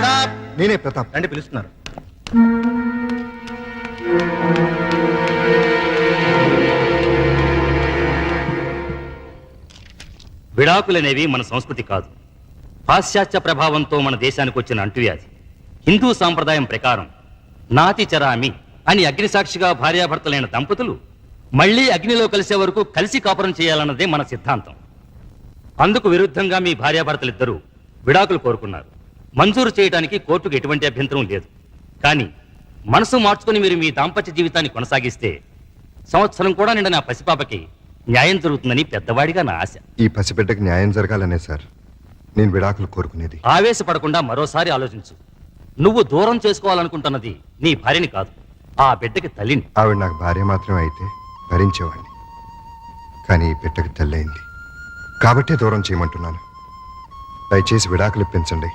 ప్రతాప్. నేనే ప్రతాప్. రండి, పిలుస్తున్నారు. విడాకులనేవి మన సంస్కృతి కాదు. పాశ్చాత్య ప్రభావంతో మన దేశానికి వచ్చిన అంటువ్యాధి. హిందూ సాంప్రదాయం ప్రకారం నాతి చరామి అని అగ్నిసాక్షిగా భార్యాభర్తలైన దంపతులు మళ్లీ అగ్నిలో కలిసే వరకు కలిసి కాపురం చేయాలన్నదే మన సిద్ధాంతం. అందుకు విరుద్ధంగా మీ భార్యాభర్తలిద్దరూ విడాకులు కోరుకున్నారు. మంజూరు చేయడానికి కోర్టుకు ఎటువంటి అభ్యంతరం లేదు. కానీ మనసు మార్చుకుని మీరు మీ దాంపత్య జీవితాన్ని కొనసాగిస్తే సంవత్సరం కూడా నిండిన ఆ పసిపాపకి న్యాయం జరుగుతుందని పెద్దవాడిగా నా ఆశ. ఈ పసిబిడ్డకి న్యాయం జరగాలనే సార్ నేను విడాకులు కోరుకునేది. ఆవేశపడకుండా మరోసారి ఆలోచించు. నువ్వు దూరం చేసుకోవాలనుకుంటున్నది నీ భార్యని కాదు, ఆ బిడ్డకి తల్లిని. ఆవిడ నాకు భార్య మాత్రమే అయితే భరించేవాడిని. కానీ ఈ బిడ్డకి తల్లయింది కాబట్టే దూరం చేయమంటున్నాను. దయచేసి విడాకులు ఇప్పించండి.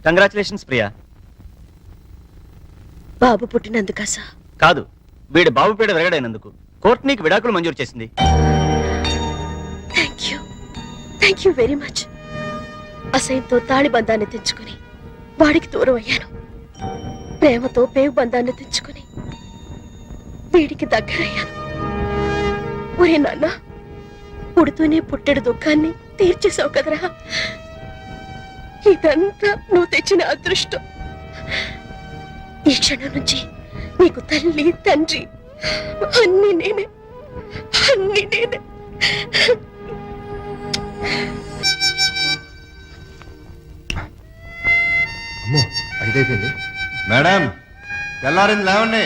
కంగ్రాచులేషన్స్ ప్రియా. బాబు పుట్టినందుకా సార్? కాదు, వీడి బాబు పీడ విరగడైనందుకు కోర్టు నీకు విడాకులు మంజూరు చేసింది. Thank you very much. అసహ్యంతో తాళి బంధాన్ని తెచ్చుకుని వాడికి దూరం అయ్యాను. ప్రేమతో పేగు బంధాన్ని తెచ్చుకుని వీడికి దగ్గరయ్యాను. ఒరే నాన్న, పుడుతూనే పుట్టెడు దుఃఖాన్ని తీర్చేసావు కదరా. ఇదంతా నువ్వు తెచ్చిన అదృష్టం. ఈ క్షణం నుంచి నీకు తల్లి తండ్రి అన్ని నేనే. అమ్మో, అయిపోయింది. మేడం, తెల్లారింది, లేవండి.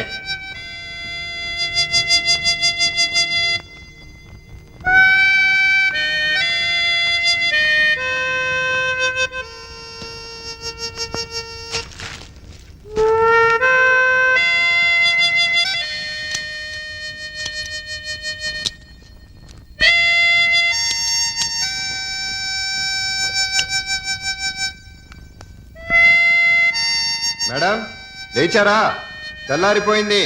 మేడం, లేచారా? తెల్లారిపోయింది.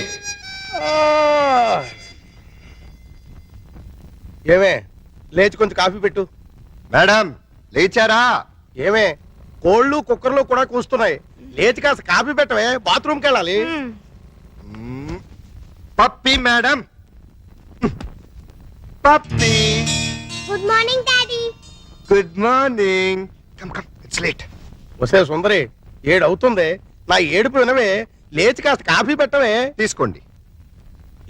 ఏమే, లేచి కొంచెం కాఫీ పెట్టు. మేడం, లేచారా? ఏమే, కోళ్ళు కుక్కర్లు కూడా కూస్తున్నాయి. లేచి కాస్త కాఫీ పెట్టవే, బాత్రూమ్కి వెళ్ళాలి. Puppy madam, Puppy. Good morning daddy. Good morning. Come come, it's late. వసే సుందరి, 7 అవుతుంది. నా ఏడుపు వినవే, లేచి కాస్త కాఫీ పెట్టవే. తీసుకోండి.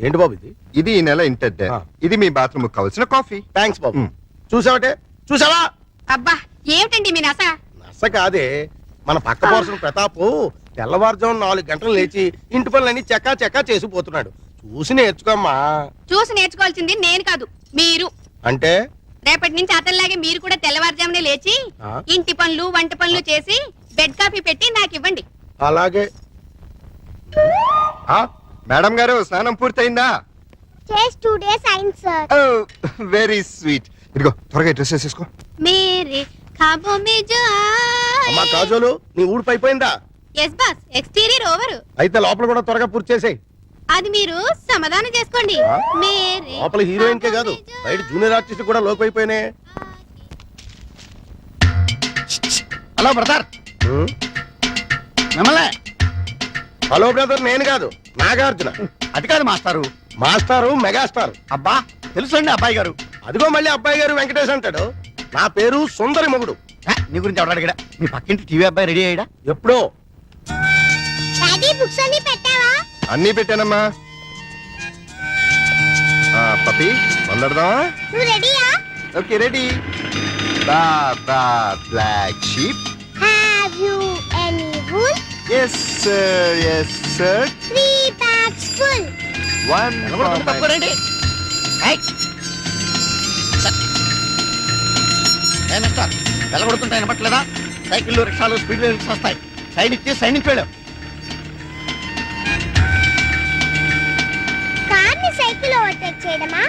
ఏంటి బాబు ఇది? ఇది ఈ నెల ఇంటద్దే. ఇది మీ బాత్రూమ్ కావాల్సిన కాఫీ. థ్యాంక్స్ బాబు. చూసావటే, చూసావా? అబ్బా, ఏమిటండి మీ నస? నస కాదే, మన పక్క పోర్సిన ప్రతాప్ తెల్లవారుజాము 4 గంటలు లేచి ఇంటి పనులన్నీ చెక్కా చెక్కా చేసిపోతున్నాడు. చూసి నేర్చుకోమ్మా. చూసి నేర్చుకోవాల్సింది నేను కాదు, మీరు. అంటే రేపటి నుంచి అతనిలాగే మీరు కూడా తెల్లవారుజామునే లేచి ఇంటి పనులు వంట పనులు చేసి బెడ్ కాఫీ పెట్టి నాకు ఇవ్వండి. అలాగే. మేడం గారు, స్నానం పూర్తయిందా? చేసి 2 days అయింది సార్. Very sweet. ఇదిగో త్వరగా డ్రెస్ వేసేసుకో. మేరే ఖాబో మే జో అమ్మా కాజోలు, నీ ఊడిపి అయిపోయిందా? Yes boss, exterior over. అయితే లోపల కూడా త్వరగా పూర్తి చేసేయ్. అది మీరు సమాధానం చేసుకోండి. మేరే లోపల హీరోయిన్ కే కాదు, బయట జూనియర్ ఆర్టిస్ట్ కూడా లోకి అయిపోయినాయి. Hello brother. మిమ్మల్ని. హలో బ్రదర్, నేను కాదు, నాగార్జున. అది కాదు మాస్టారు. మాస్టారు మెగాస్టార్. అబ్బా, తెలుసండి అబ్బాయి గారు. అదిగో మళ్ళీ అబ్బాయి గారు వెంకటేష్ అంటాడు. నా పేరు సుందరి మొగుడు. నీ గురించి ఎవరు అడిగాడా? మీ పక్కింటి టీవీ అబ్బాయి రెడీ అయ్యాడా? ఎప్పుడో. బుక్స్ అన్ని పెట్టావా? అన్నీ పెట్టానమ్మా. పప్పి, మొదలెడదామా? నువ్వు రెడీయా? Okay, ready. Baa baa black sheep. Have you any wool? Yes sir, yes sir. 3 bags full. One for my... తప్పుకోరండి. మిస్టర్, వెళ్ళగొడుతుంటే వినపట్లేదా? సైకిళ్ళు రిక్షాలు స్పీడ్ బ్రేకర్స్ వస్తాయి. సైడ్ ఇచ్చి సైడ్ నుంచి వెళ్ళాం. కార్ని సైకిల్ ఓవర్టేక్ చేయడమా?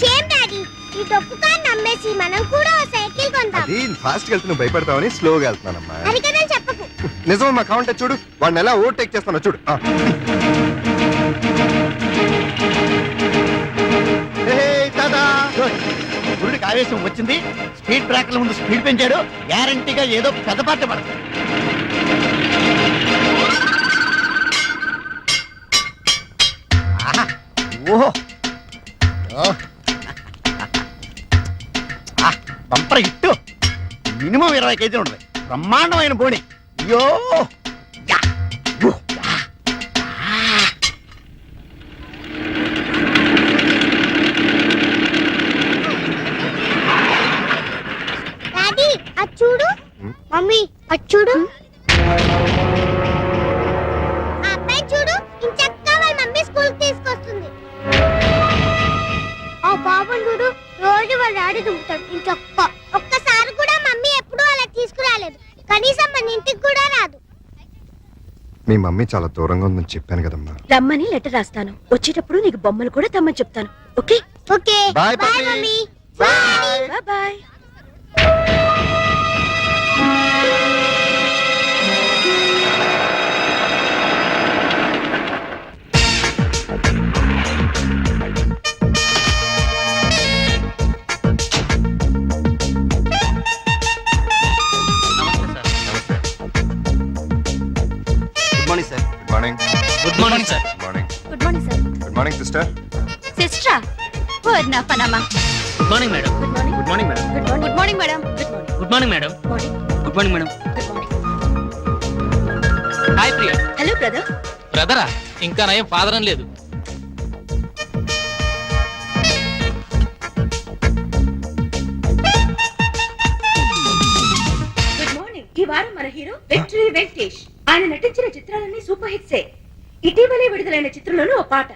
షేమ్ డాడీ, ఈ డొక్కు కార్ నమ్మేసి మనం కూడా ఓ సైకిల్ కొందాం. అది ఫాస్ట్ గా వెళ్తున్నా భయపడతావని స్లోగా వెళ్తున్నానమ్మా. అది కదా చెప్పకు. నిజమమ్మా, కావాలంటే చూడు, వాడిని ఎలా ఓవర్టేక్ చేస్తానో చూడు. Hey, tada! ఆవేశం వచ్చింది, స్పీడ్ బ్రేకర్ల ముందు స్పీడ్ పెంచాడు, గ్యారంటీగా ఏదో పెద్ద పాట పడుతుంది. ఆహా, ఓహో, బంపర్ హిట్, మినిమం 20 కేజీలు ఉంటుంది, బ్రహ్మాండమైన బోడి. అయ్యో యా, ఊ, యా, ఆ. డాడీ అది చూడు, మమ్మీ అది చూడు, ఆ అబ్బాయి చూడు, ఇంచక్కా వాళ్ళ మమ్మీ స్కూల్ తీసుకొస్తుంది. ఆ బాబు చూడు, రోజు వాళ్ళ డాడీ దుంపుతాడు ఇంచక్క. ఒక్కసారి కూడా మమ్మీ ఎప్పుడూ అలా తీసుకురాలేదు, కనీసం మన ఇంటికి కూడా రాదు. మీ మమ్మీ చాలా దూరంగా ఉందని చెప్పాను కదమ్మా. రమ్మని లెటర్ రాస్తాను, వచ్చేటప్పుడు నీకు బొమ్మలు కూడా తెమ్మని చెప్తాను. Okay okay Bye, bye puppy. Mummy. Bye. Bye bye. Good morning sir. Good morning. Good morning sir. Good morning. Good morning sir. Good morning sister. సిస్టరా? ఓ నా పనమ్మా. Good morning madam. Good morning. Good morning madam. Good morning madam. Good morning madam. Morning. Good morning madam. Good morning. Hi Priya. Hello brother. బ్రదరా? ఇంకా నయం father అని లేదు. గుడ్ మార్నింగ్. ఈ వారం మన హీరో విక్టరీ వెంకటేష్. ఆయన నటించిన చిత్రాలన్నీ సూపర్ హిట్సే. ఇటీవలే విడుదలైన చిత్రంలోనూ ఓ పాట.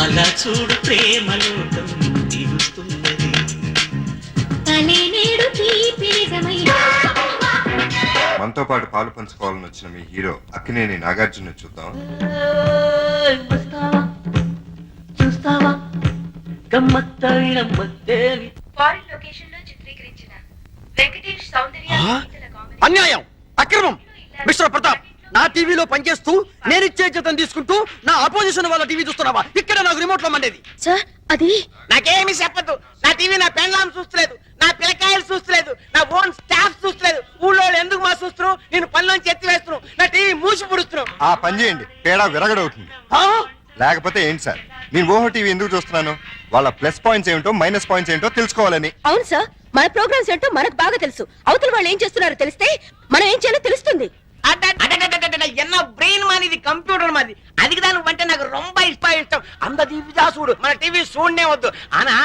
అలా చూడు ప్రేమలోకం తీరుస్తున్నది. మనతో పాటు పాలు పంచుకోవాలని వచ్చిన మీ హీరో అక్కినేని నాగార్జున చూద్దాం. చూస్తావా గమ్మత్తైన మత్తేవి. ఫారిన్ లొకేషన్ లో చిత్రీకరించిన వెంకటేష్ సౌందర్య అన్యాయం, అక్రమం. మిస్టర్ ప్రతాప్, నా టీవీలో పనిచేస్తూ నేనిచ్చే జీతం తీసుకుంటూ నా అపోజిషన్ వాళ్ళ టీవీ చూస్తున్నావా? ఇక్కడ నాకు రిమోట్ లో మండేది. సార్ అది నాకేమి చెప్పదు. నా టీవీ నా పెండ్లాం చూస్తలేదు, నా పిల్లకాయలు చూస్తలేదు, నా ఓన్ స్టాఫ్ చూస్తలేదు. ఊళ్ళో ఎందుకు మా చూస్తున్నావు? నేను పనిలోంచి ఎత్తి వేస్తున్నావు, నా టీవీ మూసి పుడుస్తున్నావు. ఆ పని చేయండి, తేడా విరగడవుతుంది. లేకపోతే ఏంటి సార్, నేను ఓహో టీవీ ఎందుకు చూస్తున్నాను? వాళ్ళ ప్లస్ పాయింట్స్ ఏమిటో మైనస్ పాయింట్స్ ఏంటో తెలుసుకోవాలని. అవును సార్, మన ప్రోగ్రామ్స్ ఏంటో మనకు బాగా తెలుసు. అవతల వాళ్ళు ఏం చేస్తున్నారో తెలిస్తే మనం ఏం చేయాలో తెలుస్తుంది. என்ன பிரெயின் மாதிரி இது கம்ப்யூட்டர் மாதிரி அதுக்கு தான் வந்து నాకు ரொம்ப ఇష్టం. అంత టీవీ చూడు, మన టీవీ చూడనే వద్దు. ఆనా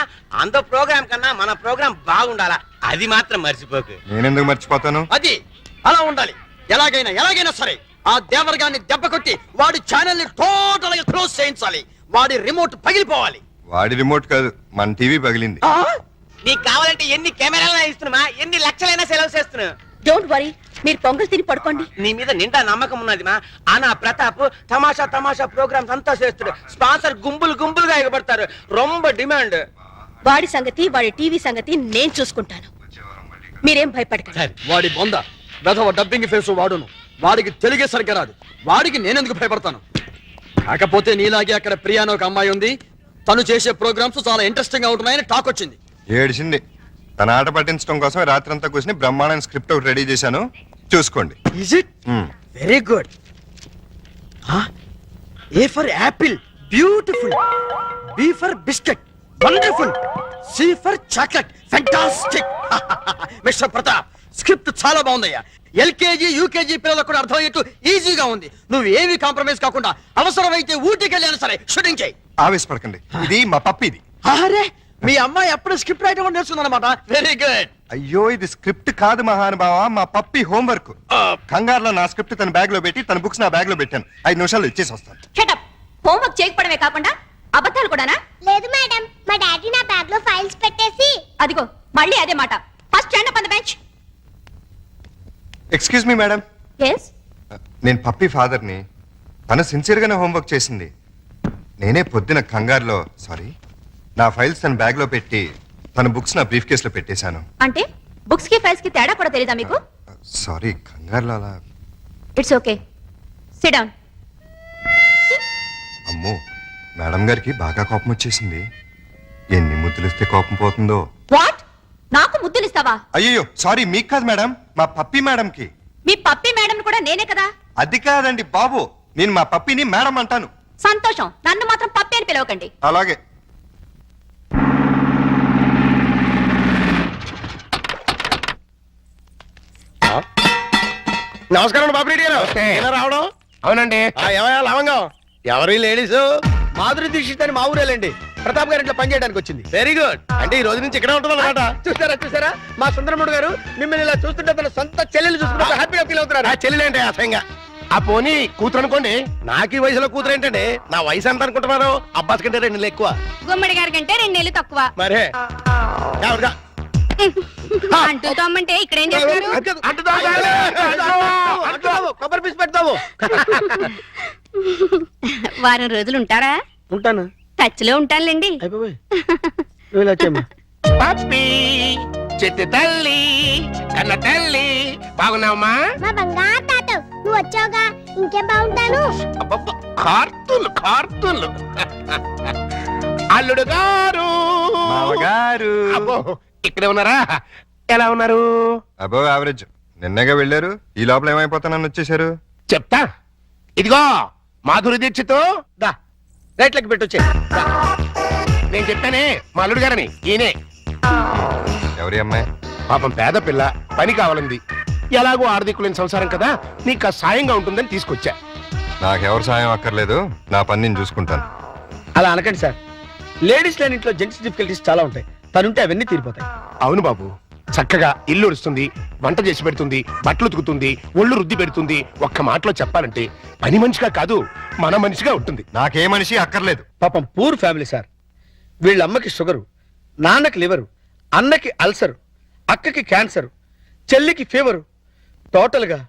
అంత ప్రోగ్రామ్ కన్నా మన ప్రోగ్రామ్ బాగుండాలా, అది మాత్రం మర్చిపోకు. నేనెందుకు మర్చిపోతాను? అది అలా ఉండాలి. ఎలాగైనా సరే ఆ దేవరగాన్ని దెబ్బ కొట్టి వాడి ఛానల్ ని టోటల్ గా క్లోజ్ చేయించాలి. వాడి రిమోట్ పగిలిపోవాలి. వాడి రిమోట్ కాదు, మన టీవీ పగిలింది. నీకు కావాలంటే ఎన్ని కెమెరాలైనా ఇస్తున్నా, ఎన్ని లక్షలైనా సెలవు చేస్తున్నా. డోంట్ వరీ, మీరు పొంగల్ తిని పడుకోండి. నీ మీద నిండా నమ్మకం ఉన్నది మా. ఆనా ప్రతాప్ తమాషా ప్రోగ్రామ్స్ అంతా చేస్తాడు. స్పాన్సర్ గుంపులుగా ఎగబడతారు. రొంబ డిమాండ్. వాడి సంగతి, వాడి టీవీ సంగతి నేను చూసుకుంటాను. మీరేం భయపడకండి. వాడి బొంద వెధవ డబ్బింగ్ ఫేస్ వాడును. వాడికి తెలుగే సరిగ్గా రాదు. వాడికి నేనెందుకు భయపడతాను? కాకపోతే నీలాగే అక్కడ ప్రియానో ఒక అమ్మాయి ఉంది. తను చేసే ప్రోగ్రామ్స్ చాలా ఇంట్రెస్టింగ్ గా ఉంటున్నాయని టాక్ వచ్చింది. ఏడిసింది. తన ఆట పట్టించడం కోసం రాత్రంతా కూర్చుని బ్రహ్మాండ స్క్రిప్ట్ ఒకటి రెడీ చేశాను, చూసుకోండి. Is it? Very good. A for apple, beautiful. B for biscuit, wonderful. C for chocolate, fantastic. Mr. Pratap, script చాలా బాగుందయ్యా. ఎల్కేజీ యూకేజీ పిల్లలకు కూడా అర్థమయ్యేట్టు ఈజీగా ఉంది. నువ్వు ఏమి కాంప్రమైజ్ కాకుండా అవసరమైతే ఊటీకి వెళ్ళాను సరే షూటింగ్ చేయి. ఆవేశపడకండి, ఇది మా పప్పిది. అరే, మీ అమ్మాయి అప్పుడు స్క్రిప్ట్ రైటర్ కూడా నేర్చుకుందన్నమాట. Very good. అయ్యో, ఇది స్క్రిప్ట్ కాదు మహానుభావ, మా పప్పి హోంవర్క్. కంగారులో నా స్క్రిప్ట్ తన బ్యాగ్ లో పెట్టి తన బుక్స్ నా బ్యాగ్ లో పెట్టాను. 5 నిమిషాల్లో ఇచ్చేసి వస్తాను. షటప్. హోంవర్క్ చేయకపోవడమే కాకుండా అబద్ధాలు కూడానా? లేదు మేడం, మా డాడీ నా బ్యాగ్ లో ఫైల్స్ పెట్టేసి. అదిగో మళ్ళీ అదే మాట. First stand up on the bench. Excuse me madam, yes నేను పప్పి ఫాదర్ని. తను సిన్సియర్గానే హోంవర్క్ చేసింది. నేనే పొద్దున కంగారులో నా ఫైల్స్ తన బ్యాగ్ లో పెట్టి తన బుక్స్ నా బ్రీఫ్ కేస్ లో పెట్టేశాను. అంటే బుక్స్ కి ఫైల్స్ కి తేడా కూడా తెలీదా మీకు? సారీ, కంగారులో అలా. It's okay, SIT down. అమ్మో, మేడం గారికి బాగా కోపం వచ్చేసింది. ఎన్ని ముద్దులిస్తే కోపం పోతుందో. వాట్? నాకు ముద్దులిస్తావా? అయ్యో సారీ మీకు కాదు మేడం, మా పప్పి మేడంకి. మీ పప్పి మేడం కూడా నేనే కదా. అది కాదండి బాబు, నేను మా పప్పిని మేడం అంటాను. సంతోషం, నన్ను మాత్రం పప్పి అని పిలవకండి. అలాగే. నమస్కారం బాబురెడ్డి గారు. ఏనా రావడం? అవునండి. ఏమయ్యా లవంగం, ఎవరి లేడీస్? మాధురి దీక్షిత్ అని మా ఊరేలండి. ప్రతాప్ గారి ఇంట్లో పనిచేయడానికి వచ్చింది. Very good. అంటే ఈ రోజు నుంచి ఇక్కడే ఉంటుంది అనమాట. చూసారా మా సుందరముడు గారు మిమ్మల్ని ఇలా చూస్తుంటే తన సొంత చెల్లెలు చూసుకుంటే హ్యాపీగా ఫీల్ అవుతున్నారు. ఆ చెల్లెలేంటి అసహ్యంగా? ఆ పోనీ కూతురు అనుకోండి. నాకు ఈ వయసులో కూతురు ఏంటండి? నా వయసు ఎంత అనుకుంటున్నారు? అబ్బాస్ కంటే 2 నెలలు ఎక్కువ. గుమ్మడి గారి కంటే 2 నెలలు తక్కువ. మరే ఎవరుగా? అంటూ తమ్మంటే ఇక్కడ ఏం చేస్తారు? కొబ్బరి పీస్ పెడతావు. వారం రోజులు ఉంటారా? ఉంటాను. టచ్ లో ఉంటానులేండి. అయిపోయి నువ్వు ఇలా వచ్చేమ్మా. పప్పి చెట్టు తల్లి కన్న తల్లి బాగున్నావమ్మా? మా బంగారు తాత నువ్వు వచ్చావుగా, ఇంకేం బాగుంటాను. కార్తూన్లు అల్లుడు గారు మామగారు. అబ్బో ఇక్కడే ఉన్నారా? ఎలా ఉన్నారు? అబో యావరేజ్. నిన్నగా వెళ్ళారు, ఈ లోపల ఏమైపోతానని వచ్చేసారు. చెప్తా. ఇదిగో మాధురి దీక్షిత్. దా రైట్లకి పెట్టొచ్చే. నేను చెప్పానే మా అల్లుడు గారని. ఈయనే. ఎవరి అమ్మాయి? పాపం పేద పిల్ల, పని కావాలంది. ఎలాగో ఆర్థికులేని సంసారం కదా, నీకు సాయంగా ఉంటుందని తీసుకొచ్చా. నాకెవరు సాయం అక్కర్లేదు, నా పని నేను చూసుకుంటాను. అలా అనకండి సార్. లేడీస్ లేని ఇంట్లో జెంట్స్ డిఫికల్టీస్ చాలా ఉంటాయి. తనుంటే అవన్నీ తీరిపోతాయి. అవును బాబు, చక్కగా ఇల్లు ఉడుస్తుంది, వంట చేసి పెడుతుంది, బట్టలు ఉతుకుతుంది, ఒళ్ళు రుద్ది పెడుతుంది. ఒక్క మాటలో చెప్పాలంటే పని మనిషిగా కాదు, మన మనిషిగా ఉంటుంది. నాకే మనిషి అక్కర్లేదు. పాపం పూర్ ఫ్యామిలీ సార్. వీళ్ళ అమ్మకి షుగరు, నాన్నకి లివరు, అన్నకి అల్సరు, అక్కకి క్యాన్సర్, చెల్లికి ఫీవరు. టోటల్ గా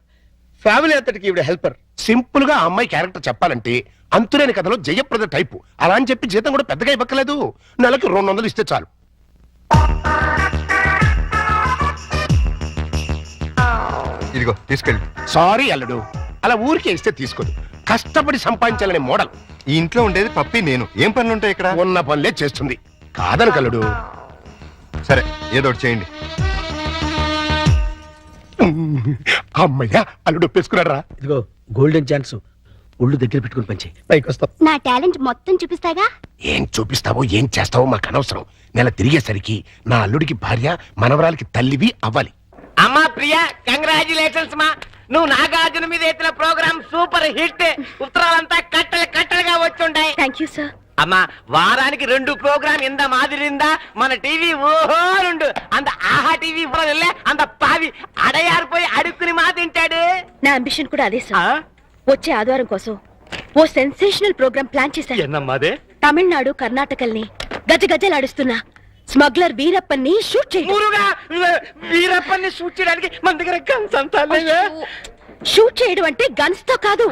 ఫ్యామిలీ అంతటికి ఈవిడ హెల్పర్. సింపుల్ గా ఆ అమ్మాయి క్యారెక్టర్ చెప్పాలంటే అంతులేని కథలో జయప్రద టైపు. అలా అని చెప్పి జీతం కూడా పెద్దగా ఇవ్వక్కలేదు. నెలకి 200 ఇస్తే చాలు. ఇదిగో తీసుకెళ్ళి. సారీ అల్లుడు, అలా ఊరికే ఇస్తే తీసుకోదు. కష్టపడి సంపాదించాలనే మోడల్. ఈ ఇంట్లో ఉండేది పప్పి నేను. ఏం పనులు ఉంటాయి ఇక్కడ? ఉన్న పనులే చేస్తుంది. కాదని కల్లుడు. సరే ఏదో ఒకటి చేయండి. అమ్మయ్యా, అల్లుడు ఒప్పేసుకున్నారా? ఇదిగో గోల్డెన్ ఛాన్స్. ఒళ్ళు దగ్గర పెట్టుకుని పంచి పైకి వస్తాం. నా టాలెంట్ మొత్తం చూపిస్తాగా. ఏం చూపిస్తావో ఏం చేస్తావో మాకు అనవసరం. నెల తిరిగేసరికి నా అల్లుడికి భార్య, మనవరాలకి తల్లివి అవ్వాలి. అమ్మా ప్రియా, కంగ్రాచులేషన్స్ మా. నువ్వు నాగార్జున మీద ఎత్తిన ప్రోగ్రామ్ సూపర్ హిట్. ఉత్తరాలంతా కట్టలుగా వచ్చుంటాయి. Thank you sir. అమ్మా వారానికి 2 ప్రోగ్రామ్ ఇంద మాదిరిందా మన టీవీ ఓహో 2 అంత ఆహా టీవీ అంత పావి అడయారిపోయి అడుక్కుని మా తింటాడు. నా అంబిషన్ కూడా అదే సార్. వచ్చే ఆదివారం కోసం ఓ సెన్సేషనల్ ప్రోగ్రామ్ ప్లాన్ చేశాను. తమిళనాడు, కర్ణాటకల్ని గజగజలాడుస్తున్న స్మగ్లర్ వీరప్పన్ని షూట్ చేయండి. వీరప్పన్ని షూట్ చేయడానికి మన దగ్గర గన్స్ అంతా లేవే. షూట్ చేయడం అంటే గన్స్ తో కాదు,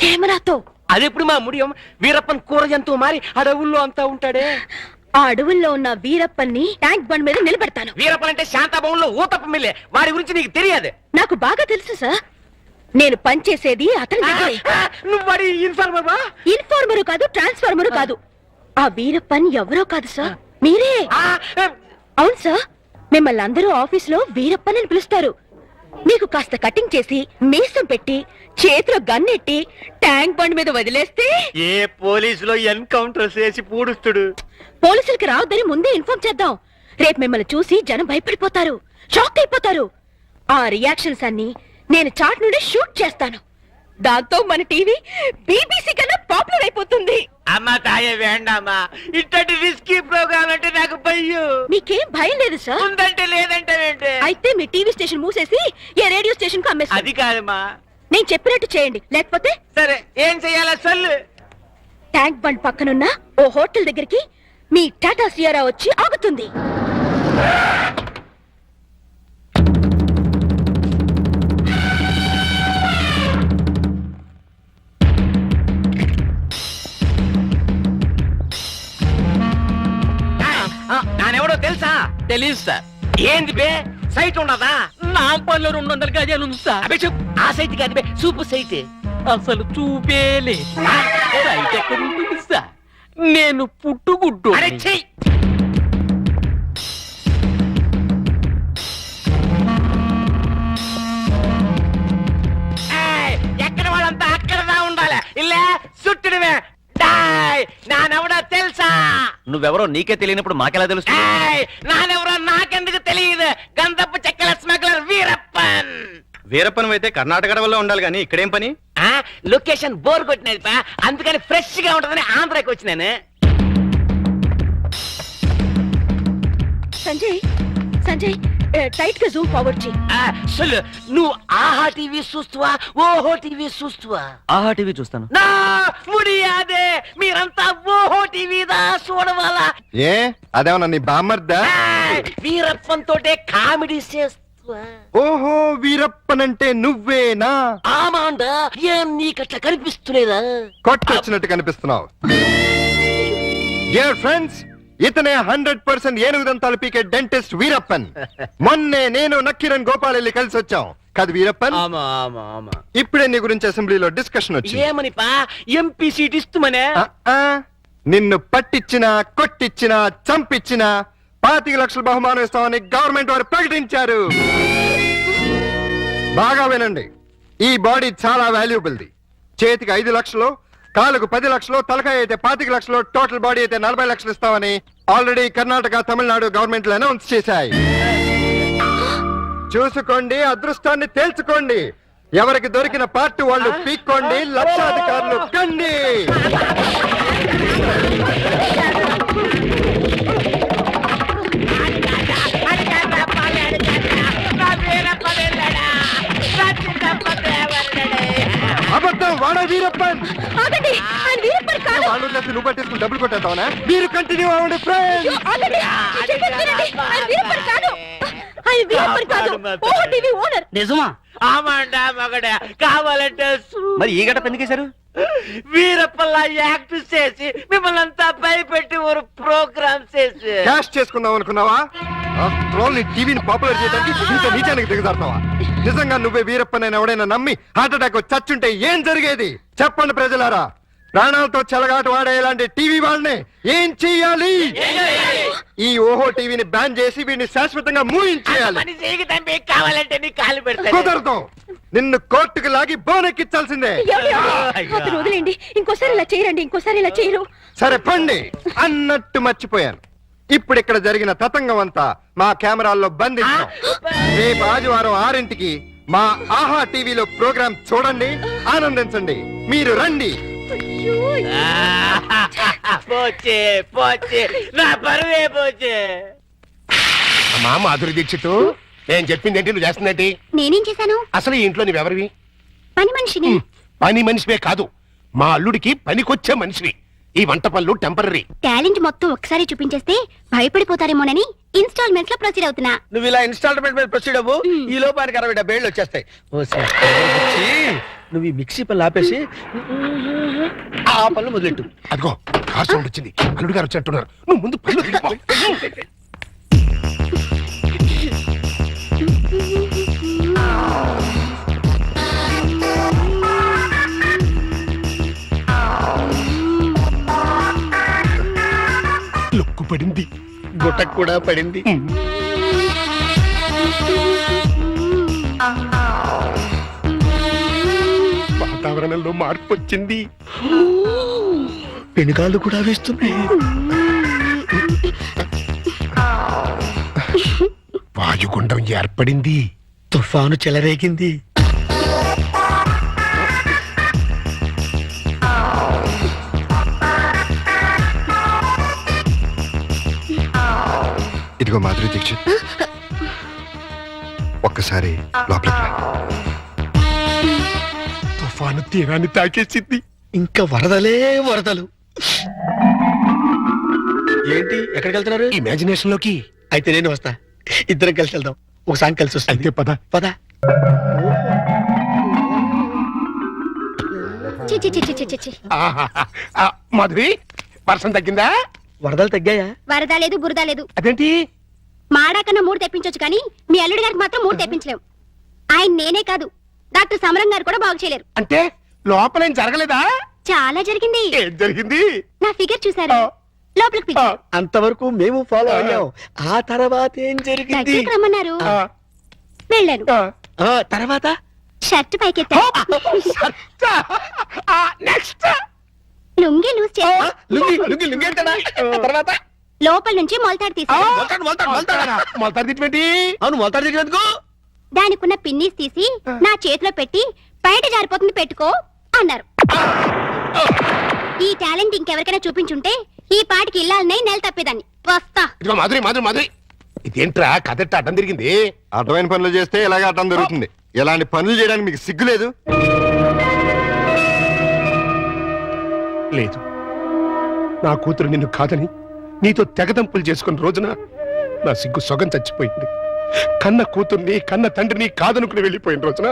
కెమెరాతో. అదెప్పుడు మా ముడియం? వీరప్పన్ కూర జంతువు మారి అడవుల్లో అంతా ఉంటాడే. ఆ అడవుల్లో ఉన్న వీరప్పన్ని ట్యాంక్ బండ్ మీద నిలబెడతాను. వీరప్పన్ అంటే శాంతాభవన్లో ఊతప్ప మిల్లే. వాడి గురించి నీకు తెలియదు? నాకు బాగా తెలుసు సార్. నేను పనిచేసేది అతని దగ్గరే. నువ్వు వాడి ఇన్ఫార్మర్? ఇన్ఫార్మరు కాదు, ట్రాన్స్ఫార్మరు కాదు. ఆ వీరప్పన్ ఎవరో కాదు సార్, మీరే. అవును సార్, మిమ్మల్ని అందరూ ఆఫీస్ లో వీరప్పన్ అని పిలుస్తారు. మీకు కాస్త కటింగ్ చేసి మీసం పెట్టి చేతిలో గన్నెట్టి ట్యాంక్ బండ్ మీద వదిలేస్తే ఏ పోలీసులో ఎన్కౌంటర్ చేసి పూడుస్తుడు. పోలీసులకి రావద్దని ముందే ఇన్ఫార్మ్ చేద్దాం. రేపు మిమ్మల్ని చూసి జనం భయపడిపోతారు, షాక్ అయిపోతారు. ఆ రియాక్షన్స్ అన్ని నేను చాట్ నుండి షూట్ చేస్తాను. దాంతో మన టీవీ బీబీసీ కన్నా పాపులర్ అయిపోతుంది. అమ్మా తాయే వేండామా, ఇట్టటి రిస్కీ ప్రోగ్రామ్ అంటే నాకు భయం. మీకేం భయం లేదు సార్? ఉందంటే లేదంటే అయితే మీ టీవీ స్టేషన్ మూసేసి ఏ రేడియో స్టేషన్ కు అమ్మేస్తాను. అది కాదమ్మా, నేను చెప్పినట్టు చేయండి, లేకపోతే సరే ఏం చెయ్యాలా సొల్లు. ట్యాంక్ బండ్ పక్కనున్న ఓ హోటల్ దగ్గరికి మీ టాటా సియారా వచ్చి ఆగుతుంది. నానెవడో తెలుసా? తెలీదు సార్. ఏంది బే, సైట్ ఉండదా? నాంపల్లిలో 200 గజాలు ఉంది సార్. అబే చెప్పు, ఆ సైట్ కాదు బే, సూపు సైట్. అసలు చూపేలే. సైట్ ఎక్కడ ఉంటుంది సార్? నేను పుట్టుగుడ్డు. అరే చెయ్యి. నువ్వెవరో నీకే తెలియనప్పుడు మాకెలా తెలుస్తుంది? ఏయ్, నానెవరో నాకెందుకు తెలియదు. గంధపు చెక్కల స్మగ్లర్ వీరప్పన్. వీరప్పన్ అయితే కర్ణాటక వల్ల ఉండాలి కానీ ఇక్కడేం పని? లొకేషన్ బోర్ కొట్టినది పా, అందుకని ఫ్రెష్ గా ఉంటుందని ఆంధ్రాకి వచ్చినాను. సంజయ్ సంజయ్ టైట్ గా జూమ్ ఫార్వర్డ్ చేయి. సొల్లు, నువ్వు ఆహా టీవీ చూస్తువా, ఓహో టీవీ చూస్తువా? ఆహా టీవీ చూస్తాను. నా ముడియాదే, మీరంతా ఓహో టీవీదా చూడవాలా? ఏ అదేమన్నా నీ బామ్మర్దా? వీరప్పన్ తోటే కామెడీ చేస్తువా? ఓహో వీరప్పనంటే నువ్వేనా? ఆమాండా, ఏం నీకట్లా కనిపిస్తులేదా? కొట్టొచ్చినట్టు కనిపిస్తున్నావు. డియర్ ఫ్రెండ్స్, ఇతనే 100% ఏనుగు దంతాలు పీకే డెంటిస్ట్ వీరప్పన్. మొన్నే నేను నక్కిరణ్ గోపాల్ వెళ్ళి కలిసి వచ్చాం కాదు వీరప్పన్? ఇప్పుడే నీ గురించి అసెంబ్లీలో డిస్కషన్ వచ్చి ఏమని పా, ఎంపీ సీట్ ఇస్తుమనే? నిన్ను పట్టించినా కొట్టించినా చంపిచ్చినా 25 లక్షల బహుమానం ఇస్తామని గవర్నమెంట్ వారు ప్రకటించారు. బాగా వినండి, ఈ బాడీ చాలా వాల్యుబుల్ది. చేతికి 5 లక్షలు, కాలుకు 10 లక్షలు, తలకాయ అయితే 25 లక్షలు, టోటల్ బాడీ అయితే 40 లక్షలు ఇస్తామని ఆల్రెడీ కర్ణాటక, తమిళనాడు గవర్నమెంట్లు అనౌన్స్ చేశాయి. చూసుకోండి, అదృష్టాన్ని తేల్చుకోండి. ఎవరికి దొరికిన పార్ట్ వాళ్ళు పీక్కోండి, లక్షాధికారులు కండి. అబద్ధం, వాడా వీరప్పన్. ఆగండి, ఆయన వీరప్పన్ కాదు. వాళ్ళు నువ్వు పట్టేసుకుని డబ్బులు కొట్టేస్తావునా? మీరు కంటిన్యూ అవ్వండి ఫ్రెండ్స్. ఆగండి, నేను చెప్పేది వినండి. ఆయన వీరప్పన్ కాదు, ఆయన వీరప్పన్ కాదు, ఓహో టీవీ ఓనర్. నిజమా? ఆమాండా మగడా, కావాలంటే మరి ఈ గడప ఎందుకు వేశారు? వీరప్పల్లా యాక్ట్ చేసి మిమ్మల్ని అంతా భయపెట్టి ఒక ప్రోగ్రామ్ చేసి క్యాష్ చేసుకుందాం అనుకున్నావా? ఆఫ్టర్ నీ టీవీని పాపులర్ చేయడానికి ఇంత నీచానికి దిగజారుతావా? నిజంగా నువ్వే వీరప్పనని ఎవడైనా నమ్మి హార్ట్ అటాక్ చచ్చుంటే ఏం జరిగేది చెప్పండి ప్రజలారా. ప్రాణాలతో చెలగాటు వాడే ఇలాంటి టీవీ వాళ్ళని ఏం చెయ్యాలి? ఈ ఓహో టీవీని బ్యాన్ చేసి వీడిని శాశ్వతంగా మూయించేయాలి. పని చేయకి తంపి, కావాలంటే నీ కాలు పెడతాను. కుదరదు, నిన్ను కోర్టుకు లాగి బోనెక్కించాల్సిందే. అతను వదిలేండి, ఇంకోసారి ఇలా చేయరండి, ఇంకోసారి ఇలా చేయరు. సరే పండి, అన్నట్టు మర్చిపోయాను. ఇప్పుడు ఇక్కడ జరిగిన తతంగం అంతా మా కెమెరాల్లో బంధిస్తాం. రేపు ఆదివారం 6ంటికి మా ఆహా టీవీలో ప్రోగ్రాం చూడండి, ఆనందించండి. మీరు రండి. పోచే పోచే, నా పరువే పోచే. అమ్మా మాధురి దీక్షిత్, నేను చెప్పింది ఏంటి, నువ్వు చేస్తుందేంటి? నేనేం చేశాను? అసలు ఈ ఇంట్లో నువ్వెవరివి? పని మనిషిని. పని మనిషివే కాదు, మా అల్లుడికి పనికొచ్చే మనిషివి. ఈ వంట పనులు టెంపరరీ. టాలెంట్ మొత్తం ఒకసారి చూపించేస్తే భయపడిపోతారేమోనని ఇన్స్టాల్మెంట్స్ లో ప్రొసీడ్ అవుతున్నా. నువ్వు ఇలా ఇన్స్టాల్మెంట్ మీద ప్రొసీడ్ అవ్వు, ఈ లోపానికి 60-70 ఏళ్ళు వచ్చేస్తాయి. నువ్వు ఈ మిక్సీ పనులు ఆపేసి ఆ పనులు మొదలెట్టు. అదిగో కార్ సౌండ్ వచ్చింది, అల్లుడు గారు వచ్చేట్టున్నారు. నువ్వు ముందు పనులు వెళ్ళిపో. లుక్కు పడింది, గుట్టకు కూడా పడింది. వాతావరణంలో మార్పు వచ్చింది. పెనుగాళ్ళు కూడా వేస్తున్నాయి. వాయుగుండం ఏర్పడింది, తుఫాను చెలరేగింది. ఇదిగో మాధురి దీక్షిత్, ఒక్కసారి లోపలికి రా. తుఫాను తీరాన్ని తాకేసింది. ఇంకా వరదలే వరదలు. ఏంటి, ఎక్కడికి వెళ్తున్నారు? ఇమాజినేషన్ లోకి. అయితే నేను వస్తా, ఇద్దరం కలిసి వెళ్దాం. ఒక సాంగ్ కలిసి వస్తా. అయితే పద పద. చి చి చి చి చి చి. మాధురి, వర్షం తగ్గిందా? వరదలు తగ్గాయా? వరద లేదు, బురద లేదు. అదేంటి? మాడాకన్నా 3 తెప్పించొచ్చు కానీ మీ అల్లుడి గారికి మాత్రం 3 తెప్పించలేవు. ఆయన నేనే కాదు, డాక్టర్ సమరం గారు కూడా బాగు చేయలేరు. అంటే లోపలేం జరగలేదా? చాలా జరిగింది. ఏం జరిగింది? నా ఫిగర్ చూసారు, లోపలికి పిలిచారు. అంతవరకు మేము ఫాలో అయ్యాం. ఆ తర్వాత ఏం జరిగింది? దగ్గరికి రమ్మన్నారు, వెళ్ళాను. తర్వాత షర్ట్ పైకెత్తా. నెక్స్ట్ లుంగి లూజ్ చేసి లుంగి ఏంటడా? తర్వాత లోపల నుంచి మొలతాడు తీసి మొలతాడు తిట్టి అవును మొలతాడు తిట్టినందుకు దానికున్న పిన్నీస్ తీసి నా చేతిలో పెట్టి బయట జారిపోతుంది పెట్టుకో అన్నారు. ఈ టాలెంట్ ఇంకెవరికైనా చూపించుంటే ఈ పాటికి ఇల్లాలనే నెల తప్పేదాన్ని. వస్తా. ఇదిగో మాధురి ఇదేంట్రా కదెట్ట అడ్డం తిరిగింది? అర్థమైన పనులు చేస్తే ఇలాగే అర్థం దొరుకుతుంది. ఇలాంటి పనులు చేయడానికి మీకు సిగ్గు లేదు? లేదు, నా కూతురు నిన్ను కాదని నీతో తెగదంపులు చేసుకున్న రోజున నా సిగ్గు సొగం చచ్చిపోయింది. కన్న కూతుర్ని కన్న తండ్రిని కాదనుకుని వెళ్ళిపోయిన రోజున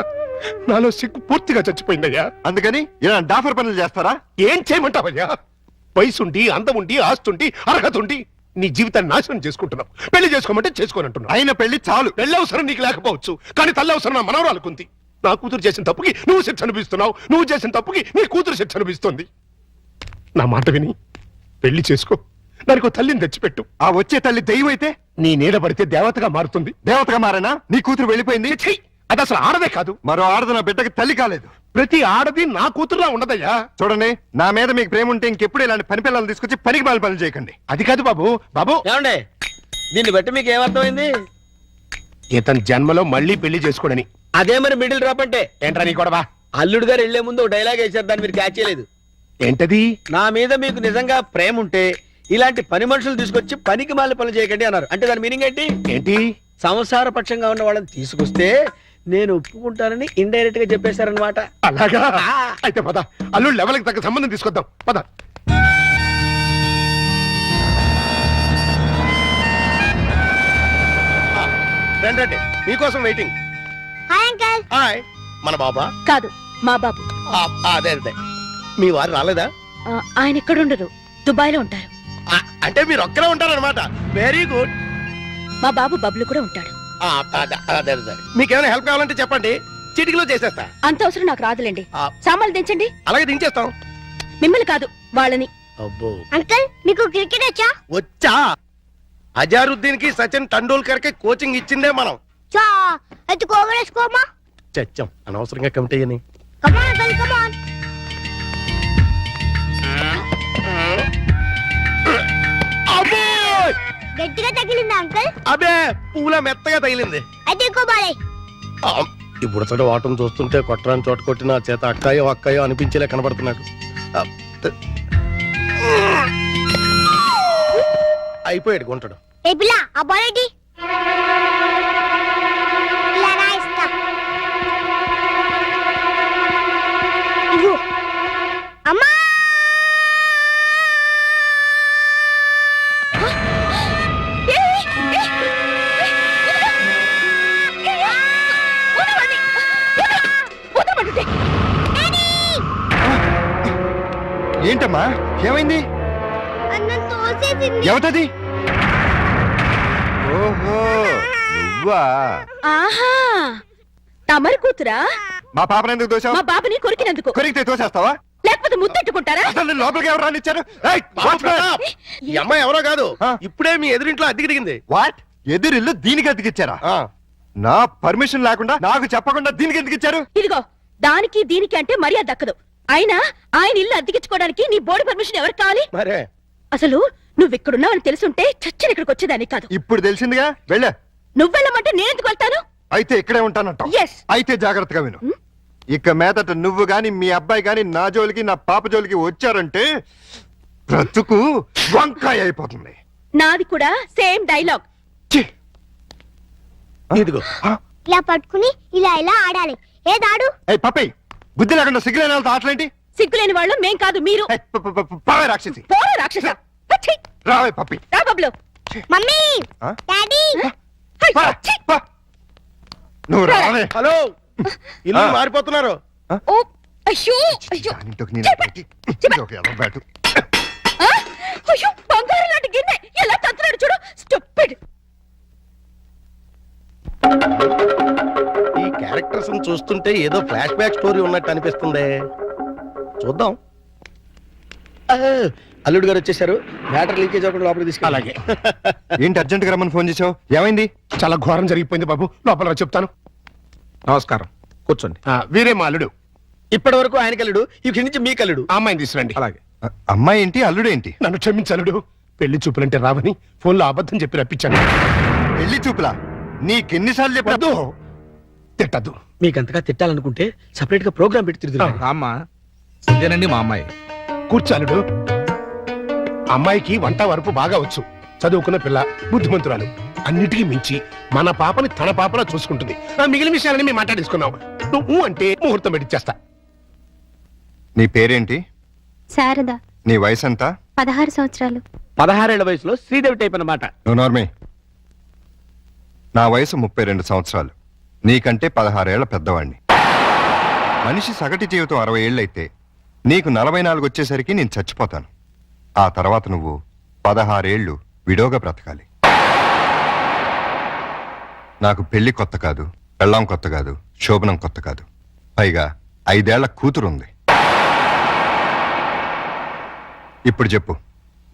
నాలో సిగ్గు పూర్తిగా చచ్చిపోయిందయ్యా. అందుకని ఇలా డాఫర్ పనులు చేస్తారా? ఏం చేయమంటావయ్యా? వయసుండి అందముండి ఆస్తుండి అర్హత ఉండి నీ జీవితాన్ని నాశనం చేసుకుంటున్నావు. పెళ్లి చేసుకోమంటే చేసుకోనంటున్నావు. అయిన పెళ్లి చాలు. పెళ్లి అవసరం నీకు లేకపోవచ్చు, కానీ తల్లి అవసరం నా మనవరాలకుంది. నా కూతురు చేసిన తప్పుకి నువ్వు శిక్ష అనిపిస్తున్నావు, నువ్వు చేసిన తప్పుకి నీ కూతురు శిక్ష అనిపిస్తుంది. నా మాట విని పెళ్లి చేసుకో, దానికి ఓ తల్లిని తెచ్చిపెట్టు. ఆ వచ్చే తల్లి దెయ్యం అయితే నీ నీడ పడితే దేవతగా మారుతుంది. దేవతగా మారేనా? నీ కూతురు వెళ్ళిపోయింది. ఛీ! అది అసలు ఆడదే కాదు. మరో ఆడది నా బిడ్డకి తల్లి కాలేదు. ప్రతి ఆడది నా కూతురులా ఉండదయ్యా. చూడండి, నా మీద మీకు ప్రేమ ఉంటే ఇంకెప్పుడు ఇలాంటి పని పిల్లలు తీసుకొచ్చి పనికి మాలి పనులు చేయకండి. అది కాదు బాబు. ఏమండి, దీన్ని బట్టి మీకు ఏమర్థమైంది? ఇతని జన్మలో మళ్ళీ పెళ్లి చేసుకోడని. అదే మరి మిడిల్ డ్రాప్ అంటే. ఏంట్రా నీ గొడవ? అల్లుడు గారు వెళ్లే ముందు ఒక డైలాగ్ వేశారు, దాన్ని మీరు క్యాచ్ చేయలేదు. ఏంటది? నా మీద మీకు నిజంగా ప్రేమ ఉంటే ఇలాంటి పని మనుషులు తీసుకొచ్చి పనికి మాలి పనులు చేయకండి అన్నారు. అంటే దాని మీనింగ్ ఏంటి? ఏంటి? సంసార పక్షంగా ఉన్న వాళ్ళని తీసుకొస్తే నేను ఒప్పుకుంటానని ఇండైరెక్ట్ గా చెప్పేశారనమాట. అలాగా? అయితే పద, అల్లుడు లెవెల్కి తగ్గ సంబంధం తీసుకొద్దాం. పద. రండి, మీకోసం వెయిటింగ్. Hi uncle. హాయ్. మన బాబా? కాదు, మా బాబు. అదే మీ వారు రాలేదా? ఆయన ఎక్కడ ఉండరు, దుబాయ్ లో ఉంటారు. అంటే మీరు ఒక్కరే ఉంటారనమాట. Very good. మా బాబు బబ్లు కూడా ఉంటాడు. అదే మీకేమైనా హెల్ప్ కావాలంటే చెప్పండి, చిటికలో చేసేస్తా. అంత అవసరం నాకు రాదులేండి. సామాన్లు దించండి. అలాగే దించేస్తాం. మిమ్మల్ని కాదు, వాళ్ళని. అబ్బో, అంకల్ మీకు క్రికెట్ వచ్చా? వచ్చా. అజారుద్దీన్ కి సచిన్ టెండూల్కర్ కి కోచింగ్ ఇచ్చిందే మనం. చా అయితే కోగలేసుకోమా. చచ్చాం అనవసరంగా కమిటీ అని. కమాన్ అంకల్ కమాన్. గట్టిగా తగిలిందా అంకల్? అబే, పూల మెత్తగా తగిలింది. అయితే ఎక్కువ బాలే. ఇప్పుడు అతడు వాటం చూస్తుంటే కొట్టరాని చోట కొట్టి నా చేత అక్కాయో అక్కాయో అనిపించేలా కనబడుతున్నాడు. అయిపోయాడు గుంటడు. ఏ పిల్ల, ఆ బాల్ ఏంటి? ఇలా రా ఇస్తా. ఇదిగో. అమ్మా! ఏంటమ్మా, ఏమైంది? అన్నం తోసేసింది. ఎవతది? ఓహో, నువ్వా? ఆహా, తమరి కూతురా? మా పాపను ఎందుకు దోశావు? మా బాబుని కొరికినందుకు. కొరికితే తోసేస్తావా? లేకపోతే ముద్దెట్టుకుంటారా? అసలు లోపలికి ఎవరు రానిచ్చారు? ఈ అమ్మాయి ఎవరో కాదు, ఇప్పుడే మీ ఎదురింట్లో అద్దెకి దిగింది. వాట్? ఎదురిల్లు దీనికి అద్దెకిచ్చారా? నా పర్మిషన్ లేకుండా నాకు చెప్పకుండా దీనికి ఎందుకు ఇచ్చారు? ఇదిగో, దానికి దీనికి అంటే మర్యాద దక్కదు. అయినా ఆయన ఇల్లు అద్దెకించుకోవడానికి నీ బోర్డు పర్మిషన్ ఎవరికి కావాలి? మరే అసలు నువ్వు ఇక్కడున్నావని తెలుసుంటే చచ్చిన ఇక్కడికి వచ్చేదాన్ని కాదు. ఇప్పుడు తెలిసిందిగా, వెళ్ళా. నువ్వెళ్ళమంటే నేను ఎందుకు వెళ్తాను? అయితే ఇక్కడే ఉంటానంట. Yes. అయితే జాగ్రత్తగా విను. ఇక మీదట నువ్వు గాని మీ అబ్బాయి గాని నా జోలికి నా పాప జోలికి వచ్చారంటే బ్రతుకు వంకాయ అయిపోతుంది. నాది కూడా సేమ్ డైలాగ్. ఇదిగో, ఇలా పట్టుకుని ఇలా ఇలా ఆడాలి. ఏదాడు? ఏ పప్పి, బుద్ధి లేకుండా సిగ్గులేని వాళ్ళతో ఆటలేంటి? సిగ్గులేని వాళ్ళు మేం కాదు, మీరు. పావే రాక్షసి. పోరా రాక్షస. ఛీ! రావే పప్పి. రా బబ్లు. మమ్మీ, ఆ? డాడీ. హై, పా, ఛీ! పా. నువ్వు రావే. హలో, ఇల్లు మారిపోతున్నారు. ఓ, అయ్యో, అయ్యో. దానింటోకి నేను చెప్పండి. ఇదొక ఎర్ర బ్యాటు. ఆ? అయ్యో, బంగారం లాంటి గిన్నె ఎలా తంతున్నాడు చూడు. స్టూపిడ్. ఈ క్యారెక్టర్స్ చూస్తుంటే ఏదో ఫ్లాష్ బ్యాక్ స్టోరీ ఉన్నట్టు అనిపిస్తుంది. చూద్దాం. అల్లుడు గారు వచ్చేసారు. మ్యాటర్ లీకేజ్ అవ్వకుండా లోపలికి తీసుకెళ్ళి. అలాగే. ఏంటి అర్జెంట్ గా రమ్మని ఫోన్ చేసావు? ఏమైంది? చాలా ఘోరం జరిగిపోయింది బాబు, లోపల చెప్తాను. నమస్కారం, కూర్చోండి. వీరే మా అల్లుడు. ఇప్పటి వరకు ఆయన కల్లుడు, ఇక్కడి నుంచి మీ కల్లుడు. ఆ అమ్మాయిని తీసుకురండి. అలాగే. అమ్మాయి ఏంటి అల్లుడేంటి? నన్ను క్షమించలుడు. పెళ్లి చూపులంటే రావని ఫోన్లో అబద్ధం చెప్పి రప్పించాను. పెళ్లి చూపులా? నీకెన్నిసార్లు చెప్పదు? తిట్టద్దు. మీకంతగా తిట్టాలనుకుంటే సెపరేట్ గా ప్రోగ్రామ్ పెట్టి తిరుగుతున్నా. అమ్మా ఇదేనండి మా అమ్మాయి. కూర్చాలుడు. అమ్మాయికి వంట వరపు బాగా వచ్చు, చదువుకున్న పిల్ల, బుద్ధిమంతురాలు. అన్నిటికీ మించి మన పాపని తన పాపలా చూసుకుంటుంది. మిగిలిన విషయాలని మేము మాట్లాడేసుకున్నాం. నువ్వు అంటే ముహూర్తం పెట్టిచ్చేస్తా. నీ పేరేంటి? శారద. నీ వయసు ఎంత? 16 సంవత్సరాలు. 16 ఏళ్ల వయసులో శ్రీదేవి టైప్ అన్నమాట. నార్మే. నా వయసు 32 సంవత్సరాలు. నీకంటే 16 ఏళ్ల పెద్దవాణ్ణి. మనిషి సగటు జీవితం 60 ఏళ్ళైతే నీకు 44 వచ్చేసరికి నేను చచ్చిపోతాను. ఆ తర్వాత నువ్వు 16 ఏళ్ళు విడోగా బ్రతకాలి. నాకు పెళ్లి కొత్త కాదు, పెళ్ళాం కొత్త కాదు, శోభనం కొత్త కాదు. పైగా 5 ఏళ్ల కూతురుంది. ఇప్పుడు చెప్పు,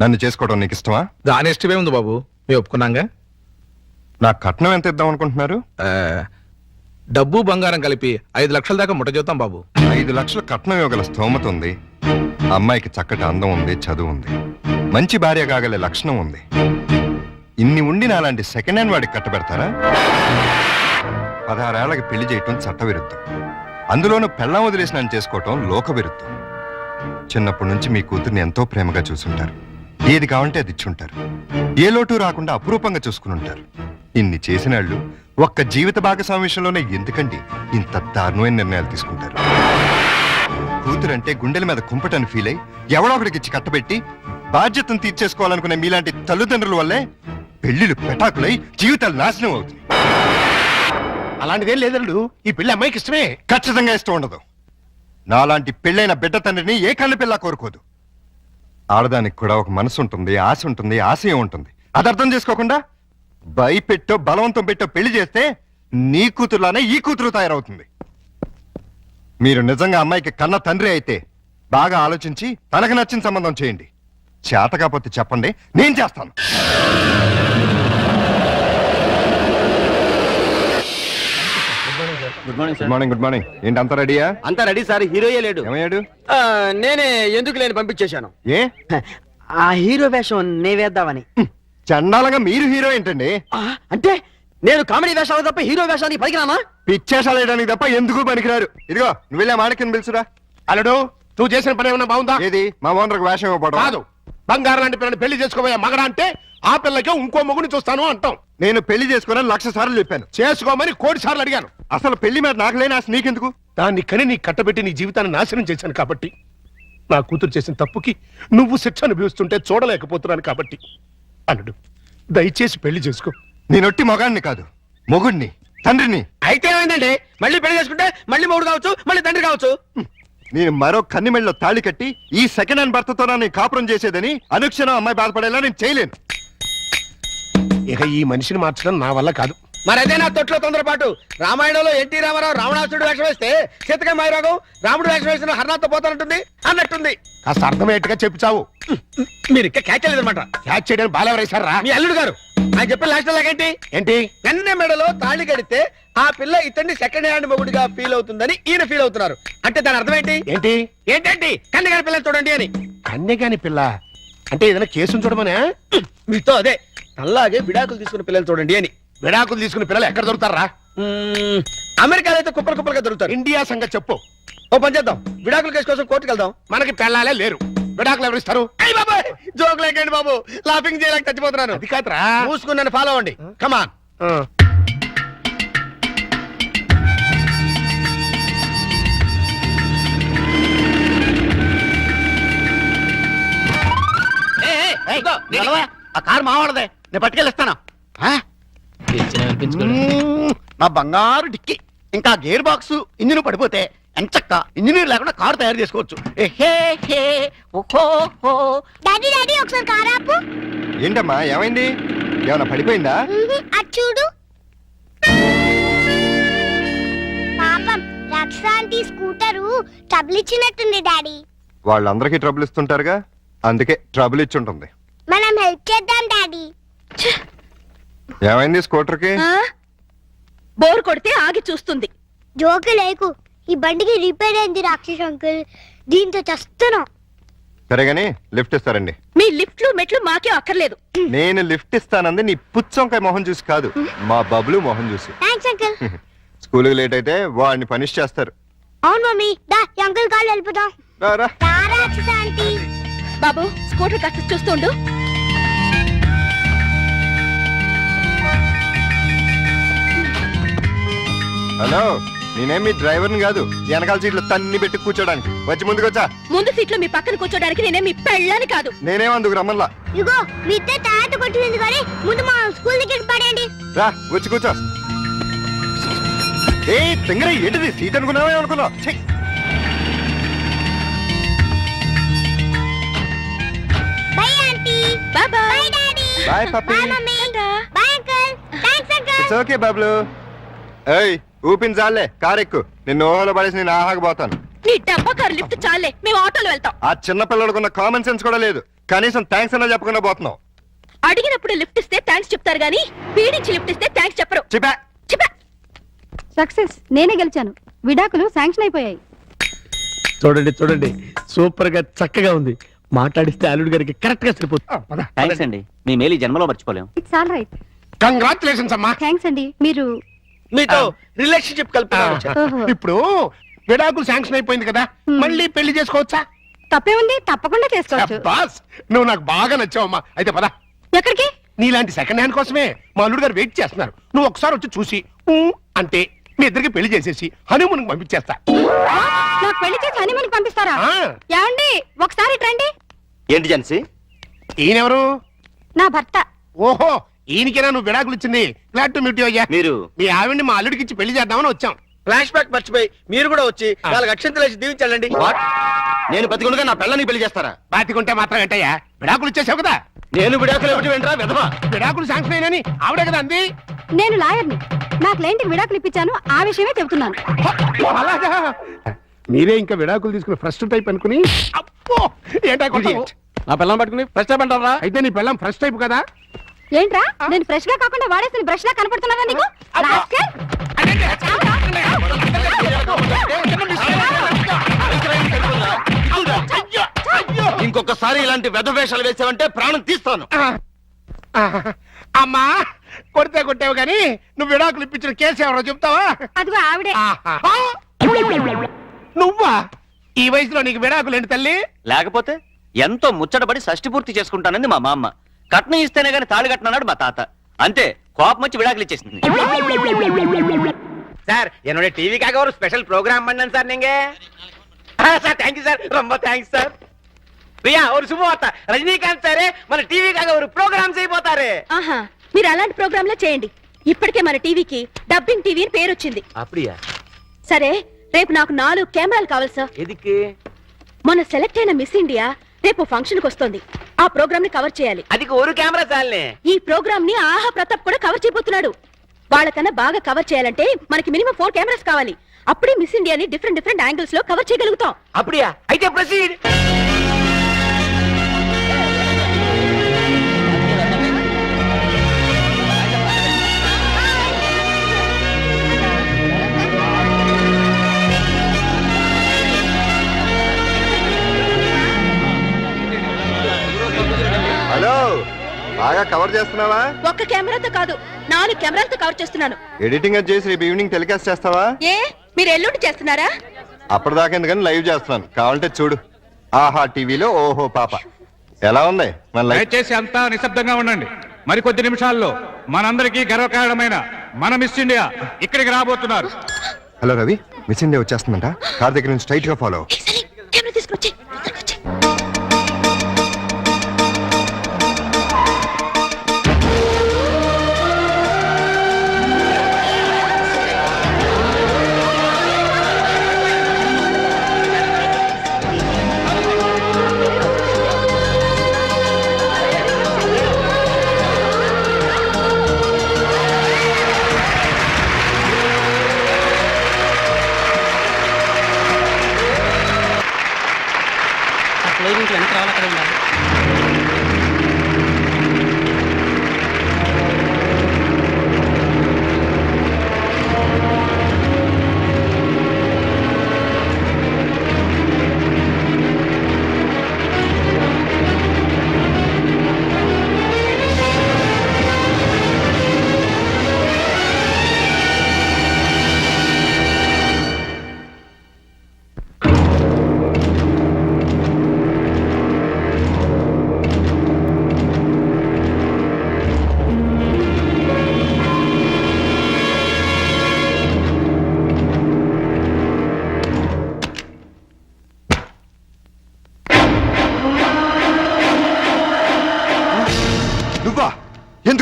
నన్ను చేసుకోవడం నీకు ఇష్టమా? దాని ఇష్టమే ఉంది బాబు, మేము ఒప్పుకున్నాగా. నా కట్నం ఎంత ఇద్దాం అనుకుంటున్నారు? డబ్బు బంగారం కలిపి 5 లక్షల దాకా ముట్ట చూద్దాం బాబు. 5 లక్షల కట్నం ఇవ్వగల స్తోమత ఉంది. అమ్మాయికి చక్కటి అందం ఉంది, చదువు ఉంది, మంచి భార్య కాగలే లక్షణం ఉంది. ఇన్ని ఉండి నాలాంటి సెకండ్ హ్యాండ్ వాడికి కట్టబెడతారా? 16 ఏళ్ళకి పెళ్లి చేయటం చట్టవిరుద్ధం. అందులోనూ పెళ్ళాం వదిలేసి నన్ను చేసుకోవటం లోక విరుద్ధం. చిన్నప్పటి నుంచి మీ కూతుర్ని ఎంతో ప్రేమగా చూసుంటారు. ఏది కావంటే అది ఇచ్చుంటారు. ఏ లోటు రాకుండా అపురూపంగా చూసుకుని ఉంటారు. ఇన్ని చేసినాళ్ళు ఒక్క జీవిత భాగస్వామి విషయంలోనే ఎందుకండి ఇంత దారుణమైన నిర్ణయాలు తీసుకుంటారు? కూతురంటే గుండెల మీద కుంపటని ఫీల్ అయి ఎవడో ఒకడికి ఇచ్చి కట్టబెట్టి బాధ్యతను తీర్చేసుకోవాలనుకునే మీలాంటి తల్లిదండ్రుల వల్లే పెళ్లిళ్ళు పెటాకులై జీవితాలు నాశనం అవుతుంది. అలాంటిదేం లేదల్లుడు. ఈ పెళ్లి అమ్మాయికి ఇష్టమే. ఖచ్చితంగా ఇష్టం ఉండదు. నాలాంటి పెళ్ళైన బిడ్డ తండ్రిని ఏ కళ్ళు పిల్ల కోరుకోదు. ఆడదానికి కూడా ఒక మనసు ఉంటుంది, ఆశ ఉంటుంది, ఆశయం ఉంటుంది. అది అర్థం చేసుకోకుండా భయపెట్టో బలవంతం పెట్టో పెళ్లి చేస్తే నీ కూతురులానే ఈ కూతురు తయారవుతుంది. మీరు నిజంగా అమ్మాయికి కన్న తండ్రి అయితే బాగా ఆలోచించి తనకు నచ్చిన సంబంధం చేయండి. చేత కాకపోతే చెప్పండి, నేను చేస్తాను. Good morning good morning. Good morning. ఏంటి అంతా రెడీయా? అంతా రెడీ సార్. హీరోయే లేడు. ఏమయ్యాడు? నేనే ఎందుకు లేని పంపించేశాను. ఏ ఆ హీరో వేషం నే వేద్దామని. చండాలంగా మీరు హీరో ఏంటండి? అంటే నేను కామెడీ వేషాలు తప్ప హీరో వేషానికి పలికినానా? పిచ్చేషాలు వేయడానికి తప్ప ఎందుకు పనికిరారు. ఇదిగో నువ్వు వెళ్ళా మాణిక్యం పిలుచురా. అల్లుడు, నువ్వు చేసిన పని ఏమన్నా బాగుందా? ఏది మా ఓనర్కి వేషం ఇవ్వబడదు. కాదు, బంగారం లాంటి పిల్లని పెళ్లి చేసుకోబోయే మగడా అంటే ఆ పిల్లకే ఇంకో మొగుని చూస్తాను అంటాం. నేను పెళ్లి చేసుకోనని 1,00,000 సార్లు చెప్పాను. చేసుకోమని 1,00,000 సార్లు అడిగాను. అసలు పెళ్లి మీద నాకు లేని ఆశ నీకెందుకు? దాన్ని కని నీ కట్టబెట్టి నీ జీవితాన్ని నాశనం చేశాను కాబట్టి. నా కూతురు చేసిన తప్పుకి నువ్వు శిక్ష అనుభవిస్తుంటే చూడలేకపోతున్నాను కాబట్టి. అల్లుడు, దయచేసి పెళ్లి చేసుకో. నేనొట్టి మగాడిని కాదు, మొగుడిని, తండ్రిని. అయితే ఏమైందండి? మళ్ళీ పెళ్లి చేసుకుంటే మళ్ళీ మొగుడు కావచ్చు, మళ్ళీ తండ్రి కావచ్చు. నేను మరో కన్నిమెళ్ళలో తాళి కట్టి ఈ సెకండ్ హ్యాండ్ భర్తతో నేను కాపురం చేసేదని అనుక్షణం అమ్మాయి బాధపడేలా నేను చేయలేను. ఇక ఈ మనిషిని మార్చడం నా వల్ల కాదు. మరి అదే నా తొట్లో తొందరపాటు. రామాయణంలో ఎన్టీ రామారావు రావణాసుడు వేషం వేస్తే సీతక మైరాగం రాముడు వేషం వేసిన హర్నాథ్తో పోతానంటుంది అన్నట్టుంది. కాస్త అర్థమయ్యేట్టుగా చెప్పు చావు. మీరు ఇంకా క్యాచ్ చేయలేదన్నమాట. క్యాచ్ చేయడానికి బాలెవరేశారా? మీ అల్లుడు గారు. ఆయన చెప్పిన లాస్ట్ లాగేంటి? ఏంటి? కన్నె మెడలో తాళి కడితే ఆ పిల్ల ఇతన్ని సెకండ్ హ్యాండ్ మొగుడిగా ఫీల్ అవుతుందని ఈయన ఫీల్ అవుతున్నారు. అంటే దాని అర్థం ఏంటి? ఏంటి? ఏంటంటే కన్నె గారి పిల్లలు చూడండి అని. కన్యగాని పిల్ల అంటే ఏదైనా కేసును చూడమనే? మీతో అదే అలాగే విడాకులు తీసుకున్న పిల్లలు చూడండి అని. విడాకులు తీసుకున్న పిల్లలు ఎక్కడ దొరుకుతారా? అమెరికాలో అయితే కుప్పలు కుప్పలుగా దొరుకుతారు. ఇండియా సంగతి చెప్పు. ఓ పని చేద్దాం, విడాకుల కేసు కోసం కోర్టుకు వెళ్దాం. మనకి పెళ్ళాలే లేరు, విడాకులు ఎవరు ఇస్తారు? అయ్యి బాబాయ్, జోక్ లేకండి బాబు, లాఫింగ్ చేయలేక చచ్చిపోతున్నాను. అది కాదురా. మూసుకుని నన్ను ఫాలో అవ్వండి. కమాన్. ఆ కారు మావాడదే, నేను పట్టుకెళ్ళిస్తాను. నా బంగారు డిక్కి ఇంకా గేర్ బాక్స్ ఇంజిన్ పడిపోతే ఎంచక్క ఇంజనీర్ లేకుండా కారు తయారు చేసుకోవచ్చు. డాడీ డాడీ ఒకసారి కారు ఆపు. ఏంటమ్మా ఏమైంది? ఏమన్నా పడిపోయిందా? అది చూడు. పాపం రక్షాంటి స్కూటరు ట్రబుల్ ఇచ్చినట్టుంది డాడీ. వాళ్ళందరికీ ట్రబుల్ ఇస్తుంటారుగా, అందుకే ట్రబుల్ ఇచ్చి ఉంటుంది. మనం హెల్ప్ చేద్దాం డాడీ. ఏమైంది స్కూటర్కి? బోర్ కొడితే ఆగి చూస్తుంది. జోకు లేకు, ఈ బండికి రిపేర్ అయింది రాక్షస్ అంకుల్, దీంతో చస్తున్నాం. సరే గానీ లిఫ్ట్ ఇస్తారండి. మీ లిఫ్ట్లు మెట్లు మాకే అక్కర్లేదు. నేను లిఫ్ట్ ఇస్తానంది నీ పుచ్చొంకాయ మొహం చూసి కాదు, మా బబ్లు మొహం చూసి. Thanks uncle. స్కూల్కి లేట్ అయితే వాడిని పనిష్ చేస్తారు. అవును మమ్మీ, దా ఈ అంకుల్ కాళ్ళు వెళ్ళిపోదాం. రారా. తారా అక్షిత ఆంటీ. బాబు స్కూటర్ కాస్త చూస్తుండు. హలో, నేనేం మీ డ్రైవర్ని కాదు, వెనకాల సీట్లు తన్ని పెట్టి కూర్చోడానికి. వచ్చి ముందుకొచ్చా. ముందు సీట్లో మీ పక్కన కూర్చోడానికి నేనే మీ పెళ్ళాని కాదు. నేనేం అందుకు రమ్మల్లా. ఇగో మీ ఇద్దరు తాత కొట్టింది కానీ ముందు మా స్కూల్ దగ్గర పడండి. రా వచ్చి కూర్చో. ఏ తింగర ఏంటిది, సీట్ అనుకున్నావే అనుకున్నావు. Bye aunty. Bye bye. Bye daddy. Bye పప్పి. Bye mummy. Bye uncle. Thanks uncle. It's okay Bablu. ఏయ్ ఊపిన చాలే, కార్ ఎక్కు. నిన్ను ఓహోలో పడేసి నేను ఆహాకి పోతాను. నీ డబ్బా కారు లిఫ్ట్ చాలే, మేము ఆటోలో వెళ్తాం. ఆ చిన్న పిల్లడుకున్న కామన్ సెన్స్ కూడా లేదు. కనీసం థ్యాంక్స్ అన్నా చెప్పకుండా పోతున్నావు. అడిగినప్పుడు లిఫ్ట్ ఇస్తే థ్యాంక్స్ చెప్తారు గానీ పీడించి లిఫ్ట్ ఇస్తే థ్యాంక్స్ చెప్పరు. చెప్పా. సక్సెస్, నేనే గెలిచాను. విడాకులు శాంక్షన్ అయిపోయాయి. చూడండి చూడండి, సూపర్ గా చక్కగా ఉంది. మాట్లాడిస్తే అల్లుడు గారికి కరెక్ట్ గా సరిపోతుంది. థ్యాంక్స్ అండి, మీ మేలు జన్మలో మర్చిపోలేం. It's all right. కంగ్రాచులేషన్స్ అమ్మా. థ్యాంక్స్ అండి. మీరు మీతో రిలేషన్షిప్ కలుపుతున్నారు. ఓహో. ఇప్పుడు విడాకులు శాంక్షన్ అయిపోయింది కదా, మళ్ళీ పెళ్లి చేసుకోవచ్చా? తప్పే ఉంది, తప్పకుండా చేసుకోవచ్చు. బాస్, నువ్వు నాకు బాగా నచ్చావమ్మా. అయితే పద. ఎక్కడికి? నీలాంటి సెకండ్ హ్యాండ్ కోసమే మా అల్లుడు గారు వెయిట్ చేస్తున్నారు. నువ్వు ఒకసారి వచ్చి చూసి ఊ అంటే మీ ఇద్దరికి పెళ్లి చేసేసి హనీమూన్ పంపించేస్తా. నాకు పెళ్లి చేసి హనీమూన్ పంపిస్తారా? ఆ. ఏమండి ఒకసారి రండి. ఏంటి జన్సీ? ఈయనెవరు? నా భర్త. ఓహో, ఈయనకేనా నువ్వు విడాకులు ఇచ్చింది? గ్లాడ్ టు మీట్ యు అయ్యా. మీరు మీ ఆవిడ్ని మా అల్లుడికి ఇచ్చి పెళ్లి చేద్దామని వచ్చాం. ఫ్లాష్ బ్యాక్ మర్చిపోయి మీరు కూడా వచ్చి వాళ్ళకి అక్షంతలు వేసి దీవించాలండి. నేను బతికుండగా నా పిల్లని పెళ్లి చేస్తారా? బాతికుంటే మాత్రం ఏంటయ్యా, విడాకులు ఇచ్చేసావు కదా. నేను విడాకులు ఏమిటి వెంటరా విధవా? విడాకులు శాంక్షన్ అయినని ఆవిడే కదా అంది. నేను లాయర్ని. నా క్లయింట్కి విడాకులు ఇప్పించాను, ఆ విషయమే చెబుతున్నాను. అలాగా? మీరే ఇంకా విడాకులు తీసుకుని ఫస్ట్ టైప్ అనుకుని అప్పో ఏంటా కొట్టావు? నా పిల్లలు పట్టుకుని ఫస్ట్ టైం అంటారా? అయితే నీ పెళ్ళం ఫస్ట్ టైప్ కదా. ఏంట్రా, నేను ఫ్రెష్ గా కాకుండా వాడేసిన బ్రష్ లా కనపడుతున్నారా నీకు? రాస్కెల్. ఇంకొకసారి ఇలాంటి వెధవేషాలు వేసావంటే ప్రాణం తీస్తాను. అమ్మా, కొడితే కొట్టావు కానీ నువ్వు విడాకులు ఇప్పించిన కేసు ఎవరో చెప్తావా? అదిగో ఆవిడే. నువ్వా? ఈ వయసులో నీకు విడాకులు ఏంటి తల్లి? లేకపోతే ఎంతో ముచ్చటపడి షష్టి పూర్తి చేసుకుంటానంది మా మామ. కట్నం ఇస్తేనే గానీ తాళి కట్టనన్నాడు మా తాత. అంతే, కోపం వచ్చి విడాకులు ఇచ్చేసింది. சார் என்னோட டிவிக்காக ஒரு ஸ்பெஷல் ப்ரோக்ராம் பண்ணேன் சார் நீங்க. சார் தேங்க்யூ சார், ரொம்ப தேங்க்ஸ் சார். ప్రియా ஒரு శుభవార్త, రజనీకాంత్ సారే మన టీవీకాగా ఒక ప్రోగ్రామ్ చేయబోతారు. ఆహా, మీరు అలాంటి ప్రోగ్రాంలే చేయండి. ఇప్పటికే మన టీవీకి డబ్బింగ్ టీవీ అని పేరు వచ్చింది. அப்படியா? సరే, రేపు నాకు 4 కెమెరాలు కావాలి సార్. ఎదికి? మొన్న సెలెక్ట్ అయిన మిస్ ఇండియా రేపు ఫంక్షన్ కి వస్తుంది. ఆ ప్రోగ్రామ్ ని కవర్ చేయాలి. అదికి ఒక కెమెరా చాలే. ఈ ప్రోగ్రామ్ ని ఆహా ప్రతాప్ కూడా కవర్ చేయబోతున్నాడు. వాళ్ళకన్నా బాగా కవర్ చేయాలంటే మనకి మినిమం 4 కెమెరాస్ కావాలి. అప్పుడే మిస్ ఇండియాని డిఫరెంట్ యాంగిల్స్ లో కవర్ చేయగలుగుతాం. அப்படியா? అయితే ప్రొసీడ్. హలో, బాగా కవర్ చేస్తున్నావా? ఒక్క కెమెరాతో కాదు, 4 కెమెరాలతో కవర్ చేస్తున్నాను. ఎడిటింగ్ అది చేసి రేపు ఈవినింగ్ టెలికాస్ట్ చేస్తావా? ఏ, మీరు ఎల్లుండి చేస్తున్నారా? అప్పటిదాకా ఎందుకని లైవ్ చేస్తున్నాను, కావాలంటే చూడు. ఆహా టీవీలో ఓహో పాప. ఎలా ఉంది మన లైవ్? దయచేసి అంతా నిశ్శబ్దంగా ఉండండి. మరికొద్ది నిమిషాల్లో మనందరికీ గర్వకారణమైన మన మిస్ ఇండియా ఇక్కడికి రాబోతున్నారు. హలో రవి, మిస్ ఇండియా వచ్చేస్తుందంట. కార్ దగ్గర నుంచి స్ట్రైట్ గా ఫాలో. కెమెరా తీసుకొచ్చి.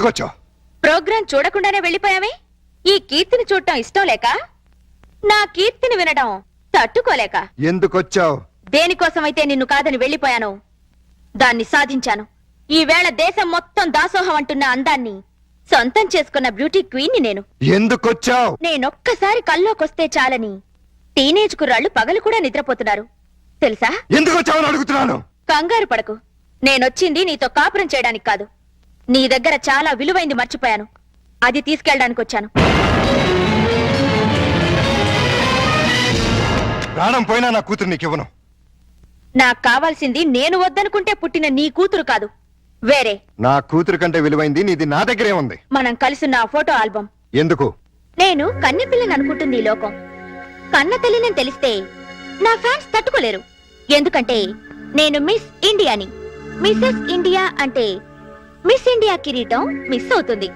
ఎందుకు వచ్చావు? ప్రోగ్రాం చూడకుండానే వెళ్ళిపోయామే. ఈ కీర్తిని చూడటం ఇష్టం లేక, నా కీర్తిని వినడం తట్టుకోలేక. ఎందుకు వచ్చావు? దేనికోసమైతే నిన్ను కాదని వెళ్ళిపోయాను, దాన్ని సాధించాను. ఈవేళ దేశం మొత్తం దాసోహం అంటున్న అందాన్ని సొంతం చేసుకున్న బ్యూటీ క్వీన్ ని నేను. ఎందుకు వచ్చావు? నేనొక్కసారి కల్లోకొస్తే చాలని టీనేజ్ కుర్రాళ్ళు పగలు కూడా నిద్రపోతున్నారు తెలుసా? ఎందుకు వచ్చావని అడుగుతున్నాను. కంగారు పడకు, నేనొచ్చింది నీతో కాపురం చేయడానికి కాదు. నీ దగ్గర చాలా విలువైంది మర్చిపోయాను, అది తీసుకెళ్ళడానికి వచ్చాను. ప్రాణం పోయినా నా కూతురు నీకివ్వను. నాకు కావాల్సింది నేను వద్దనుకుంటే పుట్టిన నీ కూతురు కాదు, వేరే. నా కూతురు కంటే విలువైంది నీది నా దగ్గరే ఉంది. మనం కలిసిన ఆ ఫోటో ఆల్బమ్. ఎందుకు? నేను కన్నెపిల్లని అనుకుంటుంది ఈ లోకం. కన్న తల్లిని తెలిస్తే నా ఫ్యాన్స్ తట్టుకోలేరు. ఎందుకంటే నేను మిస్ ఇండియాని. మిస్సెస్ ఇండియా అంటే మిస్ ఇండియా కిరీటం మిస్ అవుతుంది,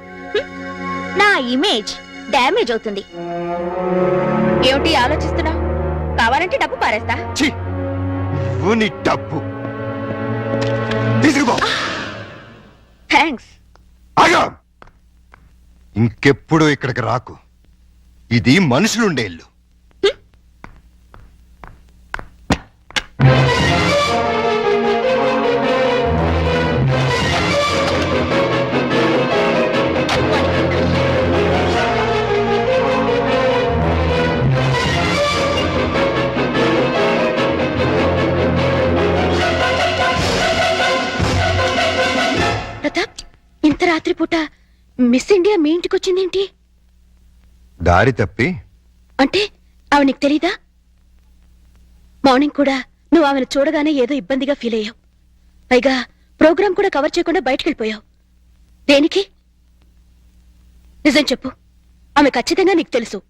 నా ఇమేజ్ డ్యామేజ్ అవుతుంది. ఏమిటి ఆలోచిస్తున్నావు? కావాలంటే డబ్బు పారేస్తా. నువ్వు నీ డబ్బు తీసుకుపో. థ్యాంక్స్. ఆగా, ఇంకెప్పుడు ఇక్కడికి రాకు. ఇది మనుషులుండే ఇల్లు. ప్రతాప్, ఇంత రాత్రిపూట మిస్ ఇండియా మీ ఇంటికి వచ్చిందేంటి? దారి తప్పి అంటే ఆమె నీకు తెలీదా? మార్నింగ్ కూడా నువ్వు ఆమెను చూడగానే ఏదో ఇబ్బందిగా ఫీల్ అయ్యావు. పైగా ప్రోగ్రాం కూడా కవర్ చేయకుండా బయటికి వెళ్ళిపోయావు. దేనికి? నిజం చెప్పు, ఆమె ఖచ్చితంగా నీకు తెలుసు.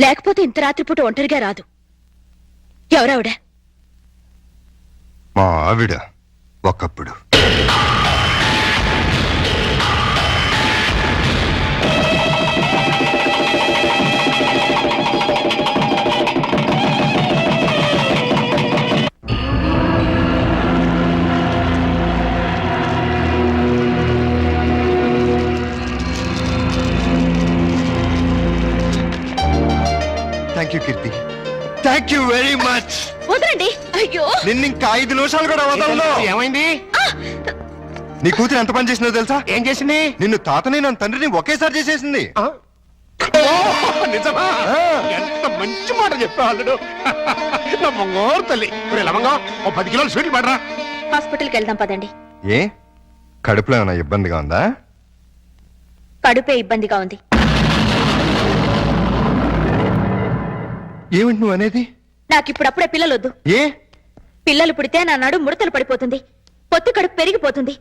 లేకపోతే ఇంత రాత్రిపూట ఒంటరిగా రాదు. ఎవరావిడ? మా ఆవిడ ఒకప్పుడు. Thank you Keerthi, thank you very much. వదలండి. అయ్యో, నిన్ను ఇంకా 5 నిమిషాలు కూడా వదలను. ఏమైంది? నీ కూతురు ఎంత పని చేసిందో తెలుసా? ఏం చేసింది? నిన్ను తాతని నన్ను తండ్రిని ఒకేసారి చేసేసింది. నిజమా? ఎంత మంచి మాట చెప్పావు అల్లుడు. నా బంగారు తల్లి. లవంగా ఓ 10 కిలోలు స్వీట్లు పడరా. హాస్పిటల్కి వెళ్దాం పదండి. ఏ కడుపులో ఏమైనా ఇబ్బందిగా ఉందా? కడుపే ఇబ్బందిగా ఉంది. ఏమిటి నువ్వు అనేది? నాకిప్పుడప్పుడే పిల్లలొద్దు. ఏ? పిల్లలు పుడితే నా నడు ముడతలు పడిపోతుంది, పొత్తి కడుపు పెరిగిపోతుంది,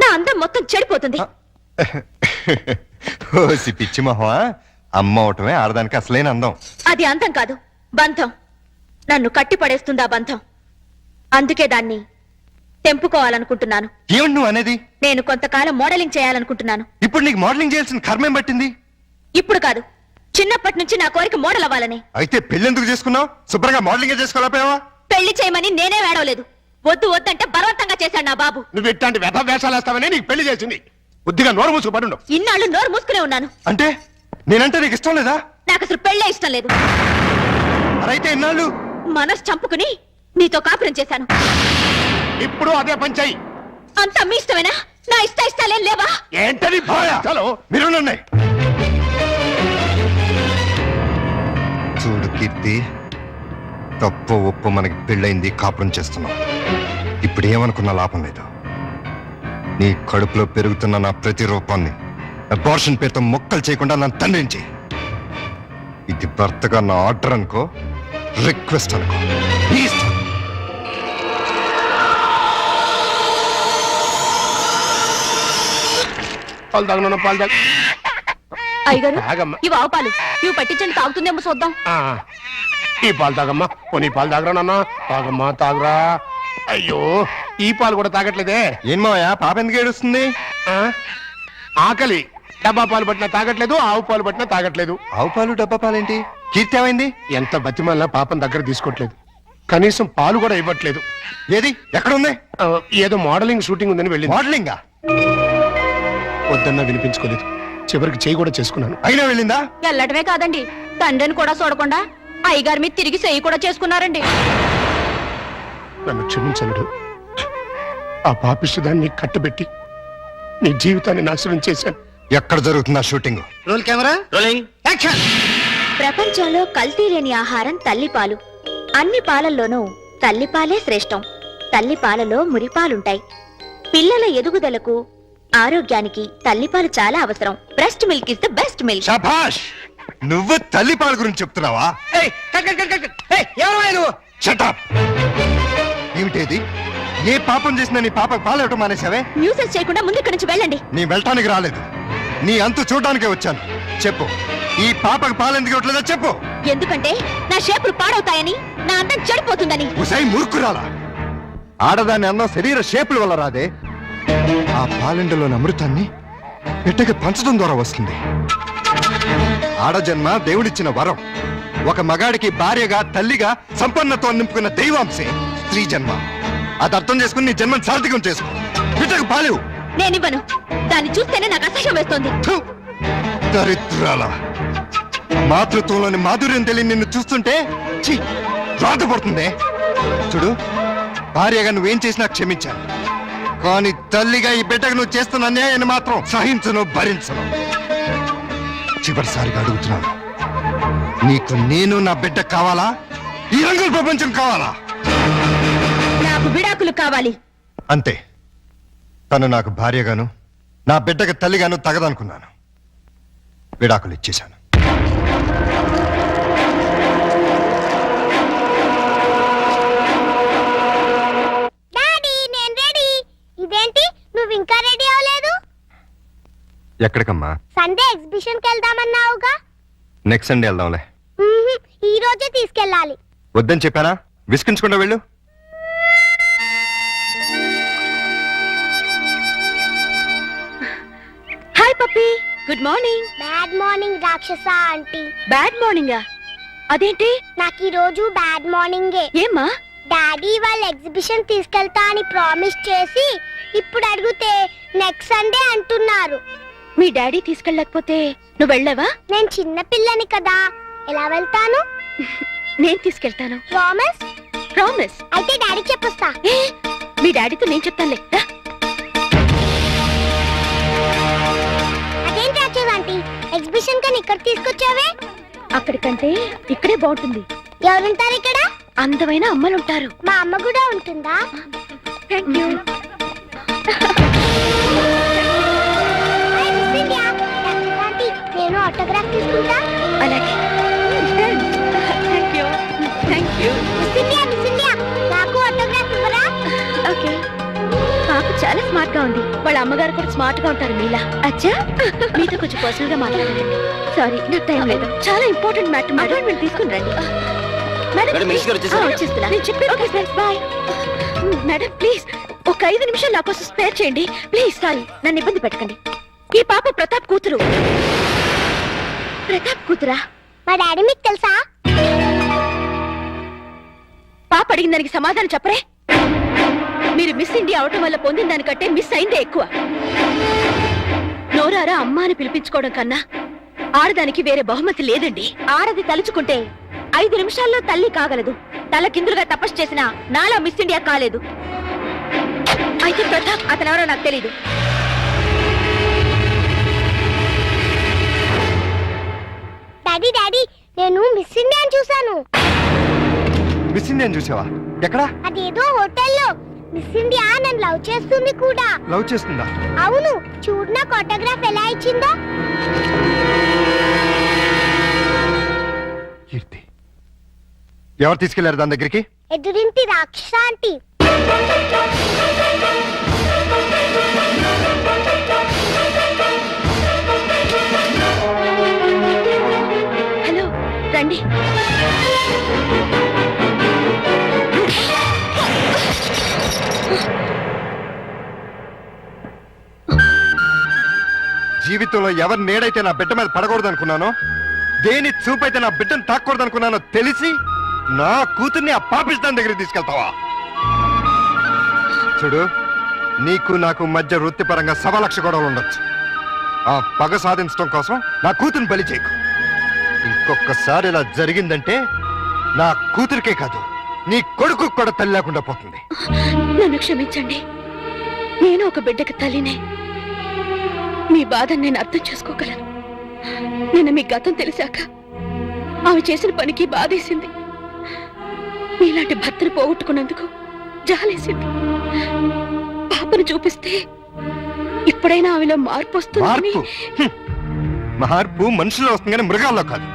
నా అందం మొత్తం చెడిపోతుంది. ఓసి పిచ్చి మొహమా, అమ్మ అవటమే ఆడదానికి అసలైన అందం. అది అందం కాదు, బంధం. నన్ను కట్టి పడేస్తుంది ఆ బంధం. అందుకే దాన్ని తెంపుకోవాలనుకుంటున్నాను. ఏమిటి నువ్వు అనేది? నేను కొంతకాలం మోడలింగ్ చేయాలనుకుంటున్నాను. ఇప్పుడు నీకు మోడలింగ్ చేయాల్సిన కర్మేం పట్టింది? ఇప్పుడు కాదు, చిన్నప్పటి నుంచి నా కోరిక మోడల్ అవ్వాలని. అయితే పెళ్ళెందుకు చేసుకున్నావు? శుభ్రంగా మోడలింగ్ చేసుకోలేకపోయావా? పెళ్లి చేయమని నేనే వేడవలేదు, వద్దు వద్దంటే బలవంతంగా చేశాడు నా బాబు. నువ్వు ఇట్లాంటి వ్యధ వేషాలు వేస్తావని నీకు పెళ్లి చేసింది. బుద్ధిగా నోరు మూసుకు పడుండు. ఇన్నాళ్ళు నోరు మూసుకునే ఉన్నాను. అంటే నేనంటే నీకు ఇష్టం లేదా? నాకు అసలు పెళ్ళే ఇష్టం లేదు. అయితే ఇన్నాళ్ళు మనసు చంపుకుని నీతో కాపురం చేశాను. ఇప్పుడు అదే పంచాయి. అంతా మీ ఇష్టమేనా? నా ఇష్టాలేం లేవా? ఏంటది? చలో మీరు చూడు కీర్తి, తప్పు ఒప్పు మనకి పెళ్ళైంది, కాపురం చేస్తున్నాం. ఇప్పుడు ఏమనుకున్న లాభం లేదు. నీ కడుపులో పెరుగుతున్న నా ప్రతి రూపాన్ని అబార్షన్ పేరుతో మొక్కలు చేయకుండా నన్ను తండ్రించి. ఇది భర్తగా నా ఆర్డర్ అనుకో, రిక్వెస్ట్ అనుకో. పాలు తాగను, పాలు తాగ. అయ్యగారు, తాగమ్మా. ఇవి ఆవు పాలు, ఇవి పట్టించండి, తాగుతుందేమో చూద్దాం. ఈ పాలు తాగమ్మా. పోనీ పాలు తాగరా నాన్న. తాగమ్మా, తాగరా. అయ్యో, ఈ పాలు కూడా తాగట్లేదే. ఏం మావయ్య, పాప ఎందుకు ఏడుస్తుంది? ఆకలి. డబ్బా పాలు పట్టినా తాగట్లేదు, ఆవు పాలు పట్టినా తాగట్లేదు. ఆవు పాలు డబ్బా పాలేంటి? కీర్తి ఏమైంది? ఎంత బతిమాలినా పాపం దగ్గర తీసుకోవట్లేదు. కనీసం పాలు కూడా ఇవ్వట్లేదు. ఏది? ఎక్కడ ఉంది? ఏదో మోడలింగ్ షూటింగ్ ఉందని వెళ్ళింది. మోడలింగా? వద్దన్నా వినిపించుకోలేదు. చివరికి చేయి కూడా చేసుకున్నాను. అయినా వెళ్ళిందా? వెళ్ళటమే కాదండి, తండ్రిని కూడా చూడకుండా అయ్యగారి మీద తిరిగి చెయ్యి కూడా చేసుకున్నారండి. నన్ను క్షమించలుడు. ఆ పాపిష్టిదాన్ని కట్టబెట్టి నీ జీవితాన్ని నాశనం చేశాను. ఎక్కడ జరుగుతుందా shooting? Roll camera rolling. Action. ప్రపంచంలో కల్తీ లేని ఆహారం తల్లిపాలు. అన్ని పాలల్లోనూ తల్లిపాలే శ్రేష్టం. తల్లిపాలలో మురిపాలుంటాయి. పిల్లల ఎదుగుదలకు ఆరోగ్యానికి తల్లిపాలు చాలా అవసరం. Breast milk is the best milk. శభాష్! నువ్వు తల్లిపాల గురించి చెప్తున్నావా? ఏమిటేది? ఏ పాపం చేసినా నీ పాప పాలవటం మానేసావే? న్యూసెన్స్ చేయకుండా ముందు ఇక్కడి నుంచి వెళ్ళండి. నీ వెళ్ళటానికి రాలేదు, నీ అంతు చూడడానికే వచ్చాను. చెప్పు, ఈ పాపకు పాలెందుకు ఇవ్వట్లేదో చెప్పు. ఎందుకంటే నా షేపులు పాడవుతాయని, నా అందం చెడిపోతుందని. ఉసై మూర్ఖురాలా! ఆడదాని అందం శరీర షేపుల వల్ల రాదే. ఆ పాలెండలోని అమృతాన్ని బిడ్డకి పంచడం ద్వారా వస్తుంది. ఆడజన్మ దేవుడిచ్చిన వరం. ఒక మగాడికి భార్యగా, తల్లిగా సంపన్నతో నింపుకున్న దైవాంశే స్త్రీ జన్మ. అది అర్థం చేసుకుని నీ జన్మను సార్థకం చేసుకో. బిడ్డకు పాలేవు. నేనివ్వను. దాన్ని చూస్తేనే నాకు అసహ్యం వేస్తోంది. దరిద్రాల! మాతృత్వంలోని మాధుర్యం తెలియని నిన్ను చూస్తుంటే రాధపడుతుందే. చూడు, భార్యగా నువ్వేం చేసినా క్షమించాను, కానీ తల్లిగా ఈ బిడ్డకు నువ్వు చేస్తున్న అన్యాయాన్ని మాత్రం సహించను, భరించను. చివరిసారిగా అడుగుతున్నాను, నీకు నేను నా బిడ్డ కావాలా? ఈ రంగుల ప్రపంచం కావాలా? నాకు విడాకులు కావాలి. అంతే. తను నాకు భార్యగాను, నా బిడ్డకు తల్లిగాను తగదనుకున్నాను. విడాకులు ఇచ్చేశాను. ఇదేంటి, నువ్వు ఇంకా రెడీ అవ్వలేదు? ఎక్కడికమ్మా? సండే ఎగ్జిబిషన్ కి వెళ్దామన్నావుగా. నెక్స్ట్ సండే వెళ్దాంలే. ఈ రోజే తీసుకెళ్ళాలి. వద్దని చెప్పానా? విసిగించకుండా వెళ్ళు. Hi puppy, good morning. Bad morning రాక్షస ఆంటీ. బ్యాడ్ మార్నింగా? అదేంటి? నాకు ఈ రోజు బ్యాడ్ మార్నింగే. ఏమ్మా? డాడీ వాళ్ళ ఎగ్జిబిషన్ తీసుకెళ్తా అని ప్రామిస్ చేసి ఇప్పుడు అడిగితే నెక్స్ట్ సండే అంటున్నారు. మీ డాడీ తీసుకెళ్ళకపోతే నువ్వు వెళ్ళావా? నేను చిన్న పిల్లని కదా, ఎలా వెళ్తాను? నేను తీసుకెళ్తాను. ప్రామిస్? ప్రామిస్. అయితే డాడీ చెప్పొస్తా. మీ డాడీతో నేను చెప్తానులే. అదేం రాక్షస ఆంటీ, ఎగ్జిబిషన్ కని ఇక్కడ తీసుకొచ్చావే? అక్కడికంటే ఇక్కడే బాగుంటుంది. ఎవరుంటారు ఇక్కడ? అందమైన అమ్మలుంటారు. మా అమ్మ కూడా ఉంటుందా? Thank you. నేను ఆటోగ్రాఫ్ తీసుకుంటా. అలాగే. Thank you. Thank you. నాకు ఆటోగ్రాఫ్ ఇవ్వరా? ఓకే. పాప చాలా స్మార్ట్ గా ఉంది. వాళ్ళ అమ్మగారు కూడా స్మార్ట్ గా ఉంటారు మీలా. అచ్చా, మీతో కొంచెం పర్సనల్ గా మాట్లాడండి. సారీ, నాకు టైం లేదు. చాలా ఇంపార్టెంట్ మ్యాటర్. అపాయింట్మెంట్ తీసుకుని రండి. మేడం, వచ్చేస్తున్నా. నేను చెప్పాను. Okay sir, bye. Madam please ఒక 5 నిమిషాలు నా కోసం స్పేర్ చేయండి ప్లీజ్. సారీ, నన్ను ఇబ్బంది పెట్టకండి. ఈ పాప ప్రతాప్ కూతురు. ప్రతాప్ కూతురా? మా డాడీ మీకు తెలుసా? పాప అడిగిన దానికి సమాధానం చెప్పరే. మీరు మిస్ ఇండియా అవటం వల్ల పొందిన దానికంటే మిస్ అయిందే ఎక్కువ. నోరారా అమ్మ అని పిలిపించుకోవడం కన్నా ఆడదానికి వేరే బహుమతి లేదండి. ఆడది తలుచుకుంటే 5 నిమిషాల్లో తల్లి కాగలదు. తల కిందులుగా తపస్సు చేసినా నాలా మిస్ ఇండియా కాలేదు. అయితే ప్రతాప్ అతనెవరో నాకు తెలీదు. డాడీ డాడీ, నేను మిస్ ఇండియాని చూశాను. మిస్ ఇండియన్ చూసావా? ఎక్కడా? అదేదో హోటల్లో. మిస్ ఇండియా నన్ను లవ్ చేస్తుంది కూడా. లవ్ చేస్తుందా? అవును, చూడు నాకు ఆటోగ్రాఫ్ ఎలా ఇచ్చిందో. కీర్తి, ఎవరు తీసుకెళ్లారు దాని దగ్గరికి? ఎదురింటి రాక్షస ఆంటీ. హలో, రండి. జీవితంలో ఎవరి నేడైతే నా బిడ్డ మీద పడకూడదు అనుకున్నానో, దేని చూపైతే నా బిడ్డను తాకూడదు అనుకున్నానో తెలిసి నా కూతుర్ని ఆ పాపిస్తాన్ దగ్గరికి తీసుకెళ్తావా? చూడు, నీకు నాకు మధ్య వృత్తిపరంగా 1,00,000 గొడవలు ఉండొచ్చు, ఆ పగ సాధించడం కోసం నా కూతురుని బలి చేయకు. ఇంకొకసారి ఇలా జరిగిందంటే నా కూతురికే కాదు నీ కొడుకు కూడా తల్లి లేకుండా పోతుంది. నన్ను క్షమించండి, నేను ఒక బిడ్డకి తల్లినే. మీ బాధను నేను అర్థం చేసుకోగలను. నిన్న మీ గతం తెలిసాక ఆమె చేసిన పనికి బాధేసింది. మీలాంటి భర్తను పోగొట్టుకున్నందుకు జాలేసింది. పాపను చూపిస్తే ఇప్పుడైనా ఆమెలో మార్పు వస్తుంది. మార్పు మనుషుల్లో వస్తుంది కానీ మృగాల్లో కాదు.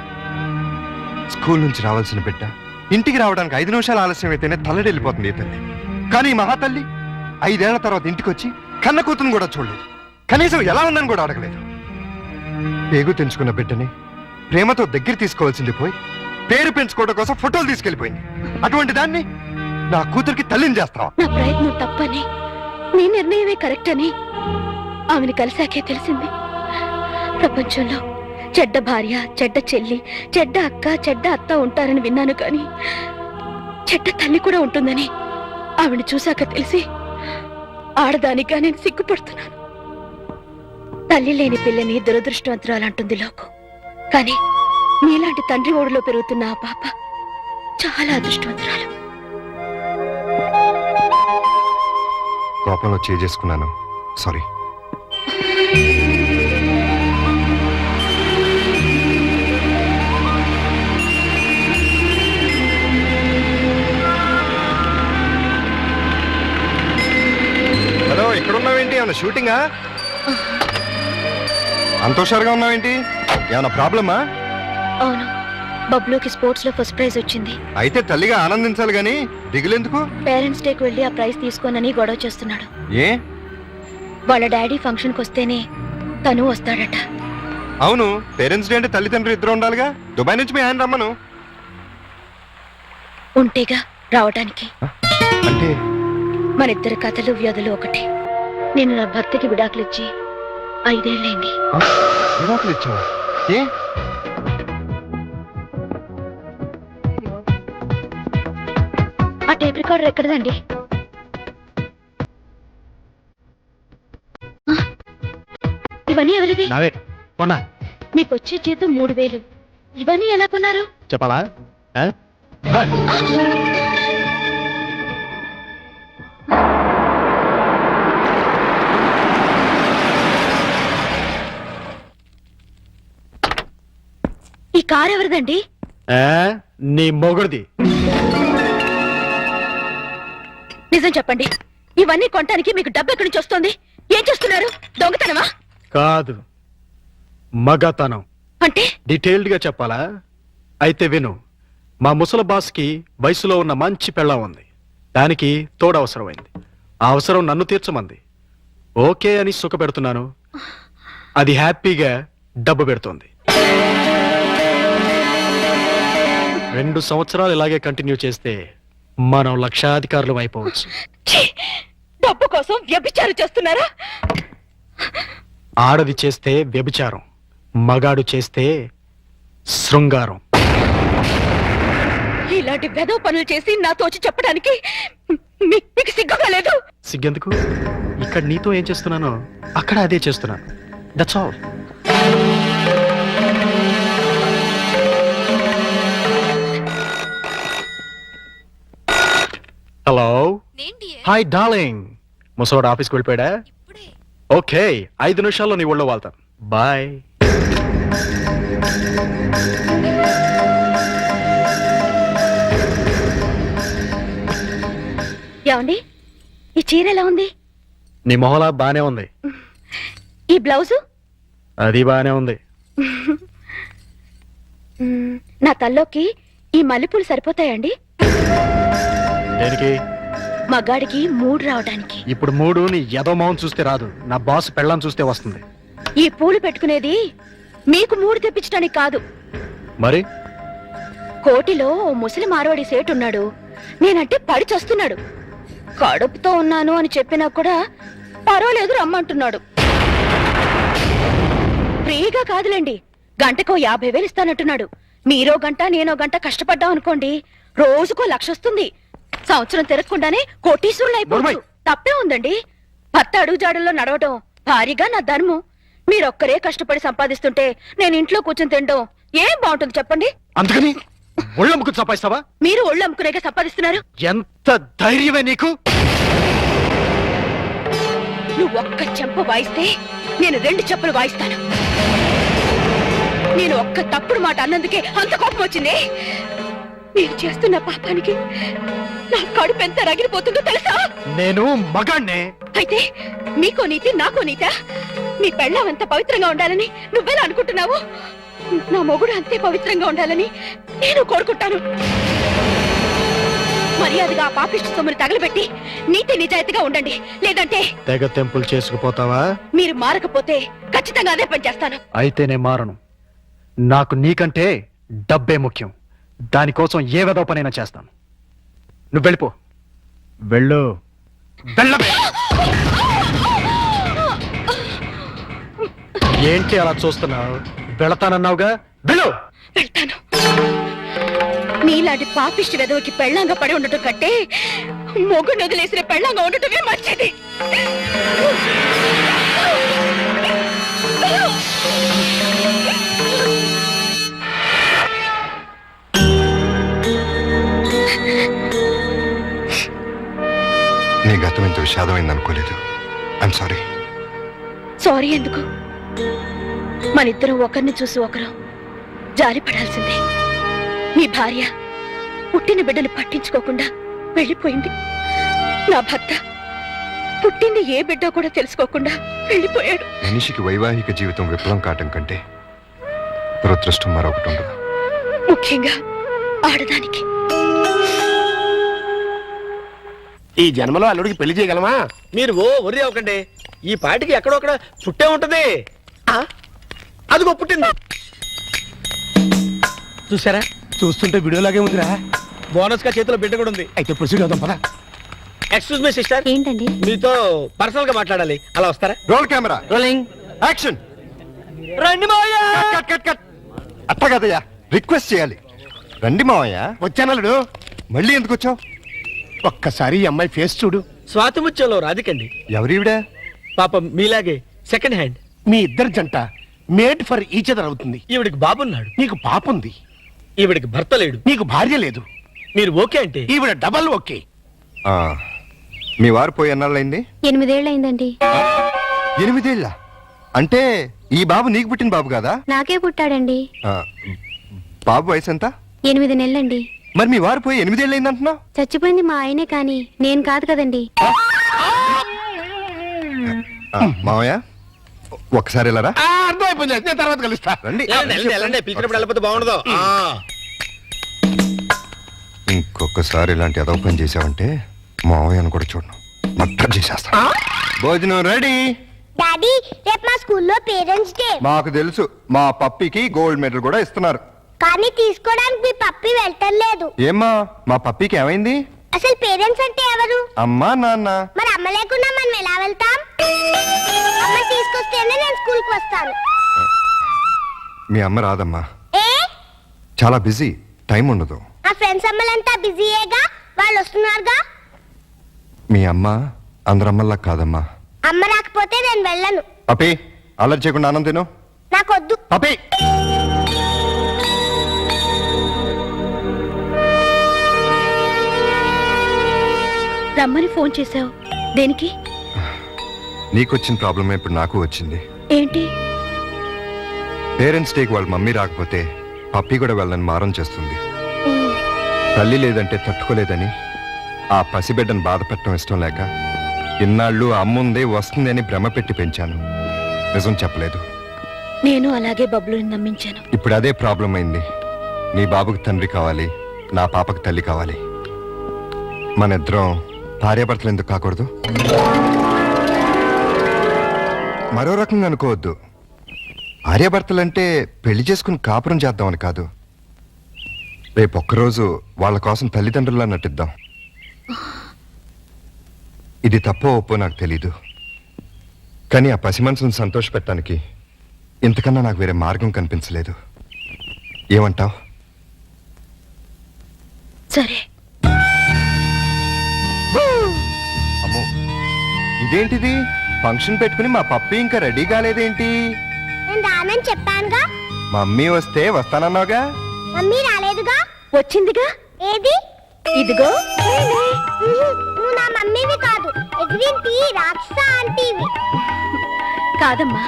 స్కూల్ నుంచి రావాల్సిన బిడ్డ ఇంటికి రావడానికి 5 నిమిషాలు ఆలస్యం అయితేనే తల్లడిల్లిపోతుంది ఈ తల్లి. కానీ ఈ మహాతల్లి 5 ఏళ్ల తర్వాత ఇంటికి వచ్చి కన్న కూతురుని కూడా చూడలేదు. కనీసం ఎలా ఉందని కూడా అడగలేదు. పేగు తెంచుకున్న బిడ్డని ప్రేమతో దగ్గర తీసుకోవాల్సింది పోయి పేరు పెంచుకోవడం కోసం ఫోటోలు తీసుకెళ్లిపోయింది. అటువంటి దాన్ని నా కూతురికి తల్లిని చేస్తావా? నా ప్రయత్నం తప్పని, మీ నిర్ణయమే కరెక్ట్ అని ఆమెను కలిసాకే తెలిసింది. ప్రపంచంలో చెడ్డ భార్య, చెడ్డ చెల్లి, చెడ్డ అక్క, చెడ్డ అత్త ఉంటారని విన్నాను, కానీ చెడ్డ తల్లి కూడా ఉంటుందని ఆమెను చూశాక తెలిసి ఆడదానిగా నేను సిగ్గుపడుతున్నాను. తల్లి లేని పిల్లని దురదృష్టవంతురాలంటుంది లోకం. కానీ మీలాంటి తండ్రి ఓడిలో పెరుగుతున్న ఆ పాప చాలా అదృష్టవంతురాలు. కోపంలో చేసుకున్నాను, సారీ. హలో, ఇక్కడ ఉన్నావేంటి? ఏమన్నా షూటింగా? అంత హుషారుగా ఉన్నావేంటి? ఏమన్నా ప్రాబ్లమా? అవును, బబ్లూకి స్పోర్ట్స్ లో ఫస్ట్ ప్రైజ్ వచ్చింది. అయితే తల్లిగా ఆనందించాలి గాని దిగులెందుకు? పేరెంట్స్ డేకి వెళ్ళి ఆ ప్రైజ్ తీసుకోనని గొడవ చేస్తున్నాడు. ఏ? వాళ్ళ డాడీ ఫంక్షన్కి వస్తేనే తను వస్తాడట. అవును, పేరెంట్స్ డే అంటే తల్లిదండ్రులు ఇద్దరు ఉండాలిగా. దుబాయ్ నుంచి మీ ఆయన రమ్మను. ఉంటేగా రావడానికి. అంటే మన ఇద్దరి కథలు వ్యాధులు ఒకటే. నేను నా భర్తకి విడాకులు ఇచ్చి 5 ఏళ్ళైంది. విడాకులు ఇచ్చావా? ఏ? ఆ టేప్ రికార్డర్ ఎక్కడదండి? ఇవన్నీ ఎవరివి? నావే కొన్నా. మీకు వచ్చే జీతం 3000. ఇవన్నీ ఎలా కొన్నారు? చెప్పాలా? ఈ కార్ ఎవరిదండి? నీ మొగుడిది. నిజం చెప్పండి, ఇవన్నీ కొనడానికి మీకు డబ్బు ఎక్కడి నుంచి వస్తుంది? ఏం చేస్తున్నారు? దొంగతనమా? కాదు, మగతనం. అంటే డీటెయిల్డ్ గా చెప్పాలా? అయితే విను. మా ముసలి బాస్కి వయసులో ఉన్న మంచి పెళ్ళం ఉంది. దానికి తోడు అవసరమైంది. ఆ అవసరం నన్ను తీర్చమంది. ఓకే అని సుఖ పెడుతున్నాను. అది హ్యాపీగా డబ్బు పెడుతోంది. 2 సంవత్సరాలు ఇలాగే కంటిన్యూ చేస్తే మనం లక్షాధికారులు అయిపోవచ్చు. డబ్బు కోసం వ్యభిచారం చేస్తున్నారా? ఆడది చేస్తే వ్యభిచారం, మగాడు చేస్తే శృంగారం. ఇలాంటి వెధవ పనులు చేసి నాతో వచ్చి చెప్పడానికి మీకు సిగ్గుగా లేదు? సిగ్గెందుకు? ఇక్కడ నీతో ఏం చేస్తున్నానో అక్కడ అదే చేస్తున్నాను. That's all. Hello, hi darling. ముసవాడు ఆఫీస్కి వెళ్ళిపోయాడా? ఓకే, 5 నిమిషాల్లో నీ ఒళ్ళో వాళ్తాను. బాయ్. ఏమండి, ఈ చీర ఎలా ఉంది? నీ మొహలా బానే ఉంది. ఈ బ్లౌజు? అది బానే ఉంది. నా తల్లోకి ఈ మల్లెపూలు సరిపోతాయండి? దేనికి? మగాడికి మూడు రావడానికి. ఇప్పుడు మూడు నీ ఎదో మౌన్ చూస్తే రాదు, నా బాస్ పెళ్ళం చూస్తే వస్తుంది. ఈ పూలు పెట్టుకునేది మీకు మూడు తెప్పించడానికి కాదు. మరి కోటిలో ఓ ముసలి మారవాడి సేటు ఉన్నాడు. నేనంటే పడి చస్తున్నాడు. కడుపుతో ఉన్నాను అని చెప్పినా కూడా పర్వాలేదు రమ్మంటున్నాడు. ఫ్రీగా కాదులేండి, గంటకో 50,000 ఇస్తానంటున్నాడు. మీరో గంట నేనో గంట కష్టపడ్డాం అనుకోండి, రోజుకో 1,00,000 వస్తుంది. సంవత్సరం తిరగకుండానే కోటీశ్వరులు అయిపోవచ్చు. తప్పే ఉందండి. భర్త అడుగుజాడల్లో నడవటం భారీగా నా ధర్మం. మీరొక్కరే కష్టపడి సంపాదిస్తుంటే నేను ఇంట్లో కూర్చొని తినడం ఏం బాగుంటుంది చెప్పండి? అందుకని ఒళ్ళమ్ముకు సంపాదిస్తావా? మీరు ఒళ్ళు అమ్ముకునేగా సంపాదిస్తున్నారు. ఎంత ధైర్యమే నీకు? నువ్వు ఒక్క చెంప వాయిస్తే నేను 2 చెంపలు వాయిస్తాను. నేను ఒక్క తప్పుడు మాట అన్నందుకే అంత కోపం వచ్చింది. నేను చేస్తున్న పాపానికి నా కడుపు ఎంత రగిలిపోతుందో తెలుసా? నేను మగాణ్ణే. అయితే మీకో నీతి నాకో నీతా? నీ పెళ్ళాం అంత పవిత్రంగా ఉండాలని నువ్వెలా అనుకుంటున్నావు? నా మొగుడు అంతే పవిత్రంగా ఉండాలని నేను కోరుకుంటాను. మర్యాదగా ఆ పాపిష్టి సొమ్ముని తగలబెట్టి నీతి నిజాయితీగా ఉండండి. లేదంటే తెగ తెంపులు చేసుకుపోతావా? మీరు మారకపోతే ఖచ్చితంగా అదే పని చేస్తాను. అయితే నేను మారను. నాకు నీకంటే డబ్బే ముఖ్యం. దానికోసం ఏ వెధవ పనైనా చేస్తాను. నువ్వు వెళ్ళిపో. వెళ్ళు. వెళ్ళవే. ఏంటి అలా చూస్తున్నావు? వెళతానన్నావుగా, వెళ్ళు. వెళ్తాను. నీలాంటి పాపిష్టి వెదవకి పెళ్ళంగా పడి ఉండటం కంటే మొగుడు వదిలేసిన పెళ్ళంగా ఉండటమే మంచిది. నీ గతం ఇంత విషాదమైంది అనుకోలేదు. I'm sorry. సారీ ఎందుకు? మనిద్దరం ఒకరిని చూసి ఒకరు జాలి పడాల్సిందే. మీ భార్య పుట్టిన బిడ్డను పట్టించుకోకుండా వెళ్ళిపోయింది. నా భర్త పుట్టింది ఏ బిడ్డ కూడా తెలుసుకోకుండా వెళ్ళిపోయాడు. మనిషికి వైవాహిక జీవితం విప్లవం కావటం కంటే దురదృష్టం మరొకటి ఉండదు. ముఖ్యంగా ఆడదానికి. ఈ జన్మలో అల్లుడికి పెళ్లి చేయగలమా? మీరు ఒర్రి అవ్వకండి. ఈ పాటికి ఎక్కడొక్కడ పుట్టే ఉంటది. అదిగో పుట్టింది. చూసారా? చూస్తుంటే వీడియోలాగే ఉందిరా. బోనస్ గా చేతిలో బిడ్డ కూడా ఉంది. అయితే ప్రొసీడ్ అవుదాం పద. Excuse me sister. ఏంటండి? మీతో పర్సనల్ గా మాట్లాడాలి. అలా వస్తారా? Roll camera rolling action. రండి మావయ్య. Cut cut cut. అట్ట కదయ్యా, రిక్వెస్ట్ చేయాలి. రండి మావయ్య. వచ్చానల్లుడు. మళ్ళీ ఎందుకు వచ్చావు? ఒక్కసారి ఈ అమ్మాయి ఫేస్ చూడు. స్వాతిముత్యంలో రాధికండి. ఎవరివిడా? పాపం మీలాగే సెకండ్ హ్యాండ్. మీ ఇద్దరు జంట మేడ్ ఫర్ ఈచ్ అదర్ అవుతుంది. ఈవిడికి బాబున్నాడు. నీకు పాప ఉంది. ఈవిడికి భర్త లేడు. నీకు భార్య లేదు. మీరు ఓకే అంటే ఈవిడ డబల్ ఓకే. మీ వారు పోయి ఎన్నాళ్ళైంది? 8 ఏళ్ళైందండి. 8 ఏళ్ళ? అంటే ఈ బాబు నీకు పుట్టిన బాబు కాదా? నాకే పుట్టాడండి. బాబు వయసు ఎంత? 8 నెలలండి. మరి మీ వారు పోయి 8 ఏళ్ళైంది అంటున్నావు? చచ్చిపోయింది మా ఆయనే కానీ నేను కాదు కదండి. మావయ్య ఒకసారి వెళ్ళరా. అర్థమైపోయింది. నేను తర్వాత కలుస్తా. రండి. పిలిచినప్పుడు వెళ్ళిపోతే బాగుండదు. ఇంకొకసారి ఇలాంటి అదవ పని చేసావంటే మావయ్యను కూడా చూడను, మర్డర్ చేసేస్తా. భోజనం రెడీ. డాడీ రేపు మా స్కూల్లో పేరెంట్స్ డే. మాకు తెలుసు, మా పప్పికి గోల్డ్ మెడల్ కూడా ఇస్తున్నారు. కానీ తీసుకోవడానికి మీ పప్పి వెళ్ళలేదు. ఏమ్మా, మా పప్పికి ఏమైంది? అసలు పేరెంట్స్ అంటే ఎవరు? అమ్మా నాన్న. మరి అమ్మ లేకుండా మనం ఎలా వెళ్తాం? అమ్మ తీసుకొస్తేనే నేను స్కూల్కి వస్తాను. మీ అమ్మ రాదమ్మా, ఏ? చాలా బిజీ, టైం ఉండదు. ఆ ఫ్రెండ్స్ అమ్మలంతా బిజీయేగా, వాళ్ళు వస్తున్నారుగా. మీ అమ్మ అందరమ్మల్లా కాదమ్మా. అమ్మ రాకపోతే నేను వెళ్ళను. పప్పి అల్లరి చేయకుండా ఆనంద్ తిను. నాకొద్దు. పప్పి రమ్మని ఫోన్ చేశావు దేనికి? నీకొచ్చిన ప్రాబ్లమే ఇప్పుడు నాకు వచ్చింది. ఏంటి? పేరెంట్స్ డేకి వాళ్ళ మమ్మీ రాకపోతే పప్పి కూడా వెళ్ళని మారం చేస్తుంది. తల్లి లేదంటే తట్టుకోలేదని ఆ పసిబిడ్డను బాధ పెట్టడం ఇష్టం లేక ఇన్నాళ్ళు అమ్ముందే వస్తుంది అని భ్రమ పెట్టి పెంచాను. నిజం చెప్పలేదు. నేను అలాగే బబ్లుని నమ్మించాను. ఇప్పుడు అదే ప్రాబ్లం అయింది. నీ బాబుకి తండ్రి కావాలి, నా పాపకి తల్లి కావాలి. మన ఇద్దరం భార్యాభర్తలు ఎందుకు కాకూడదు? మరో రకంగా అనుకోవద్దు. భార్యాభర్తలంటే పెళ్లి చేసుకుని కాపురం చేద్దామని కాదు. రేపు ఒక్కరోజు వాళ్ళ కోసం తల్లిదండ్రుల్లా నటిద్దాం. ఇది తప్పో ఒప్పో నాకు తెలీదు, కానీ ఆ పసి మనసును సంతోషపెట్టడానికి ఇంతకన్నా నాకు వేరే మార్గం కనిపించలేదు. ఏమంటావ్? సరే. అమ్మో, ఇదేంటిది? ఫంక్షన్ పెట్టుకుని మా పప్పి ఇంకా రెడీ కాలేదేంటి? నేను రానని చెప్పానుగా. మమ్మీ వస్తే వస్తానన్నావుగా. మమ్మీ రాలేదుగా. వచ్చిందిగా. ఏది? ఇదిగో. నువ్వు నా మమ్మీవి కాదు, ఎగ్జింటి రాక్షస ఆంటీవి. కాదమ్మా,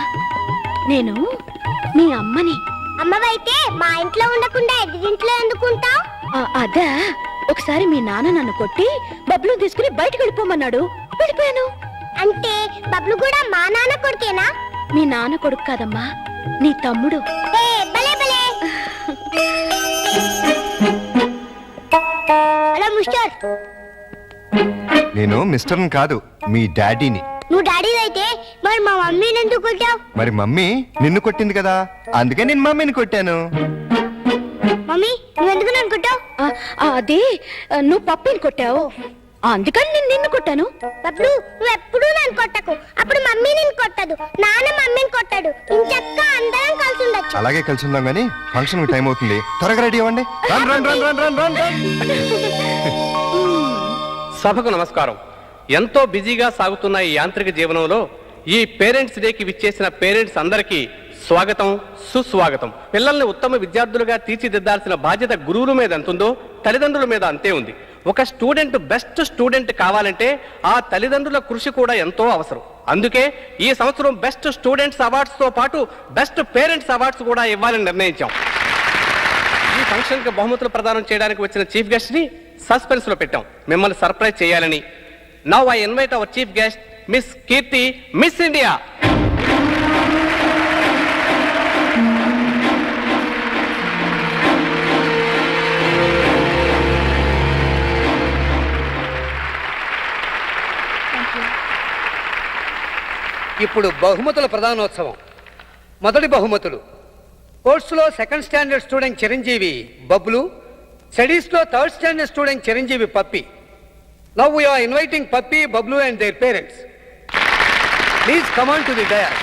నేను నీ అమ్మని. అమ్మవైతే మా ఇంట్లో ఉండకుండా ఎగ్జింట్లో ఎందుకుంటావు? అదా, ఒకసారి మీ నాన్న నన్ను కొట్టి బబ్లు తీసుకుని బయటకు వెళ్ళిపోమన్నాడు, వెళ్ళిపోయాను. అంటే బబ్లు కూడా మా నాన్న కొడుకేనా? మీ నాన్న కొడుకు కాదమ్మా, నీ తమ్ముడు. భలే భలే. Hello mister. నేను మిస్టర్ని కాదు, మీ డాడీని. నువ్వు డాడీ అయితే మరి మా మమ్మీని ఎందుకు కొట్టావు? మరి మమ్మీ నిన్ను కొట్టింది కదా, అందుకే నేను మమ్మీని కొట్టాను. మమ్మీ నువ్వెందుకు నన్ను కొట్టావు? అదే నువ్వు పప్పిని కొట్టావు, అందుకని నేను నిన్ను కొట్టాను. బబ్లు నువ్వు ఎప్పుడూ నన్ను కొట్టకు, అప్పుడు మమ్మీ నిన్ను కొట్టదు, నాన్న మమ్మీని కొట్టాడు. ఇంచక్క అందరం కలిసి ఉండొచ్చు. అలాగే కలిసి ఉందాం గానీ ఫంక్షన్ టైం అవుతుంది, త్వరగా రెడీ అవ్వండి. Run run run run run run run. సభకు నమస్కారం. ఎంతో బిజీగా సాగుతున్న ఈ యాంత్రిక జీవనంలో ఈ పేరెంట్స్ డేకి విచ్చేసిన పేరెంట్స్ అందరికీ స్వాగతం, సుస్వాగతం. పిల్లల్ని ఉత్తమ విద్యార్థులుగా తీర్చిదిద్దాల్సిన బాధ్యత గురువుల మీద ఎంతుందో తల్లిదండ్రుల మీద అంతే ఉంది. ఒక స్టూడెంట్ బెస్ట్ స్టూడెంట్ కావాలంటే ఆ తల్లిదండ్రుల కృషి కూడా ఎంతో అవసరం. అందుకే ఈ సంవత్సరం బెస్ట్ స్టూడెంట్స్ అవార్డ్స్ తో పాటు బెస్ట్ పేరెంట్స్ అవార్డ్స్ కూడా ఇవ్వాలని నిర్ణయించాం. ఈ ఫంక్షన్ కి బహుమతులు ప్రదానం చేయడానికి వచ్చిన చీఫ్ గెస్ట్ ని సస్పెన్స్ లో పెట్టాం, మిమ్మల్ని సర్ప్రైజ్ చేయాలని. Now I invite our chief guest miss Keerthi, miss India. ఇప్పుడు బహుమతుల ప్రధానోత్సవం. మొదటి బహుమతులు: స్పోర్ట్స్లో second standard student Chiranjeevi Bablu, స్టడీస్లో third standard student Chiranjeevi Puppy. Now we are inviting Pappi, Bablu and their parents. Please come on to the dais.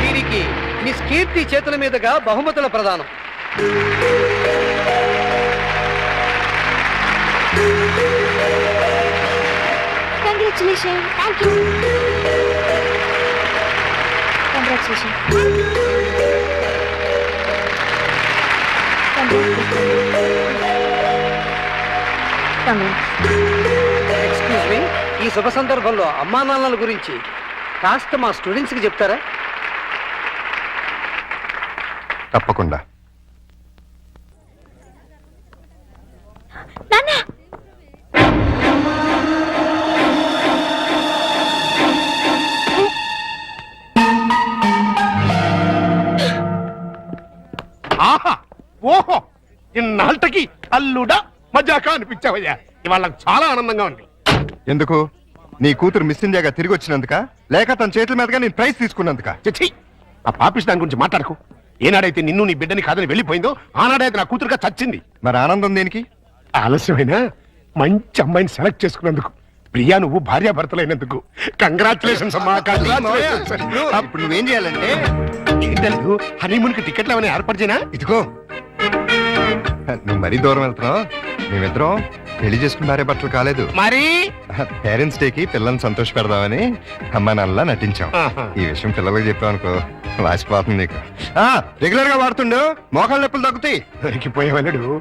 వీరికి miss కీర్తి చేతుల మీదుగా బహుమతుల ప్రదానం. Congratulations. Thank you. Congratulations. Excuse me, ఈ శుభ సందర్భంలో అమ్మా నాన్నల గురించి కాస్త మా స్టూడెంట్స్ కి చెప్తారా? తప్పకుండా. ఆహా, ఓహో, ఇన్నాళ్ళకి అల్లుడా మజాకా అనిపించావయ్యా. ఇవాళ చాలా ఆనందంగా ఉంది. ఎందుకు? నీ కూతురు మిస్ ఇండియాగా తిరిగి వచ్చినందుక, లేక తన చేతుల మీదుగా నేను ప్రైజ్ తీసుకున్నందుక? చిచ్చి, ఆ పాపిస్ దాని గురించి మాట్లాడకు. ఏనాడైతే నిన్ను నీ బిడ్డని కాదని వెళ్ళిపోయిందో ఆనాడైతే నా కూతురుగా చచ్చింది. మరి ఆనందం దేనికి? ఆలస్యమైన మంచి అమ్మాయిని సెలెక్ట్ చేసుకున్నందుకు. ప్రియా, నువ్వు భార్యాభర్తలైనందుకు కంగ్రాచులేషన్స్ అమ్మా. ఇప్పుడు నువ్వేం చేయాలంటే, ఏంటల్లు, హనీమూన్ కి టికెట్లు ఏమైనా ఏర్పాటు చేయనా? ఇదిగో, నువ్వు మరీ దూరం వెళ్తున్నావు. మేమిద్దరం పెళ్లి చేసుకున్న భార్య భర్తలు కాలేదు. మరి పేరెంట్స్ డేకి పిల్లల్ని సంతోష పెడదామని అమ్మా నాన్నలా నటించాం. ఈ విషయం పిల్లలకు చెప్పామనుకో వాసిపోతుంది నీకు. రెగ్యులర్ గా వాడుతుండు, మోకాళ్ళ నొప్పులు తగ్గుతాయి. దొరికిపోయావల్లుడు,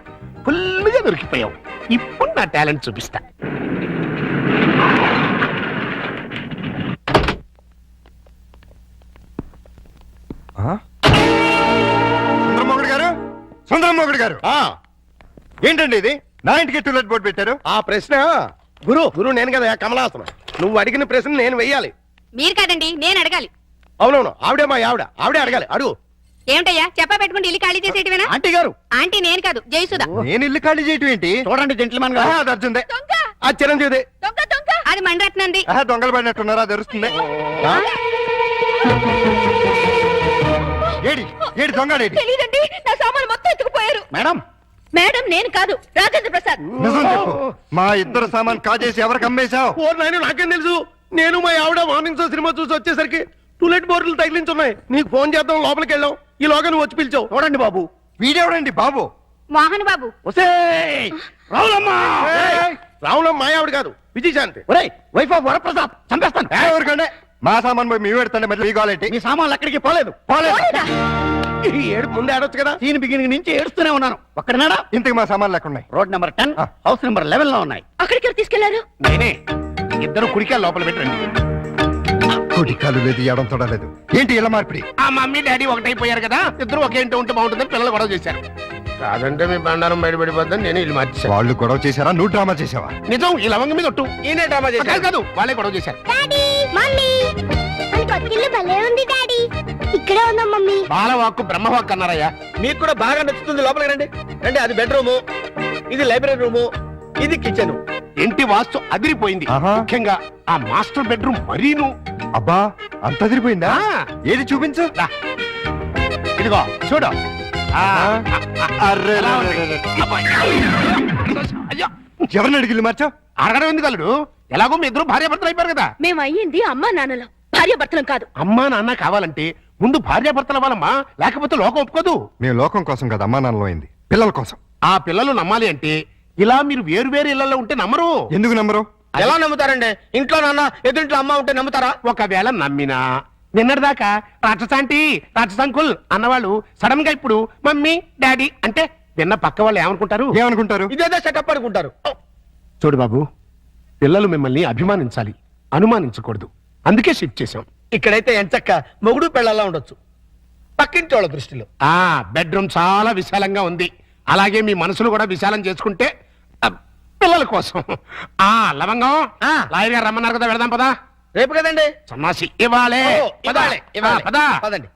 ఫుల్గా దొరికిపోయావు. ఇప్పుడు నా టాలెంట్ చూపిస్తా. సుందరమోగుడు గారు, సుందరమోగుడు గారు, ఏంటండి ఇది? నా ఇంటికి టూలెట్ బోర్డు పెట్టారు. ఆ ప్రశ్న గురు నేను కదా కమలాసనం. నువ్వు అడిగిన ప్రశ్న నేను వెయ్యాలి. మీరు కాదండి, నేను అడగాలి. అవునవును, ఆవిడే మా ఆవిడే అడగాలి. అడుగు. ఏమిటయ్యా చెప్పా పెట్టుకుంటే ఇల్లు ఖాళీ చేసేటివేనా? ఆంటీ గారు. ఆంటీ నేను కాదు, జయసుధ. నేను ఇల్లు ఖాళీ చేయటం ఏంటి? చూడండి జెంట్లమెన్ గారు, అది అర్జుందే, ఆ చిరంజీవి, అది మణిరత్నంది. దొంగలు పడినట్టున్నారా? తెలుస్తుంది. ఏడి ఏడి దొంగడేడి? తెలీదండి, నా సామాను మొత్తం ఎత్తుకుపోయారు. మేడం మేడం నేను కాదు, రాజేంద్ర ప్రసాద్. నిజం చెప్పు, మా ఇద్దరు సామాన్ కాజేసి ఎవరికి అమ్మేశావు? నాకేం తెలుసు. నేను మా ఆవిడ మార్నింగ్ షో సినిమా చూసి వచ్చేసరికి టూలెట్ బోర్డులు తగిలించున్నాయి. నీకు ఫోన్ చేద్దాం లోపలికి వెళ్ళాం. ఈ లోగా నువ్వు వచ్చి పిలిచావు. చూడండి బాబు. వీడెవడండి బాబు? మోహన్ బాబు. వస్తే రావులమ్మా. రావులమ్మ మాయావిడ కాదు, విజయశాంతి. ఒరేయ్, వైఫ్ ఆఫ్ వరప్రసాద్ చంపేస్తాను. ఎవరికంటే మా సామాన్ పోయి మీ పెడతాండి, మళ్ళీ మీ కావాలంటే. మీ సామాన్లు ఎక్కడికి పోలేదు. ఈ ఏడు ముందే ఆడొచ్చు కదా. సీన్ బిగినింగ్ నుంచి ఏడుస్తూనే ఉన్నాను. ఒక్కడనాడా? ఇంతకు మా సామాన్లు ఎక్కడ ఉన్నాయి? రోడ్ నెంబర్ 10, హౌస్ నెంబర్ 11 లో ఉన్నాయి. అక్కడికి ఎవరు తీసుకెళ్లారు? నేనే. ఇద్దరు కుడికాయలు లోపల పెట్టండి. కుటికాలు లేదు, ఎడం తొడలేదు. ఏంటి ఇలా మార్పిడి? ఆ మమ్మీ డాడీ ఒకటైపోయారు కదా, ఇద్దరు ఒకే ఇంటి ఉంటే బాగుంటుందని పిల్లలు గొడవ చేశారు. కాదంటే మీ బండారం బయటపడిపోద్దని నేను ఇల్లు మార్చేశాను. వాళ్ళు గొడవ చేశారా, నువ్వు డ్రామా చేసావా? నిజం, ఈ లవంగ మీద ఒట్టు. ఈయనే డ్రామా చేశారు. కాదు, వాళ్ళే గొడవ చేశారు. డాడీ మమ్మీ మన కొత్తిల్లు భలే ఉంది డాడీ. ఇక్కడే ఉందాం మమ్మీ. బాలవాక్కు బ్రహ్మవాక్కు అన్నారయ్యా. మీకు కూడా బాగా నచ్చుతుంది. లోపలికి రండి. రండి. అది బెడ్రూము, ఇది లైబ్రరీ రూము, ఇది కిచెన్. ఇంటి వాస్తు అదిరిపోయింది. ముఖ్యంగా ఆ మాస్టర్ బెడ్రూమ్ మరీను. అబ్బా, అంత అదిరిపోయిందా? ఏది చూపించు. ఇదిగో చూడు. ఎవరిని అడిగి మార్చావు? అడగడం ఎందుకు అల్లుడు? ఎలాగో మీ ఇద్దరు భార్యాభర్తలు అయిపోయారు కదా. మేము అయ్యింది అమ్మా నాన్నలం, భార్యాభర్తలం కాదు. అమ్మా నాన్న కావాలంటే ముందు భార్యాభర్తలు అవ్వాలమ్మా, లేకపోతే లోకం ఒప్పుకోదు. మేము లోకం కోసం కదా అమ్మా నాన్నలో అయింది, పిల్లల కోసం. ఆ పిల్లలు నమ్మాలి అంటే ఇలా మీరు వేరు వేరు ఇళ్లలో ఉంటే నమ్మరు. ఎందుకు నమ్మరు? ఎలా నమ్ముతారండి? ఇంట్లో నాన్న ఎదురింట్లో అమ్మ ఉంటే నమ్ముతారా? ఒకవేళ నమ్మినా నిన్నటిదాకా రాక్షసాంటి రాక్షసంకుల్ అన్నవాళ్ళు సడన్ గా ఇప్పుడు మమ్మీ డాడీ అంటే విన్న పక్క వాళ్ళు ఏమనుకుంటారు? ఇదేదో సెటప్ అనుకుంటారు. చూడు బాబు, పిల్లలు మిమ్మల్ని అభిమానించాలి, అనుమానించకూడదు. అందుకే షిఫ్ట్ చేశాం. ఇక్కడైతే ఎంచక్క మొగుడు పెళ్ళలా ఉండొచ్చు. పక్కింటి వాళ్ళ దృష్టిలో బెడ్రూమ్ చాలా విశాలంగా ఉంది. అలాగే మీ మనసులు కూడా విశాలం చేసుకుంటే పిల్లల కోసం. లవంగం లాయర్ గారు రమ్మన్నారు కదా, వెళదాం పదా. రేపు కదండి సన్నాసి. ఇవ్వాలే పదండి.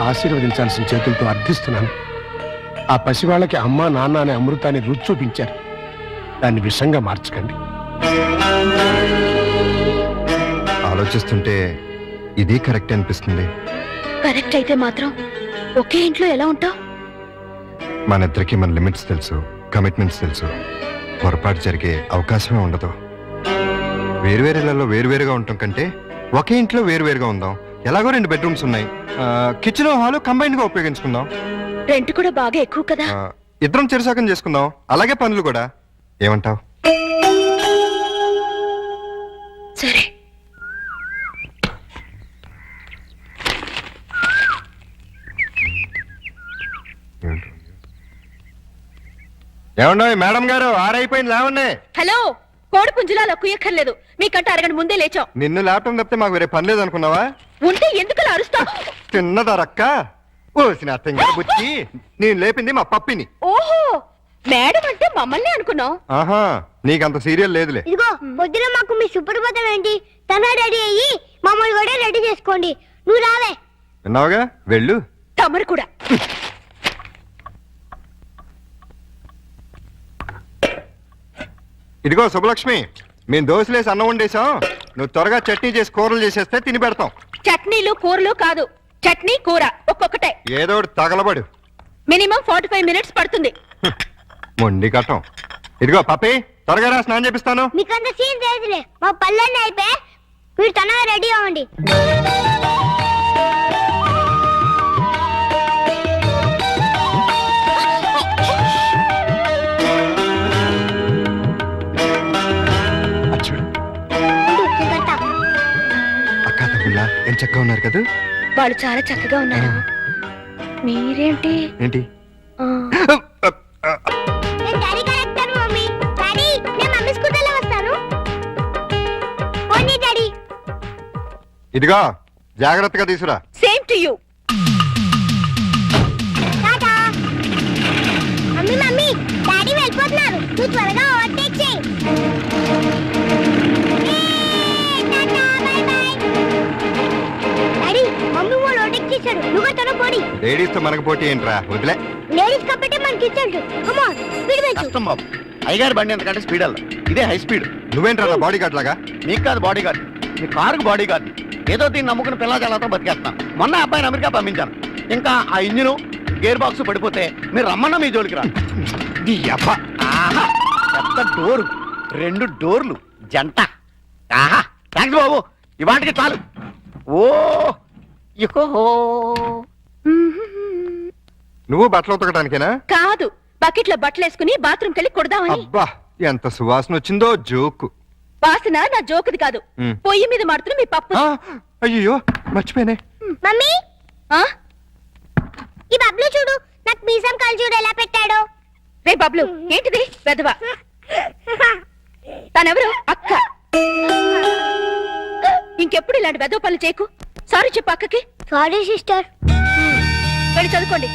ఆశీర్వదించాల్సిన చేతులతో అర్థిస్తున్నాను. ఆ పసివాళ్ళకి అమ్మా నాన్న అనే అమృతాన్ని రుచి చూపించారు. దాన్ని విషంగా మార్చకండి. ఆలోచిస్తుంటే ఇది కరెక్ట్ అనిపిస్తుంది. కరెక్ట్ అయితే మాత్రం ఒకే ఇంట్లో ఎలా ఉంటావు? మన ఇద్దరికి మన లిమిట్స్ తెలుసు, కమిట్మెంట్స్ తెలుసు. పొరపాటు జరిగే అవకాశమే ఉండదు. వేరువేరేలలో వేరువేరుగా ఉండటం కంటే ఒకే ఇంట్లో వేరువేరుగా ఉందాం. ఎలాగో 2 బెడ్రూమ్స్ ఉన్నాయి. కిచెన్ హాల్ కంబైన్ గా ఉపయోగించుకుందాం. రెంట్ కూడా బాగా ఎక్కువ కదా. ఇద్దరం చెరుసాకం చేసుకుందాం. అలాగే పనులు కూడా. ఏమంటావ్? సరే. ఏమన్నా మేడం గారు, ఆరైపోయింది లేవండి. హలో, కోడి పుంజులా కుయ్యక్కర్లేదు. మీకంటే అరగంట ముందే లేచాం. నిన్ను ల్యాప్టాప్ తప్పితే మాకు వేరే పని లేదు అనుకున్నావా? ఉంటే ఎందుకు అరుస్తావు? తిన్నదరక్క ఓసిన బుచ్చి. నేను లేపింది మా పప్పిని. ఓహో, మేడం అంటే మమ్మల్ని అనుకున్నావు. ఆహా, నీకంత సీరియల్ లేదులే. ఇదిగో పొద్దున మాకు మీ సుప్రభాతం ఏంటి? తన రెడీ అయ్యి మమ్మల్ని కూడా రెడీ చేసుకోండి. నువ్వు రావే. విన్నావుగా, వెళ్ళు. తమరు కూడా. ఇదిగో శుభలక్ష్మి, మేము దోశలేసి అన్నం వండేసాం. నువ్వు త్వరగా చట్నీ చేసి కూరలు చేసేస్తే తిని పెడతాం. చట్నీలు కూరలు కాదు, చట్నీ కూర ఒక్కొక్కటే. ఏదో ఒకటి తగలబడు. మినిమం 45 మినిట్స్ పడుతుంది. మొండి కట్టం. ఇదిగో పప్పి, త్వరగా రా, స్నానం చేపిస్తాను. మీకంత సీన్ లేదులే. మా పల్లెన్ని అయిపోయి మీరు తనగా రెడీ అవ్వండి. అక్క తమ్ముళ్ళ ఏం చక్కగా ఉన్నారు కదా? వాళ్ళు చాలా చక్కగా ఉన్నారు. మీరేంటి? ఏంటి? ఇదిగో జాగ్రత్తగా తీసురా. Same to you. Mummy mummy daddy వెళ్ళిపోతున్నారు. నువ్వు త్వరగా ఓవర్టేక్ చేయి. డాడీ మమ్మీ వాళ్ళు ఓవర్టేక్ చేశారు. నువ్వు తన పోడి. లేడీస్ తో మనకు పోటీ ఏంట్రా, వదిలే. లేడీస్ కాబట్టి మనకి ఇచ్చాడు. కమ్ ఆన్ స్పీడ్ పెంచు. కష్టం బాబు, అయ్యగారి బండి అంతకంటే స్పీడ్ అల్ల. ఇదే హై స్పీడ్. నువ్వేంట్రా బాడీ గార్డ్ లాగా? నీకు కాదు బాడీ గార్డ్, మీ కారుకు బాడీ గార్డ్. ఏదో దీన్ని నమ్ముకుని పిల్ల జలాతో బతికేస్తాను. మొన్న అబ్బాయిని అమెరికా పంపించాను. ఇంకా ఆ ఇంజిన్ గేర్ బాక్స్ పడిపోతే మీరు రమ్మన్నా మీ జోలికి రా. పెద్ద డోరు, 2 డోర్లు జంట. ఆహా, థ్యాంక్స్ బాబు ఇవాటికి చాలు. ఓ ఇకో నువ్వు బట్టలు ఉతకడానికేనా? కాదు, బకెట్ లో బట్టలు వేసుకుని బాత్రూమ్ కెళ్ళి కొడదామని. అబ్బా ఎంత సువాసన వచ్చిందో జోకు. వాసన నా జోకుది కాదు, పొయ్యి మీద మాడుతున్న మీ పప్పు. అయ్యో మర్చిపోయానే. మమ్మీ ఈ బబ్లు చూడు, నాకు మీసం కళ్ళు చూడు ఎలా పెట్టాడో. రే బబ్లు, ఏంటిది పెద్దవా? తనెవరు? అక్క. ఇంకెప్పుడు ఇలాంటి వెదవ పనులు చేయకు. సారీ చెప్పు అక్కకి. Sorry sister. వెళ్ళి చదువుకోండి.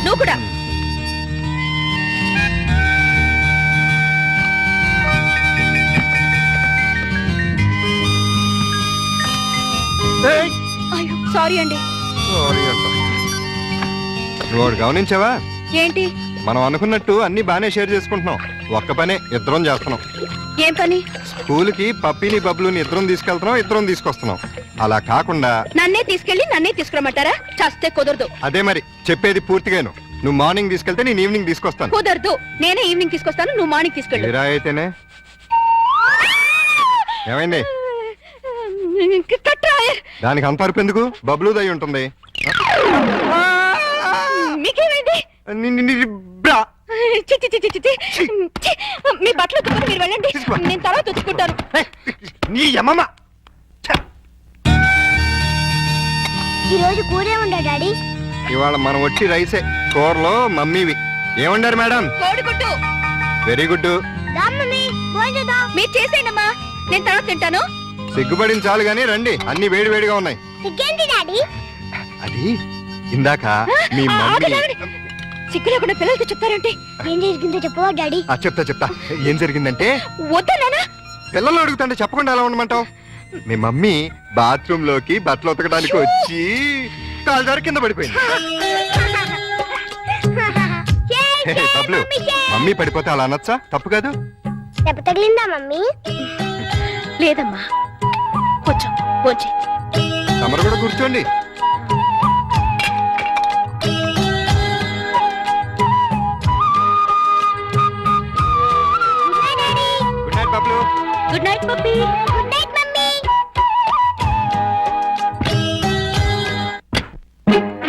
నువ్వు కూడా. అయ్యో సారీ అండి. సారీ అంట. నువ్వు ఒకటి గమనించావా? ఏంటి? మనం అనుకున్నట్టు అన్ని బానే షేర్ చేసుకుంటున్నాం. ఒక్క పనే ఇద్దరం చేస్తున్నాం. ఏం పని? స్కూల్ కి పప్పిని బబ్లుని ఇద్దరం తీసుకెళ్తున్నాం, ఇద్దరం తీసుకొస్తున్నాం. అలా కాకుండా నన్నే తీసుకెళ్ళి నన్నే తీసుకురమ్మంటారా? చస్తే కుదరదు. అదే మరి చెప్పేది పూర్తిగాను. నువ్వు మార్నింగ్ తీసుకెళ్తే నేను ఈవినింగ్ తీసుకొస్తాను. కుదరదు. నేనే ఈవినింగ్ తీసుకొస్తాను, నువ్వు మార్నింగ్ తీసుకెళ్ళు. మీరా అయితేనే. ఏమైంది? దానికి అంత అరుపు ఎందుకు? బబ్లు దయ్యి ఉంటుంది. మీకేమైంది? మీ బట్టలు ఉతుకుని మీరు వెళ్ళండి, నేను తర్వాత ఉతుక్కుంటాను. నీ అమ్మమ్మ. ఈ రోజు కూరే ఉండా డాడీ. ఇవాళ మనం వచ్చి రైసే. కూరలో మమ్మీవి. ఏమండారు మేడం? కోడిగుడ్డు. Very good. మీరు చేసేయండమ్మా, నేను తర్వాత తింటాను. సిగ్గుపడిన చాలు గానీ రండి, అన్ని వేడి వేడిగా ఉన్నాయి. అది ఇందాక మీ మమ్మీ. సిగ్గు లేకుండా పిల్లలతో చెప్తారంటే. ఏం జరిగిందో చెప్పవా డాడీ? చెప్తా. ఏం జరిగిందంటే, వద్దనా? పిల్లలు అడుగుతుంటే చెప్పకుండా ఎలా ఉండమంటావు? మీ మమ్మీ బాత్రూమ్ లోకి బట్టలు ఉతకడానికి వచ్చి కాలు జారి కింద పడిపోయింది. బబ్లు, మమ్మీ పడిపోతే అలా అనొచ్చా? తప్పు కాదు. దెబ్బ తగిలిందా మమ్మీ? లేదమ్మా, కొంచెం పోంచి. తమరు కూడా కూర్చోండి. Good night Bablu. Good night puppy. Good night mummy.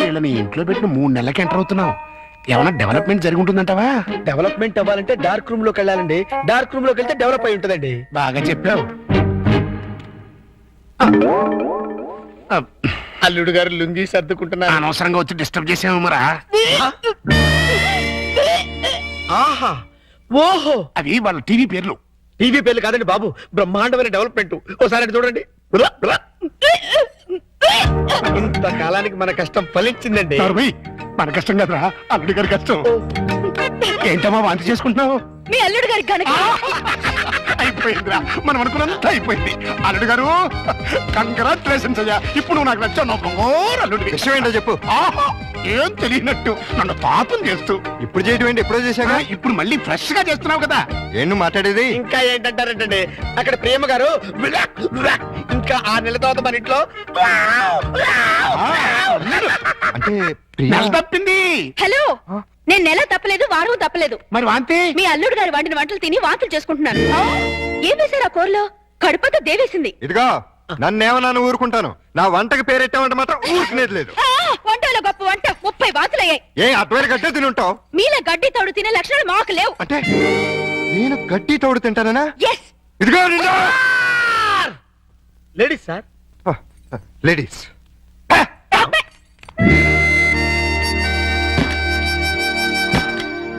వీళ్ళని ఇంట్లో పెట్టిన 3 నెలలకి ఎంటర్ అవుతున్నావు. ఏమైనా డెవలప్మెంట్ జరిగి ఉంటుందంటావా? డెవలప్మెంట్ అవ్వాలంటే డార్క్ రూమ్ లోకి వెళ్ళాలండి. డార్క్ రూమ్ లోకి వెళ్తే డెవలప్ అయి ఉంటుందండి. బాగా చెప్పావు. అల్లుడు గారు లుంగి సర్దుకుంటున్నారు. అనవసరంగా వచ్చి డిస్టర్బ్ చేసాము మరా. ఆహా, ఓహో, అవి వాళ్ళ టీవీ పేర్లు. టీవీ పేర్లు కాదండి బాబు, బ్రహ్మాండమైన డెవలప్మెంట్. ఓసారి అటు చూడండి. ఇంతకాలానికి మన కష్టం ఫలించిందండి. మన కష్టం కదరా, అల్లుడి గారి కష్టం. ఏంటమ్మా వాంతి చేసుకుంటున్నావు? మీ అల్లుడు గారికి కనుక అయిపోయిందిరా, మనం అనుకున్నంత అయిపోయింది. అల్లుడు గారు కంగ్రాచులేషన్స్ అయ్యా. ఇప్పుడు నువ్వు నాకు నచ్చావు. అల్లుడి విషయం ఏంటో చెప్పు. ఏం తెలియనట్టు నన్ను పాపం చేస్తూ. ఇప్పుడు చేయడం ఏంటి? ఎప్పుడో చేశాక ఇప్పుడు మళ్ళీ ఫ్రెష్ గా చేస్తున్నావు కదా. ఏంటి మాట్లాడేది? ఇంకా ఏంటంటారంటే అక్కడ ప్రేమ గారు ఇంకా 6 నెలల తర్వాత మన ఇంట్లో అంటే నెల తప్పింది. హలో, నేను నెల తప్పలేదు, వారం తప్పలేదు. మరి వాంతి? మీ అల్లుడు గారు వండిన వంటలు తిని వాంతులు చేసుకుంటున్నాను. ఏం వేశారు ఆ కూరలో? కడుపంతా దేవేసింది. ఇదిగో నన్నేమన్నా ఊరుకుంటాను, నా వంటకి పేరెట్టామంటే మాత్రం ఊరుకునేది లేదు. వంటలో గొప్ప వంట 30 వాతులయ్యాయి. ఏ అటువైన గడ్డే తిని ఉంటావు? మీలా గడ్డి తోడు తినే లక్షణాలు మాకు లేవు. అంటే నేను గడ్డి తోడు తింటానా? ఎస్. ఇదిగో లేడీస్ సార్. లేడీస్.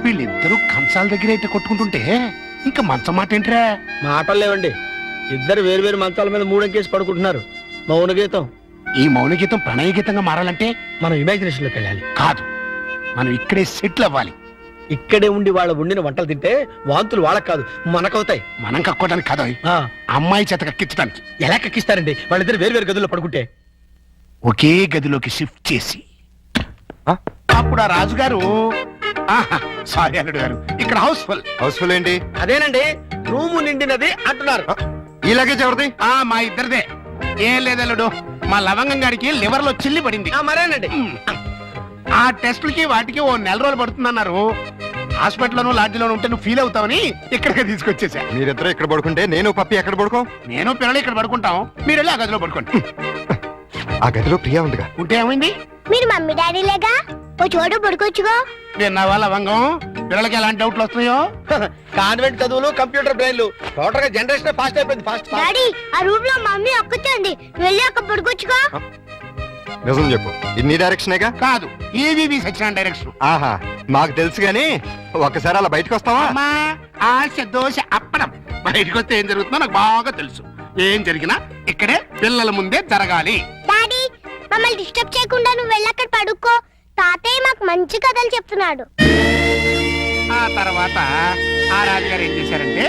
వీళ్ళిద్దరూ కంచాల దగ్గర అయితే కొట్టుకుంటుంటే ఇంకా మంచం మాట ఏంట్రా? మాటలు లేవండి. ఇద్దరు వేరు వేరు మంచాల మీద 3 అంకేసి పడుకుంటున్నారు. మౌన గీతం. ఈ మౌన గీతం ప్రణయ గీతంగా మారాలంటే మనం ఇమాజినేషన్ లోకి వెళ్ళాలి. కాదు, మనం ఇక్కడే సెటిల్ అవ్వాలి. ఇక్కడే ఉండి వాళ్ళ వండిన వంటలు తింటే వాంతులు వాళ్ళకి కాదు మనకవుతాయి. మనం కక్కోవడానికి కాదు, అమ్మాయి చేత కక్కించడానికి. ఎలా కక్కిస్తారండి? వాళ్ళిద్దరు వేరు వేరు గదుల్లో పడుకుంటే? ఒకే గదిలోకి షిఫ్ట్ చేసి అప్పుడు ఆ రాజుగారు, సారీ అల్లుడు గారు, ఇక్కడ హౌస్ఫుల్ ఏంటి? అదేనండి, రూము నిండినది అంటున్నారు. ఈ లగేజ్ ఎవరిది? మా ఇద్దరిదే. ఏం లేదల్లుడు, మా లవంగం గారికి లివర్ లో చిల్లి పడింది. మరేనండి, ఆ టెస్టులకి వాటికి 1 నెల రోజులు పడుతుందన్నారు. హాస్పిటల్లోనూ లాడ్జిలోనూ ఉంటే నువ్వు ఫీల్ అవుతావని ఇక్కడికే తీసుకొచ్చేసా. మీరిద్దరు ఇక్కడ పడుకుంటే నేను పప్పి ఎక్కడ పడుకో? నేను పిల్లలు ఇక్కడ పడుకుంటాం, మీరు వెళ్ళి ఆ గదిలో పడుకోండి. ఆ గదిలో ప్రియా ఉందిగా. ఉంటే ఏమైంది? మీరు మమ్మీ డాడీ లేగా ఓ చోటు పడుకోవచ్చుగా. విన్నావా లవంగం, పిల్లలకి ఎలాంటి డౌట్లు వస్తున్నాయో? కాన్వెంట్ చదువులు, కంప్యూటర్ బ్రెయిన్లు, టోటల్ గా జనరేషన్ ఫాస్ట్ అయిపోయింది. ఫాస్ట్ డాడీ ఆ రూమ్ లో మమ్మీ ఒక్కతుంది, వెళ్ళి అక్కడ పడుకోవచ్చుగా. నిజం చెప్పు, ఇన్ని డైరెక్షనేగా? కాదు, ఏవి సచిన డైరెక్షన్. ఆహా, మాకు తెలుసు గాని ఒక్కసారి అలా బయటకు వస్తావా? అమ్మా, ఆశ దోశ అప్పడం. బయటకు వస్తే ఏం జరుగుతుందో నాకు బాగా తెలుసు. ఏం జరిగినా ఇక్కడే పిల్లల ముందే జరగాలి. డాడీ మమ్మల్ని డిస్టర్బ్ చేయకుండా నువ్వు వెళ్ళి అక్కడ పడుకో. తాతయ్య మాకు మంచి కథలు చెప్తున్నాడు. ఆ తర్వాత ఆ రాజుగారు ఏం చేశారంటే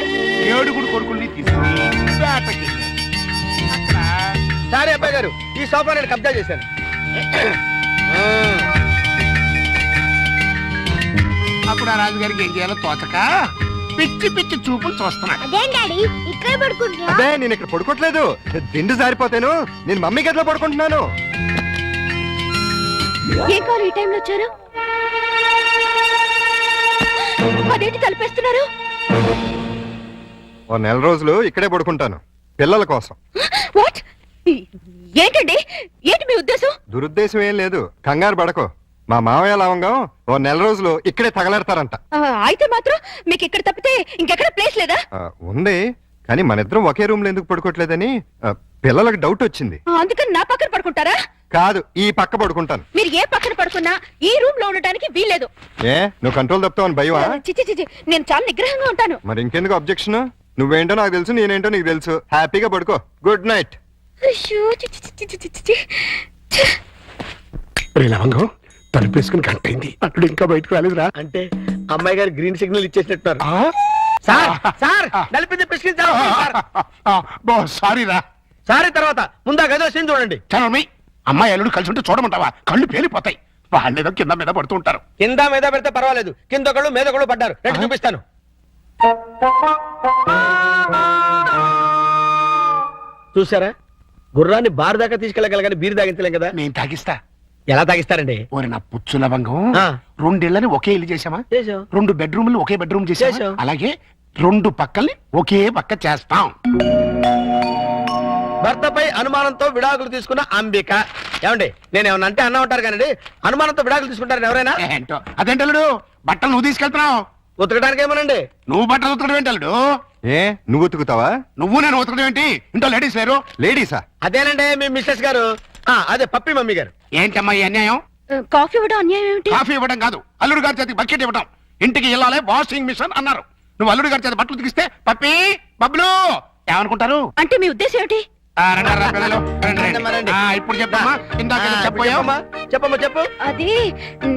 7 కొడుకుల్ని తీసుకుని వేటకి వెళ్ళారు. సరే అబ్బాయి గారు, ఈ సోఫా నేను కబ్జా చేశాను. అప్పుడు ఆ రాజుగారికి ఏం చేయాలో తోచక పిచ్చి పిచ్చి చూపులు చూస్తున్నాడు. అదేం డాడీ ఇక్కడ పడుకుంటున్నా? అదే నేను ఇక్కడ పడుకోవట్లేదు, దిండు జారిపోతాను. నేను మమ్మీ గదిలో పడుకుంటున్నాను. ఏ కారు ఈ టైంలో వచ్చారు? అదేంటి తలపేస్తున్నారు? ఓ నెల రోజులు ఇక్కడే పడుకుంటాను పిల్లల కోసం. వాట్? ఏంటండి, ఏంటి మీ ఉద్దేశం? దురుద్దేశం ఏం లేదు, కంగారు పడకో. మా మావయ్య లవంగం ఓ నెల రోజులు ఇక్కడే తగలెడతారంట. అయితే మాత్రం మీకు ఇక్కడ తప్పితే ఇంకెక్కడ ప్లేస్ లేదా? ఉంది, కానీ మన ఇద్దరం ఒకే రూమ్ లో ఎందుకు పడుకోవట్లేదని పిల్లలకు డౌట్ వచ్చింది. అందుకని నా పక్కన పడుకుంటారా? కాదు, ఈ పక్క పడుకుంటాను. మీరు ఏ పక్కన పడుకున్నా ఈ రూమ్ లో ఉండటానికి వీల్లేదు. ఏ నువ్వు కంట్రోల్ తప్పుతావని భయమా? చిచి చిచి, నేను చాలా నిగ్రహంగా ఉంటాను. మరి ఇంకెందుకు అబ్జెక్షన్? నువ్వేంటో నాకు తెలుసు, నేనేంటో నీకు తెలుసు. హ్యాపీగా పడుకో. Good night. లవంగం తలుపేసుకుని గంటైంది, అప్పుడు ఇంకా బయటకు రాలేదురా. అంటే అమ్మాయి గారు గ్రీన్ సిగ్నల్ ఇచ్చేసినట్టున్నారు. సార్ నలిపింది సారీ రా. సారీ తర్వాత ముందు ఆ గదిలో సీన్ చూడండి. చనమి, అమ్మాయి అల్లుడు కలిసి ఉంటే చూడమంటావా? కళ్ళు పేలిపోతాయి. వాళ్ళేదో కింద మీద పడుతూ ఉంటారు. కింద మీద పెడితే పర్వాలేదు, కింద ఒకళ్ళు మీద ఒకళ్ళు పడ్డారు. రెండు చూపిస్తాను. చూసారా, గుర్రాన్ని బార్ దాకా తీసుకెళ్ళగలగాని బీరు తాగించలేం కదా. నేను తాగిస్తా. ఎలా తాగిస్తారండి? ఓరి నా పుచ్చు లవంగం, 2 ఇళ్ళని ఒకే ఇల్లు చేసామా? 2 బెడ్రూమ్లు ఒకే బెడ్రూమ్ చేసామా? అలాగే 2 పక్కల్ని ఒకే పక్క చేస్తాం. భర్తపై అనుమానంతో విడాకులు తీసుకున్న అంబిక. ఏమండి, నేను ఏమన్నా అంటే అన్నా ఉంటారు కానీ అనుమానంతో విడాకులు తీసుకుంటారని ఎవరైనా? ఏంటో అదేంటల్లుడు, బట్టలు నువ్వు తీసుకెళ్తున్నావు. ఉతకడానికి ఏమోనండి. నువ్వు బట్టలు ఉతకడం ఏంటల్లుడు? ఏ నువ్వు ఉతుకుతావా? నువ్వు నేను ఉతకడం ఏంటి? ఇంట్లో లేడీస్ లేరు? లేడీసా? అదేనండి మీ మిస్సెస్ గారు. అదే పప్పి మమ్మీ గారు. ఏంటమ్మా ఈ అన్యాయం? కాఫీ ఇవ్వడం అన్యాయం ఏమిటి? కాఫీ ఇవ్వడం కాదు, అల్లుడు గారి చేతికి బకెట్ ఇవ్వడం. ఇంటికి వెళ్ళాలి వాషింగ్ మిషన్ అన్నారు. నువ్వు అల్లుడు గారి చేతి బట్టలు ఉతికిస్తే పప్పి బబ్లు ఏమనుకుంటారు? అంటే మీ ఉద్దేశం ఏమిటి? ఇప్పుడు చెప్పమ్మా, ఇందాక చెప్పమ్మా. చెప్పమ్మా చెప్పు. అది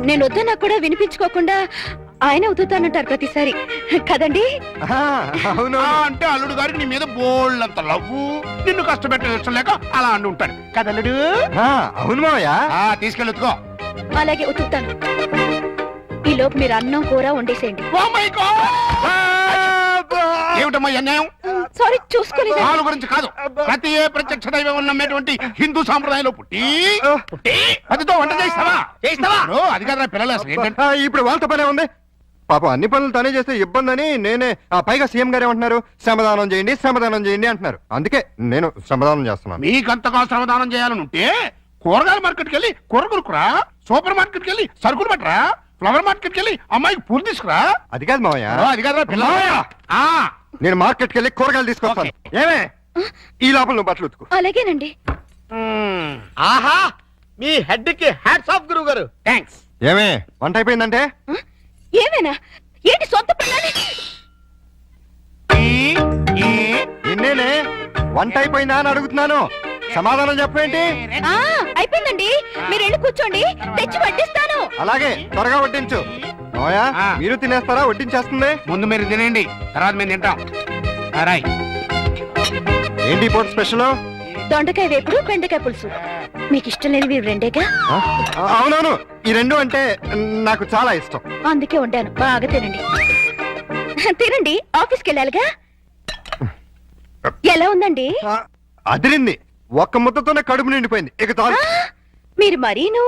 నేను వద్దన్నా కూడా వినిపించుకోకుండా ఆయన ఉతుతానంటారు ప్రతిసారి కదండి. అవును. అంటే అల్లుడు గారికి నీ మీద బోల్డంత లవ్వు, నిన్ను కష్టపెట్టే ఇష్టం లేక అలా అంటూ ఉంటాడు కదల్లుడు. అవును మావయ్య. తీసుకెళ్ళుకో. అలాగే ఉతుకుతాను. ఈ లోపు మీరు అన్నం కూర వండేసేయండి. ఏమిటమ్మా అన్యాయం? సారీ చూసుకోలేదు. వాళ్ళ గురించి కాదు, ప్రతి ఏ ప్రత్యక్ష దైవం నమ్మేటువంటి హిందూ సాంప్రదాయంలో పుట్టి అదితో వంట చేస్తావా? అది కాదు పిల్లలు. అసలు ఏంటంటే ఇప్పుడు వాళ్ళతో పనే ఉంది. పాపం అన్ని పనులు తనే చేస్తే ఇబ్బంది అని నేనే. పైగా సీఎం గారు ఏమంటున్నారు? శ్రమదానం చేయండి, శ్రమదానం చేయండి అంటున్నారు. అందుకే నేను శ్రమదానం చేస్తున్నాను. మీకంతగా శ్రమదానం చేయాలని ఉంటే కూరగాయల మార్కెట్కి వెళ్ళి కూర కొనుక్కురా, సూపర్ మార్కెట్కి వెళ్ళి సరుకులు పట్టరా, ఫ్లవర్ మార్కెట్కి వెళ్ళి అమ్మాయికి పూలు తీసుకురా. అది కాదు మావయ్య. అది కాదు పిల్ల. నేను మార్కెట్కి వెళ్ళి కూరగాయలు తీసుకొస్తాను. ఏమే ఈ లోపల నువ్వు బట్టలు ఉతుకు. అలాగేనండి. ఆహా, మీ హెడ్ కి హ్యాట్స్ ఆఫ్ గురువు గారు. థాంక్స్. ఏమే వంట అయిపోయిందంటే? ఏమైనా ఏంటి సొంత పిల్లని? నిన్నేనే వంట అయిపోయిందా అని అడుగుతున్నాను, సమాధానం చెప్పేంటి? అయిపోయిందండి, మీరు వెళ్ళి కూర్చోండి, తెచ్చి వడ్డిస్తాను. అలాగే త్వరగా వడ్డించు. మీరు తినేస్తారా? వడ్డించేస్తుంది. ముందు మీరు తినండి, తర్వాత మేము తింటాం. ఏంటి పూట స్పెషల్? దొండకాయ వేపుడు, బెండకాయ పులుసు. మీకు ఇష్టం లేనివి రెండేగా? అవునవును, ఈ 2 అంటే నాకు చాలా ఇష్టం. అందుకే వండాను, బాగా తినండి. తినండి, ఆఫీస్కి వెళ్ళాలిగా. ఎలా ఉందండి? అదిరింది. ఒక్క ముద్దతోనే కడుపు నిండిపోయింది. ఇక చాలు. మీరు మరీను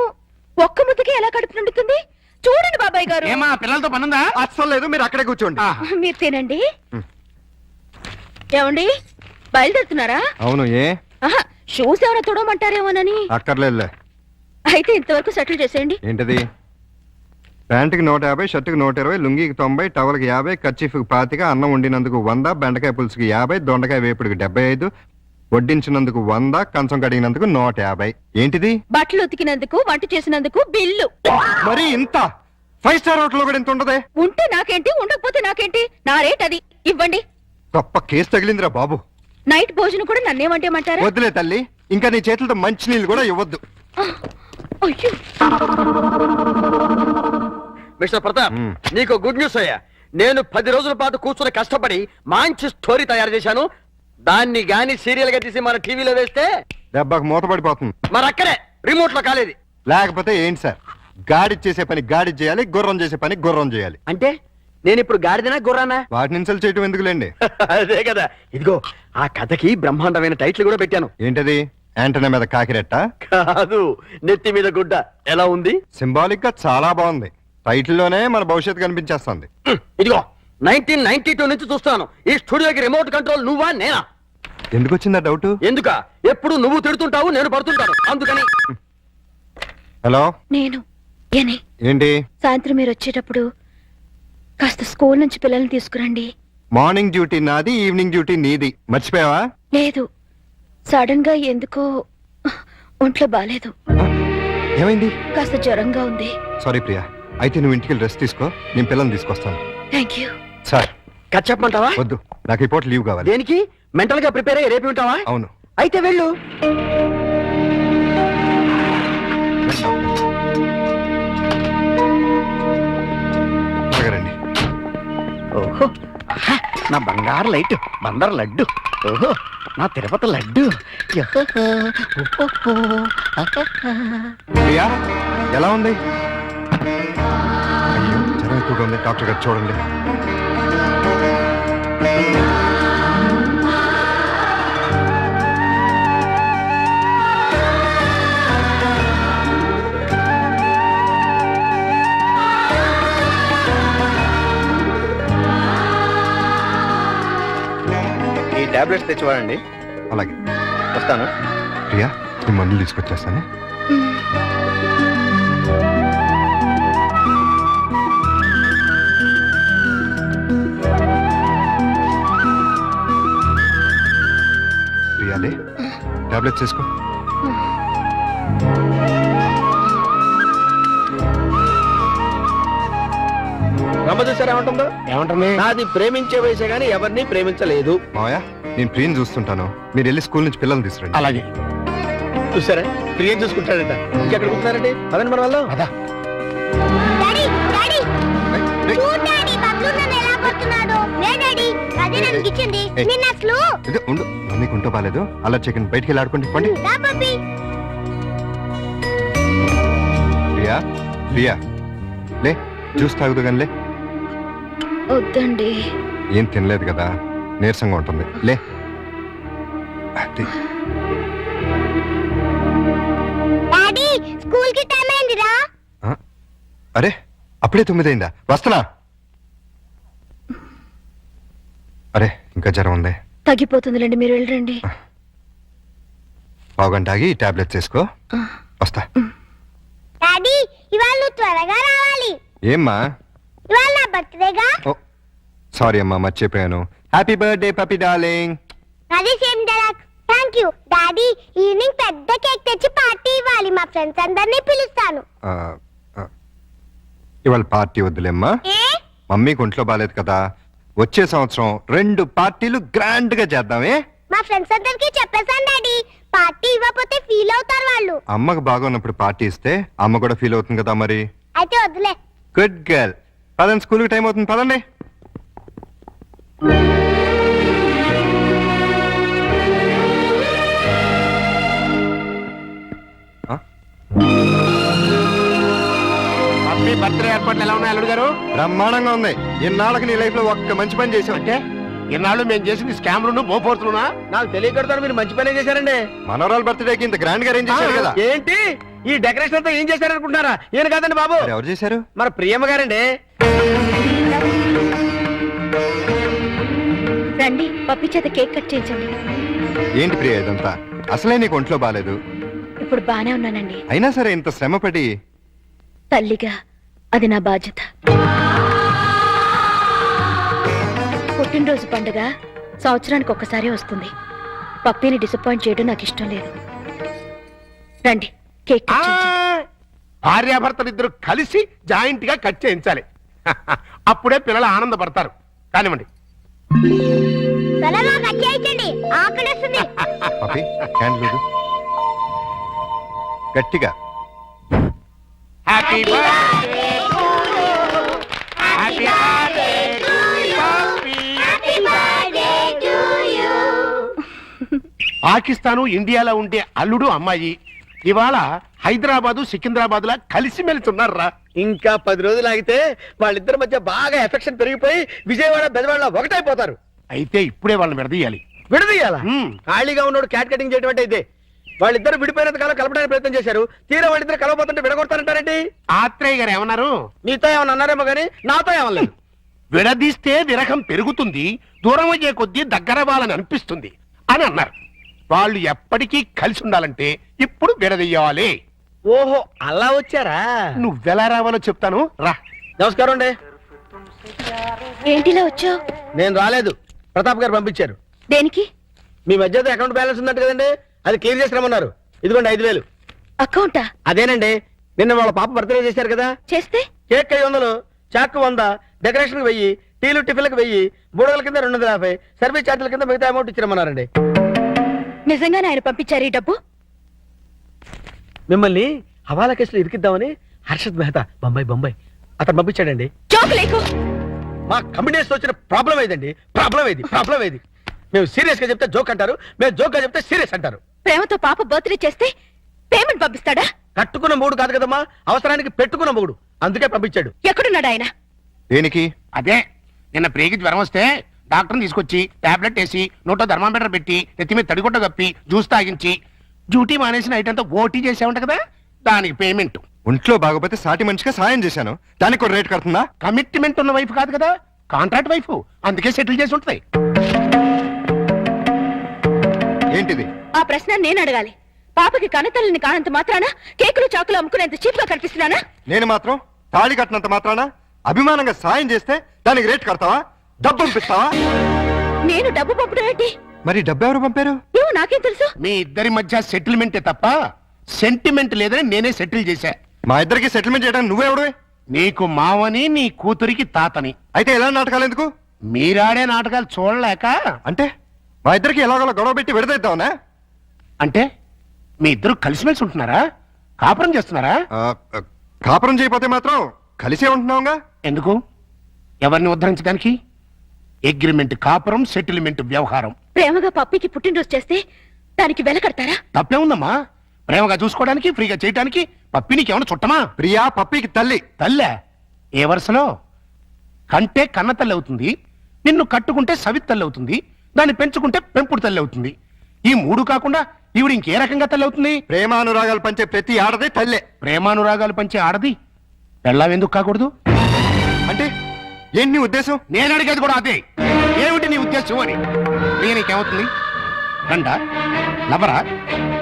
ఒక్క ముద్దకి ఎలా కడుపు నిండుతుంది? చూడండి బాబాయ్ గారు. ఏమా పిల్లలతో పనుందా? అస్సలు లేదు, మీరు అక్కడే కూర్చోండి. మీరు తినండి. ఏమండి బయలుదేరుతున్నారా? అవును, ఏ షూస్ ఎవరో తొడమంటారేమోనని. అక్కర్లేదులే. అయితే ఇంతవరకు సెటిల్ చేసేయండి. ఏంటది? ప్యాంటుకి 150, షర్టుకి 120, లుంగికి 90, టవల్కి 50, కర్చీఫ్కి 25, అన్నం వండినందుకు 100, బెండకాయ పులుసుకి 50, దొండకాయ వేపుడికి 75, వడ్డించినందుకు 100, కంచం కడిగినందుకు 150. ఏంటిది? బట్టలు ఉతికినందుకు, వంట చేసినందుకు బిల్లు. మరి ఇంత 5 స్టార్ హోటల్ కూడా ఇంత ఉండదే? ఉంటే నాకేంటి, ఉండకపోతే నాకేంటి, నా రేట్ అది. ఇవ్వండి. గొప్ప కేసు తగిలిందిరా బాబు. నైట్ భోజనం కూడా నన్నేమంటేమంటారా? వద్దులే తల్లి, ఇంకా నీ చేతులతో మంచి నీళ్ళు కూడా ఇవ్వద్దు. అయ్యో. మిస్టర్ ప్రతాప్, నీకు గుడ్ న్యూస్ అయ్యా. నేను 10 రోజుల పాటు కూర్చుని కష్టపడి మంచి స్టోరీ తయారు చేశాను. దాన్ని గాని సీరియల్ గా తీసి మన టీవీలో వేస్తే దెబ్బకు మూతపడిపోతుంది. మరి అక్కడే రిమోట్ లో కాలేదు. లేకపోతే ఏంటి సార్, గాడి చేసే పని గాడి చేయాలి, గుర్రం చేసే పని గుర్రం చేయాలి. అంటే నేను ఇప్పుడు గాడిదనా గుర్రానా? వాటిని ఇన్సల్ట్ చేయటం ఎందుకులేండి. అదే కదా. ఇదిగో ఆ కథకి బ్రహ్మాండమైన టైటిల్ కూడా పెట్టాను. ఏంటది? యాంటనా మీద కాకిరెట్ట? కాదు, నెత్తి మీద గుడ్డ. ఎలా ఉంది? సింబాలిక్ గా చాలా బాగుంది. టైటిల్ లోనే మన భవిష్యత్తు కనిపించేస్తుంది. ఇదిగో 1992 నుంచి చూస్తాను ఈ స్టూడియోకి రిమోట్ కంట్రోల్ నువ్వా నేనా? ఎందుకు వచ్చిందా డౌట్? ఎందుక? ఎప్పుడు నువ్వు తిడుతుంటావు, నేను పడుతుంటాను, అందుకని. హలో, నేను ఏంటి? సాయంత్రం మీరు వచ్చేటప్పుడు కాస్త స్కూల్ నుంచి పిల్లల్ని తీసుకురండి. మార్నింగ్ డ్యూటీ నాది, ఈవినింగ్ డ్యూటీ నీది. మర్చిపోయావా? లేదు, సడన్ గా ఎందుకో ఒంట్లో బాలేదు. ఏమైంది? కాస్త జ్వరంగా ఉంది. సారీ ప్రియా, అయితే నువ్వు ఇంటికి రెస్ట్ తీసుకో, నేను పిల్లల్ని తీసుకొస్తాను. Thank you. సార్, కట్ చెప్పమంటావా? వద్దు, నాకు ఈ పూట లీవ్ కావాలి. దేనికి? మెంటల్ గా ప్రిపేర్ అయ్యి రేపు ఉంటావా? అవును. అయితే వెళ్ళు. రండి. ఓహో, నా బంగారు లైట్, బందర్ లడ్డు. ఓహో, నా తిరుపతి లడ్డు. ప్రియా, ఎలా ఉంది? అయ్యో, జ్వరం ఎక్కువగా ఉంది, డాక్టర్ గారు చూడండి. ఈ టాబ్లెట్స్ తెచ్చివాడండి. అలాగే, వస్తాను. ప్రియా, ఈ మందులు తీసుకొచ్చేస్తాను. ప్రియాలే, టాబ్లెట్స్ తీసుకో. రమ్మ చూసారా ఏమంటుందో? ఏమంటుంది? నాది ప్రేమించే వయసే గానీ ఎవరిని ప్రేమించలేదు. మావయ్య, నేను ప్రియని చూస్తుంటాను, మీరు వెళ్ళి స్కూల్ నుంచి పిల్లల్ని తీసుకురండి. అలాగే. చూసారా, ప్రియం చూసుకుంటాడట. ఇంకెక్కడ కూర్చున్నారండి? అదండి మన వాళ్ళు. అదా డాడీ డాడీ చూడు డాడీ, బబ్లు నన్ను ఎలా కొడుతున్నాడు. నే డాడీ, అదే నన్ను ఇచ్చింది. నిన్న అసలు ఇది ఉండు, మమ్మీకి ఉంటో బాలేదు. అలా చికెన్ బయటికి వెళ్ళి ఆడుకుంటే పండి. దా పప్పి. ప్రియా, ప్రియా, లే, జ్యూస్ తాగుదు కానీ లే. వద్దండి. ఏం తినలేదు కదా, నీరసంగా ఉంటుంది, లే. అది. డాడీ, స్కూల్ కి టైం అయిందిరా. అరే, అప్పుడే 9 అయిందా? వస్తున్నా. అరే, ఇంకా జ్వరం ఉంది. తగ్గిపోతుందిలేండి, మీరు వెళ్ళండి. పావుగంట ఆగి టాబ్లెట్స్ వేసుకో, వస్తా. డాడీ, ఇవాళ నువ్వు త్వరగా రావాలి. ఏమ్మా? ఇవాళ నా బర్త్డేగా. ఓ సారీ అమ్మా, మర్చిపోయాను. Happy birthday పపి darling. అది same dialogue. Thank you daddy. Evening పెద్ద కేక్ తెచ్చి పార్టీ ఇవ్వాలి. మా ఫ్రెండ్స్ అందరినీ పిలుస్తాను. ఇవాళ పార్టీ వద్దులేమ్మా, మమ్మీకి ఒంట్లో బాలేదు కదా. వచ్చే సంవత్సరం 2 పార్టీలు గ్రాండ్ గా చేద్దామే. మా ఫ్రెండ్స్ అందరికి చెప్పేశాను డాడీ. పార్టీ ఇవ్వకపోతే ఫీల్ అవుతారు వాళ్ళు. అమ్మకు బాగున్నప్పుడు పార్టీ ఇస్తే అమ్మ కూడా ఫీల్ అవుతుంది కదా మరి. అయితే వద్దులే. Good girl. పదండి, స్కూల్కి టైం అవుతుంది, పదండి. బర్త్డే ఏర్పాట్లు ఎలా ఉన్నాయి అల్లుడు గారు? బ్రహ్మాండంగా ఉంది. ఇన్నాళ్ళకి నీ లైఫ్ లో ఒక్క మంచి పని చేసావు. అంటే ఇన్నాళ్ళు మేము చేసింది స్కామ్లు బోపోర్తులునా? నాకు తెలియకడతాను, మీరు మంచి పనే చేశారండి. మనోరాల్ బర్త్డేకి ఇంత గ్రాండ్ గా అరేంజ్ చేశారు కదా. ఏంటి ఈ డెకరేషన్ అంతా ఏం చేశారనుకుంటున్నారా? ఏం కాదండి బాబు. ఎవరు చేశారు? మన ప్రియమ్మ గారండి. రండి, పప్పి చేత కేక్ కట్ చేయించండి. ఏంటి ప్రియ ఇదంతా? అసలే నీకు ఒంట్లో బాలేదు. ఇప్పుడు బానే ఉన్నానండి. అయినా సరే ఇంత శ్రమపడి. తల్లిగా అది నా బాధ్యత. పుట్టినరోజు పండుగ సంవత్సరానికి ఒక్కసారి వస్తుంది. పప్పిని డిసప్పాయింట్ చేయడం నాకు ఇష్టం లేదు. రండి, కేక్ కట్ చేయించండి. భార్యాభర్తలు ఇద్దరు కలిసి జాయింట్ గా కట్ చేయించాలి. అప్పుడే పిల్లలు ఆనందపడతారు. కానివ్వండి. త్వరగా కట్ చేయించండి, ఆకలిస్తుంది. పప్పి క్యాండిల్ లేదు. గట్టిగా. Happy birthday to you. Happy birthday to you. Happy birthday to you. Pakistan ఇండియాలో ఉండే అల్లుడు అమ్మాయి ఇవాళ హైదరాబాదు సికింద్రాబాద్ లా కలిసి మెలుతున్నారా. ఇంకా 10 రోజులు ఆగితే వాళ్ళిద్దరి మధ్య బాగా ఎఫెక్షన్ పెరిగిపోయి విజయవాడ బెజవాడ ఒకటైపోతారు. అయితే ఇప్పుడే వాళ్ళని విడదీయాలి. విడదీయాలా? ఖాళీగా ఉన్నాడు క్యాట్ కటింగ్ చేయడం అంటే ఇదే. వాళ్ళిద్దరు విడిపోయినంత కాలం కలపడానికి ప్రయత్నం చేశారు. తీరా వాళ్ళిద్దరు కలవబోతుంటే విడగొడతారంటారండి. ఆత్రేయ గారు ఏమన్నారు? మీతో ఏమన్నా అన్నారేమో గానీ నాతో ఏమలేదు. విడదీస్తే విరహం పెరుగుతుంది, దూరం అయ్యే కొద్దీ దగ్గర వాళ్ళని అనిపిస్తుంది అని అన్నారు. వాళ్ళు ఎప్పటికీ కలిసి ఉండాలంటే ఇప్పుడు విడదీయాలి. ఓహో, అలా వచ్చారా? నువ్వెలా రావాలో చెప్తాను రా. నమస్కారం అండి. ఏంటిలా వచ్చావు? నేను రాలేదు, ప్రతాప్ గారు పంపించారు. దేనికి? మీ మధ్య అకౌంట్ బ్యాలెన్స్ ఉందంట కదండి, అది క్లియర్ చేసి రమ్మన్నారు. ఇదిగోండి 5,000. అకౌంటా? అదేనండి, నిన్న వాళ్ళ పాప బర్త్డే చేశారు కదా. చేస్తే కేక్ 500, చాక్ 100, డెకరేషన్ 1000, టీలు టిఫిన్లకు 1000, బూడల కింద 250, సర్వీస్ ఛార్జీల కింద మిగతా అమౌంట్ ఇచ్చిరమ్మన్నారండి. నిజంగానే ఆయన పంపించారు ఈ డబ్బు? మిమ్మల్ని హవాలా కేసులో ఇరికిద్దామని హర్షద్ మెహతా బొంబాయి అతను పంపించాడండి. జోక్ లేకు. మా కంపెనీస్ వచ్చిన ప్రాబ్లం ఏదండి? ప్రాబ్లం ఏది? మేము సీరియస్ గా చెప్తే జోక్ అంటారు, మేము జోక్ గా చెప్తే సీరియస్ అంటారు. ప్రేమతో పాప బర్త్డే చేస్తే పేమెంట్ పంపిస్తాడా? కట్టుకున్న మూడు కాదు కదమ్మా, అవసరానికి పెట్టుకున్న మూడు, అందుకే పంపించాడు. ఎక్కడున్నాడు ఆయన? దేనికి? అదే నిన్న ప్రేకి జ్వరం వస్తే డాక్టర్ని తీసుకొచ్చి టాబ్లెట్ వేసి నోట్లో థర్మామీటర్ పెట్టి నెత్తి మీద తడిగుడ్డ కప్పి జ్యూస్ తాగించి డ్యూటీ మానేసిన నైట్ అంతా ఓటీ చేసామంట కదా, దానికి పేమెంట్. ఒంట్లో బాగోపోతే సాటి మనిషిగా సాయం చేశాను, దానికి ఒక రేట్ కడుతుందా? కమిట్మెంట్ ఉన్న వైఫ్ కాదు కదా, కాంట్రాక్ట్ వైఫ్, అందుకే సెటిల్ చేసి ఉంటుంది. ఏంటిది? ఆ ప్రశ్న నేను అడగాలి. పాపకి కనతల్లిని కానంత మాత్రాన కేకులు చాకులు అమ్ముకునేంత చీప్ గా కనిపిస్తున్నానా? నేను మాత్రం తాళి కట్టినంత మాత్రాన అభిమానంగా సాయం చేస్తే దానికి రేట్ కడతావా? డబ్బు పంపిస్తావా? నేను డబ్బు పంపడం ఏంటి? మరి డబ్బు ఎవరు పంపారు? ఏమో నాకేం తెలుసు. మీ ఇద్దరి మధ్య సెటిల్మెంటే తప్ప సెంటిమెంట్ లేదని నేనే సెటిల్ చేశా. మా ఇద్దరికి సెటిల్మెంట్ చేయడానికి నువ్వెవడవే? నీకు మావని, నీ కూతురికి తాతని. అయితే ఎలా నాటకాలు ఎందుకు? మీరాడే నాటకాలు చూడలేక. అంటే మా ఇద్దరికి ఎలాగోలా గొడవ పెట్టి విడదీద్దామనా? అంటే మీ ఇద్దరు కలిసిమెలిసి ఉంటున్నారా? కాపురం చేస్తున్నారా? కాపురం చేయకపోతే మాత్రం కలిసే ఉంటున్నావుగా. ఎందుకు? ఎవరిని ఉద్ధరించడానికి? అగ్రిమెంట్ కాపురం, సెటిల్మెంట్ వ్యవహారం. ప్రేమగా పప్పికి పుట్టినరోజు చేస్తే దానికి వెల కడతారా? తప్పే ఉందమ్మా. ప్రేమగా చూసుకోవడానికి, ఫ్రీగా చేయడానికి పప్పినికి ఏమైనా చుట్టమా? ప్రియా పప్పికి తల్లి. తల్లే? ఏ వరుసలో? కంటే కన్న తల్లి అవుతుంది, నిన్ను కట్టుకుంటే సవిత్ తల్లి అవుతుంది, దాన్ని పెంచుకుంటే పెంపుడు తల్లి అవుతుంది. ఈ మూడు కాకుండా ఈవిడ ఇంకే రకంగా తల్లి అవుతుంది? ప్రేమానురాగాలు పంచే ప్రతి ఆడది తల్లే. ప్రేమానురాగాలు పంచే ఆడది పెళ్ళాం ఎందుకు కాకూడదు? అంటే ఏంటి నీ ఉద్దేశం? నేను అడిగేది కూడా అదే. ఏమిటి నీ ఉద్దేశం అని. నీకేమవుతుంది? రండా, లవరా,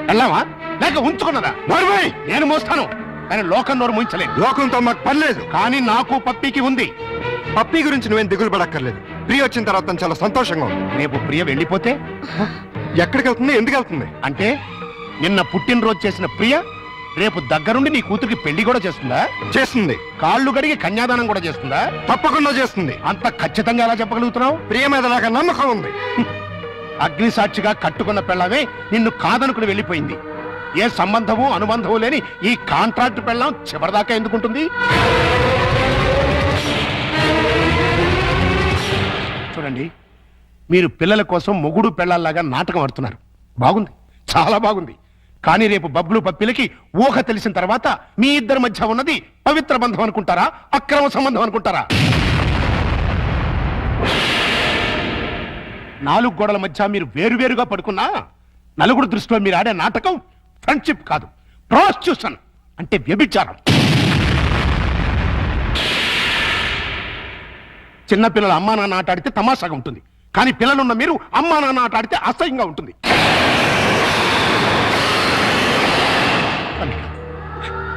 వెళ్ళావా, లేక ఉంచుకున్నదా? నోర్మై! నేను మోస్తాను, కానీ లోకం నోరు ముంచలేదు. లోకంతో మాకు పనిలేదు, కానీ నాకు పప్పికి ఉంది. పప్పి గురించి నువ్వేం దిగులు పడక్కర్లేదు. ప్రియ వచ్చిన తర్వాత తను చాలా సంతోషంగా ఉంది. రేపు ప్రియ వెళ్ళిపోతే ఎక్కడికి వెళ్తుంది? ఎందుకు వెళ్తుంది? అంటే నిన్న పుట్టినరోజు చేసిన ప్రియ రేపు దగ్గరుండి నీ కూతురికి పెళ్లి కూడా చేస్తుందా? చేస్తుంది. కాళ్ళు గడిగి కన్యాదానం కూడా చేస్తుందా? తప్పకుండా చేస్తుంది. అంత ఖచ్చితంగా ఎలా చెప్పగలుగుతున్నావు? ప్రియ మీద నాకు నమ్మకం ఉంది. అగ్ని సాక్షిగా కట్టుకున్న పెళ్ళమే నిన్ను కాదనుకుని వెళ్ళిపోయింది. ఏ సంబంధము అనుబంధము లేని ఈ కాంట్రాక్ట్ పెళ్ళం చివరిదాకా ఎందుకుంటుంది? చూడండి, మీరు పిల్లల కోసం మొగుడు పెళ్ళాల్లాగా నాటకం ఆడుతున్నారు. బాగుంది, చాలా బాగుంది. కానీ రేపు బబ్లు పప్పిలకి ఊహ తెలిసిన తర్వాత మీ ఇద్దరి మధ్య ఉన్నది పవిత్ర బంధం అనుకుంటారా, అక్రమ సంబంధం అనుకుంటారా? 4 గోడల మధ్య మీరు వేరువేరుగా పడుకున్నా నలుగురు దృష్టిలో మీరు ఆడే నాటకం ఫ్రెండ్షిప్ కాదు, ప్రాస్టిట్యూషన్. అంటే వ్యభిచారం. చిన్నపిల్లల అమ్మా నాన్న ఆట ఆడితే తమాషాగా ఉంటుంది, కానీ పిల్లలున్న మీరు అమ్మా నాన్న ఆట ఆడితే అసహ్యంగా ఉంటుంది.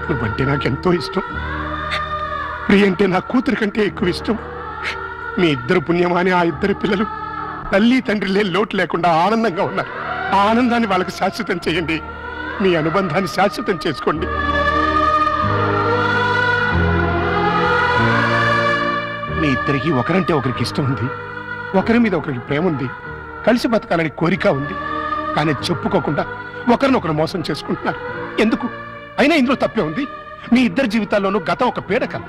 నువ్వంటే నాకెంతో ఇష్టం. ప్రియ అంటే నా కూతురి కంటే ఎక్కువ ఇష్టం. మీ ఇద్దరు పుణ్యమాని ఆ ఇద్దరు పిల్లలు తల్లి తండ్రి లేని లోటు లేకుండా ఆనందంగా ఉన్నారు. ఆ ఆనందాన్ని వాళ్ళకి శాశ్వతం చేయండి. మీ అనుబంధాన్ని శాశ్వతం చేసుకోండి. మీ ఇద్దరికి ఒకరంటే ఒకరికి ఇష్టం ఉంది, ఒకరి మీద ఒకరికి ప్రేమ ఉంది, కలిసి బతకాలని కోరిక ఉంది. కానీ చెప్పుకోకుండా ఒకరినొకరు మోసం చేసుకుంటున్నారు. ఎందుకు? అయినా ఇందులో తప్పే ఉంది. మీ ఇద్దరి జీవితాల్లోనూ గతం ఒక పీడకల.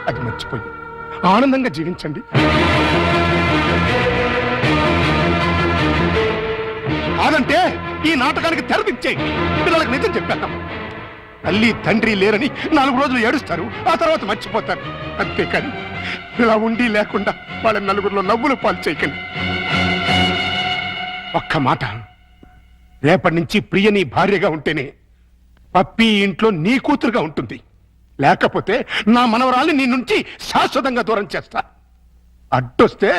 అది మర్చిపోయి ఆనందంగా జీవించండి. కాదంటే ఈ నాటకానికి తెరదించేయి. పిల్లలకు నిజం చెప్పేద్దాం. తల్లి తండ్రి లేరని 4 రోజులు ఏడుస్తారు, ఆ తర్వాత మర్చిపోతారు. అంతేకాని ఇలా ఉండి లేకుండా వాళ్ళ నలుగురిలో నవ్వులు పాలు చేయకండి. ఒక్క మాట, రేపటి నుంచి ప్రియ నీ భార్యగా ఉంటేనే పప్పి ఇంట్లో నీ కూతురుగా ఉంటుంది. లేకపోతే నా మనవరాల్ని నీ నుంచి శాశ్వతంగా దూరం చేస్తా. అడ్డొస్తే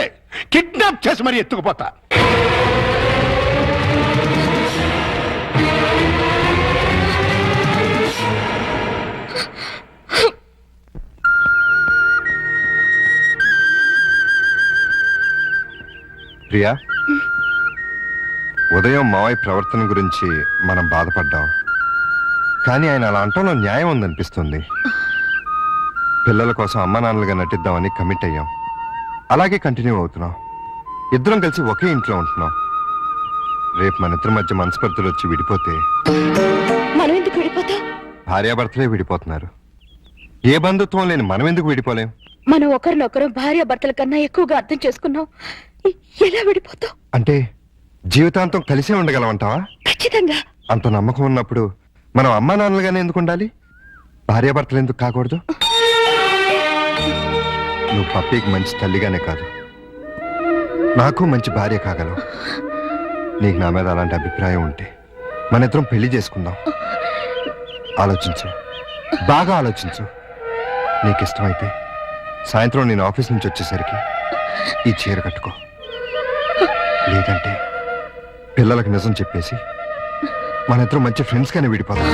కిడ్నాప్ చేసి మరీ ఎత్తుకుపోతా. ప్రియా, ఉదయం మావయ్య ప్రవర్తన గురించి మనం బాధపడ్డాం, కానీ ఆయన అలా అంటంలో న్యాయం ఉందనిపిస్తుంది. పిల్లల కోసం అమ్మా నాన్నలుగా నటిద్దామని కమిట్ అయ్యాం. అలాగే కంటిన్యూ అవుతున్నాం. ఇద్దరం కలిసి ఒకే ఇంట్లో ఉంటున్నాం. రేపు మన ఇద్దరి మధ్య మనస్పర్ధలు వచ్చి విడిపోతే మనం ఎందుకు విడిపోతాం? భార్యాభర్తలే విడిపోతున్నారు. ఏ బంధుత్వం లేని మనం ఎందుకు విడిపోలేం? మనం ఒకరినొకరు భార్యాభర్తల కన్నా ఎక్కువగా అర్థం చేసుకున్నాం. ఎలా విడిపోతాం? అంటే జీవితాంతం కలిసే ఉండగలమంటావా? ఖచ్చితంగా. అంత నమ్మకం ఉన్నప్పుడు మనం అమ్మా నాన్నలుగానే ఎందుకు ఉండాలి? భార్యాభర్తలు ఎందుకు కాకూడదు? నువ్వు పప్పీకి మంచి తల్లిగానే కాదు, నాకు మంచి భార్య కాగలవు. నీకు నా మీద అలాంటి అభిప్రాయం ఉంటే మన ఇద్దరం పెళ్లి చేసుకుందాం. ఆలోచించు, బాగా ఆలోచించు. నీకు ఇష్టమైతే సాయంత్రం నేను ఆఫీస్ నుంచి వచ్చేసరికి ఈ చీర కట్టుకో. లేదంటే పిల్లలకు నిజం చెప్పేసి మన ఇద్దరం మంచి ఫ్రెండ్స్ గానే విడిపోతాం.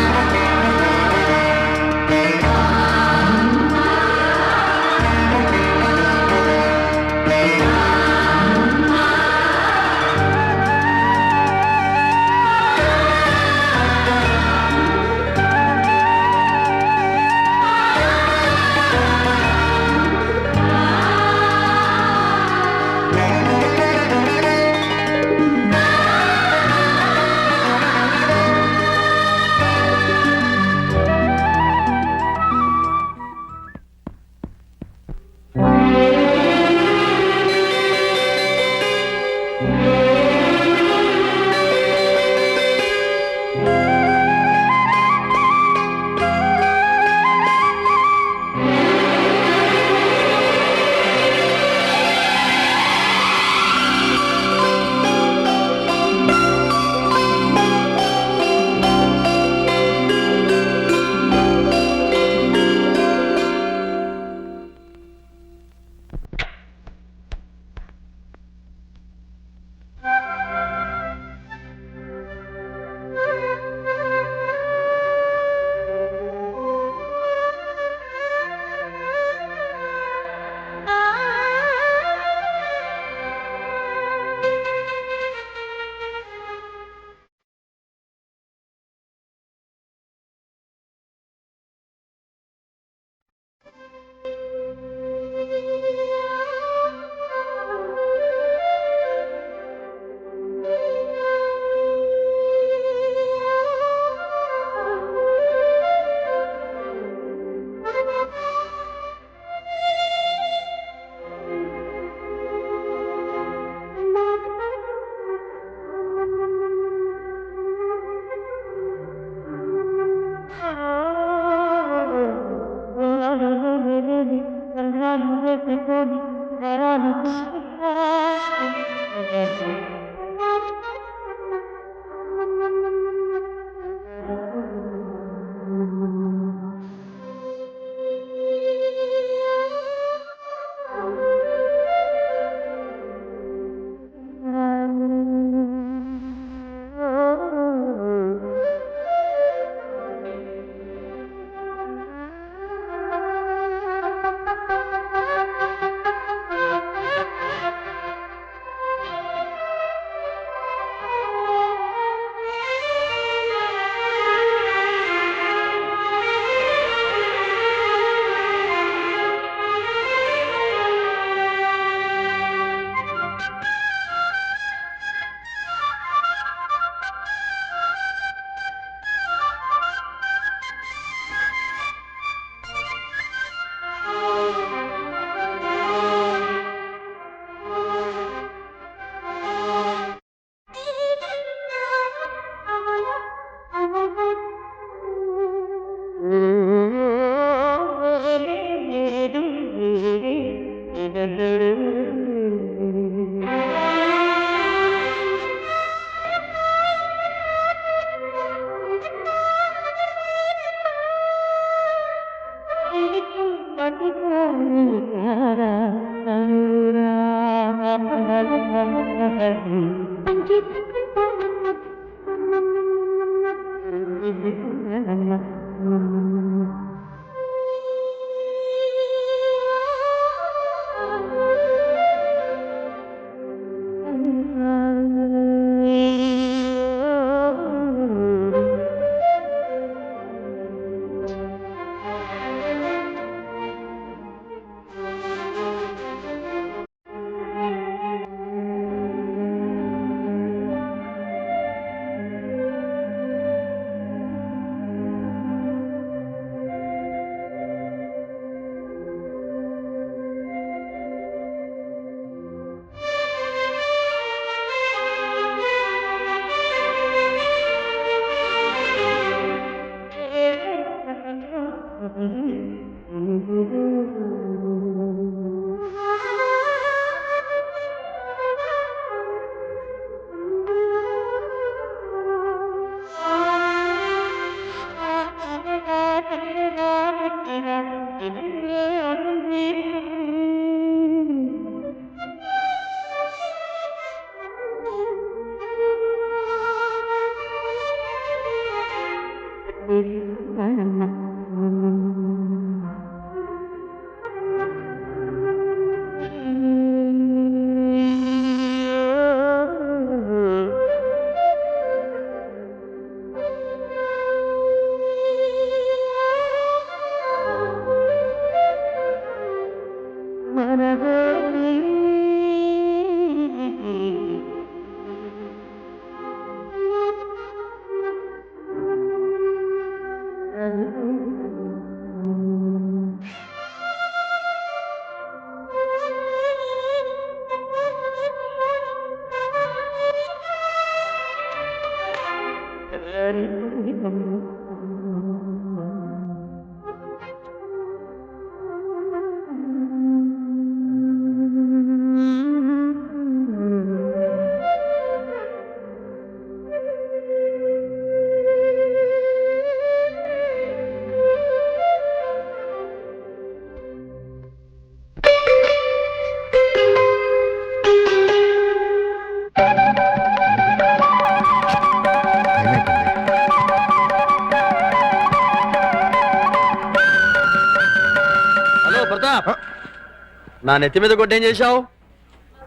నా నెత్తి మీద కొట్టేం చేశావు?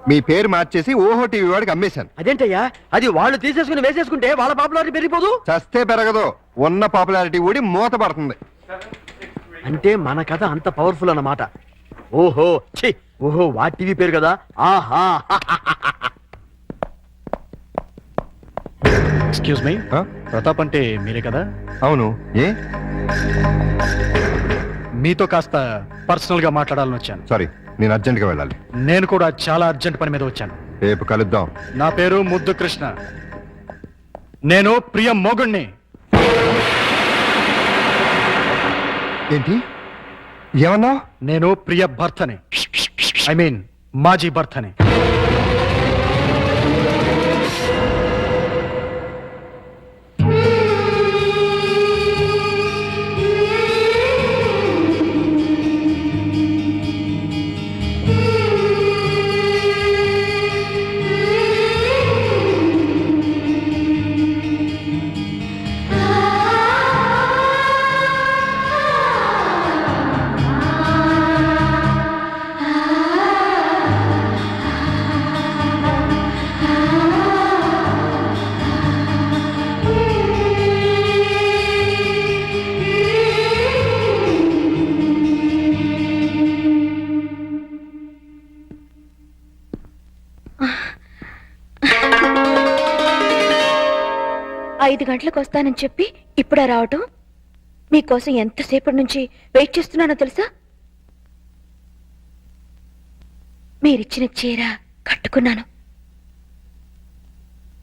మీ పేరు మార్చేసి ఓహో టీవీ వాడికి అమ్మేశాను. అదేంటయ్యా, అది వాళ్ళు తీసేసుకుని వేసేసుకుంటే వాళ్ళ పాపులారిటీ పెరిగిపోదు. చస్తే పెరగదు, ఉన్న పాపులారిటీ ఊడి మూత పడుతుంది. అంటే మన కథ అంత పవర్ఫుల్ అన్నమాట. ఓహో ఛీ, ఓహో వా టీవీ పేరు కదా. ఆహా, ఎక్స్క్యూజ్ మీ, ప్రతాప్ అంటే మీరే కదా? అవును. ఏ మీతో కాస్త పర్సనల్ గా మాట్లాడాలని వచ్చాను. సారీ, నేను అర్జెంట్ గా వెళ్ళాలి. నేను కూడా చాలా అర్జెంట్ పని మీద వచ్చాను. రేపు కలుద్దాం. నా పేరు ముద్దు కృష్ణ. నేను ప్రియ మొగుణ్ణి. ఏంటి ఏమన్నా? నేను ప్రియ భర్తని, ఐ మీన్ మాజీ భర్తని. ఐదు గంటలకు వస్తానని చెప్పి ఇప్పుడా రావటం? మీకోసం ఎంతసేపటి నుంచి వెయిట్ చేస్తున్నానో తెలుసా? మీరిచ్చిన చీర కట్టుకున్నాను.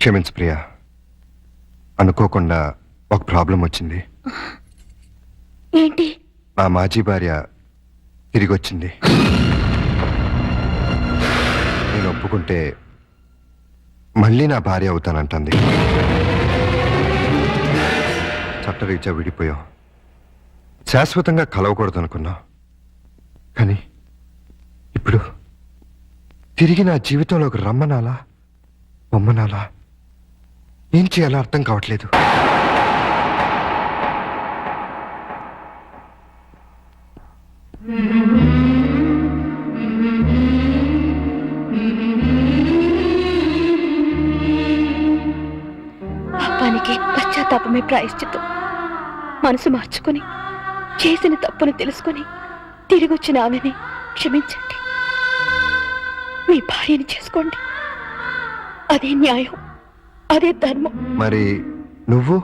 క్షమించు ప్రియా, అనుకోకుండా ఒక ప్రాబ్లం వచ్చింది. ఏంటి? నా మాజీ భార్య తిరిగి వచ్చింది. ఒప్పుకుంటే మళ్ళీ నా భార్య అవుతానంటుంది. చట్టరీత్యా విడిపోయాం, శాశ్వతంగా కలవకూడదు అనుకున్నాం. కానీ ఇప్పుడు తిరిగి నా జీవితంలోకి రమ్మనాలా బొమ్మనాలా ఏం చేయాలో అర్థం కావట్లేదు. పాపానికి పశ్చాత్తాపమే ప్రాయశ్చిత్తం. మనసు మార్చుకొని చేసిన తప్పును తెలుసుకొని తిరిగొచ్చిన ఆమెని క్షమించండి. మీ భార్యని చేసుకోండి. అదే న్యాయం, అదే ధర్మం. మరి నువ్వు?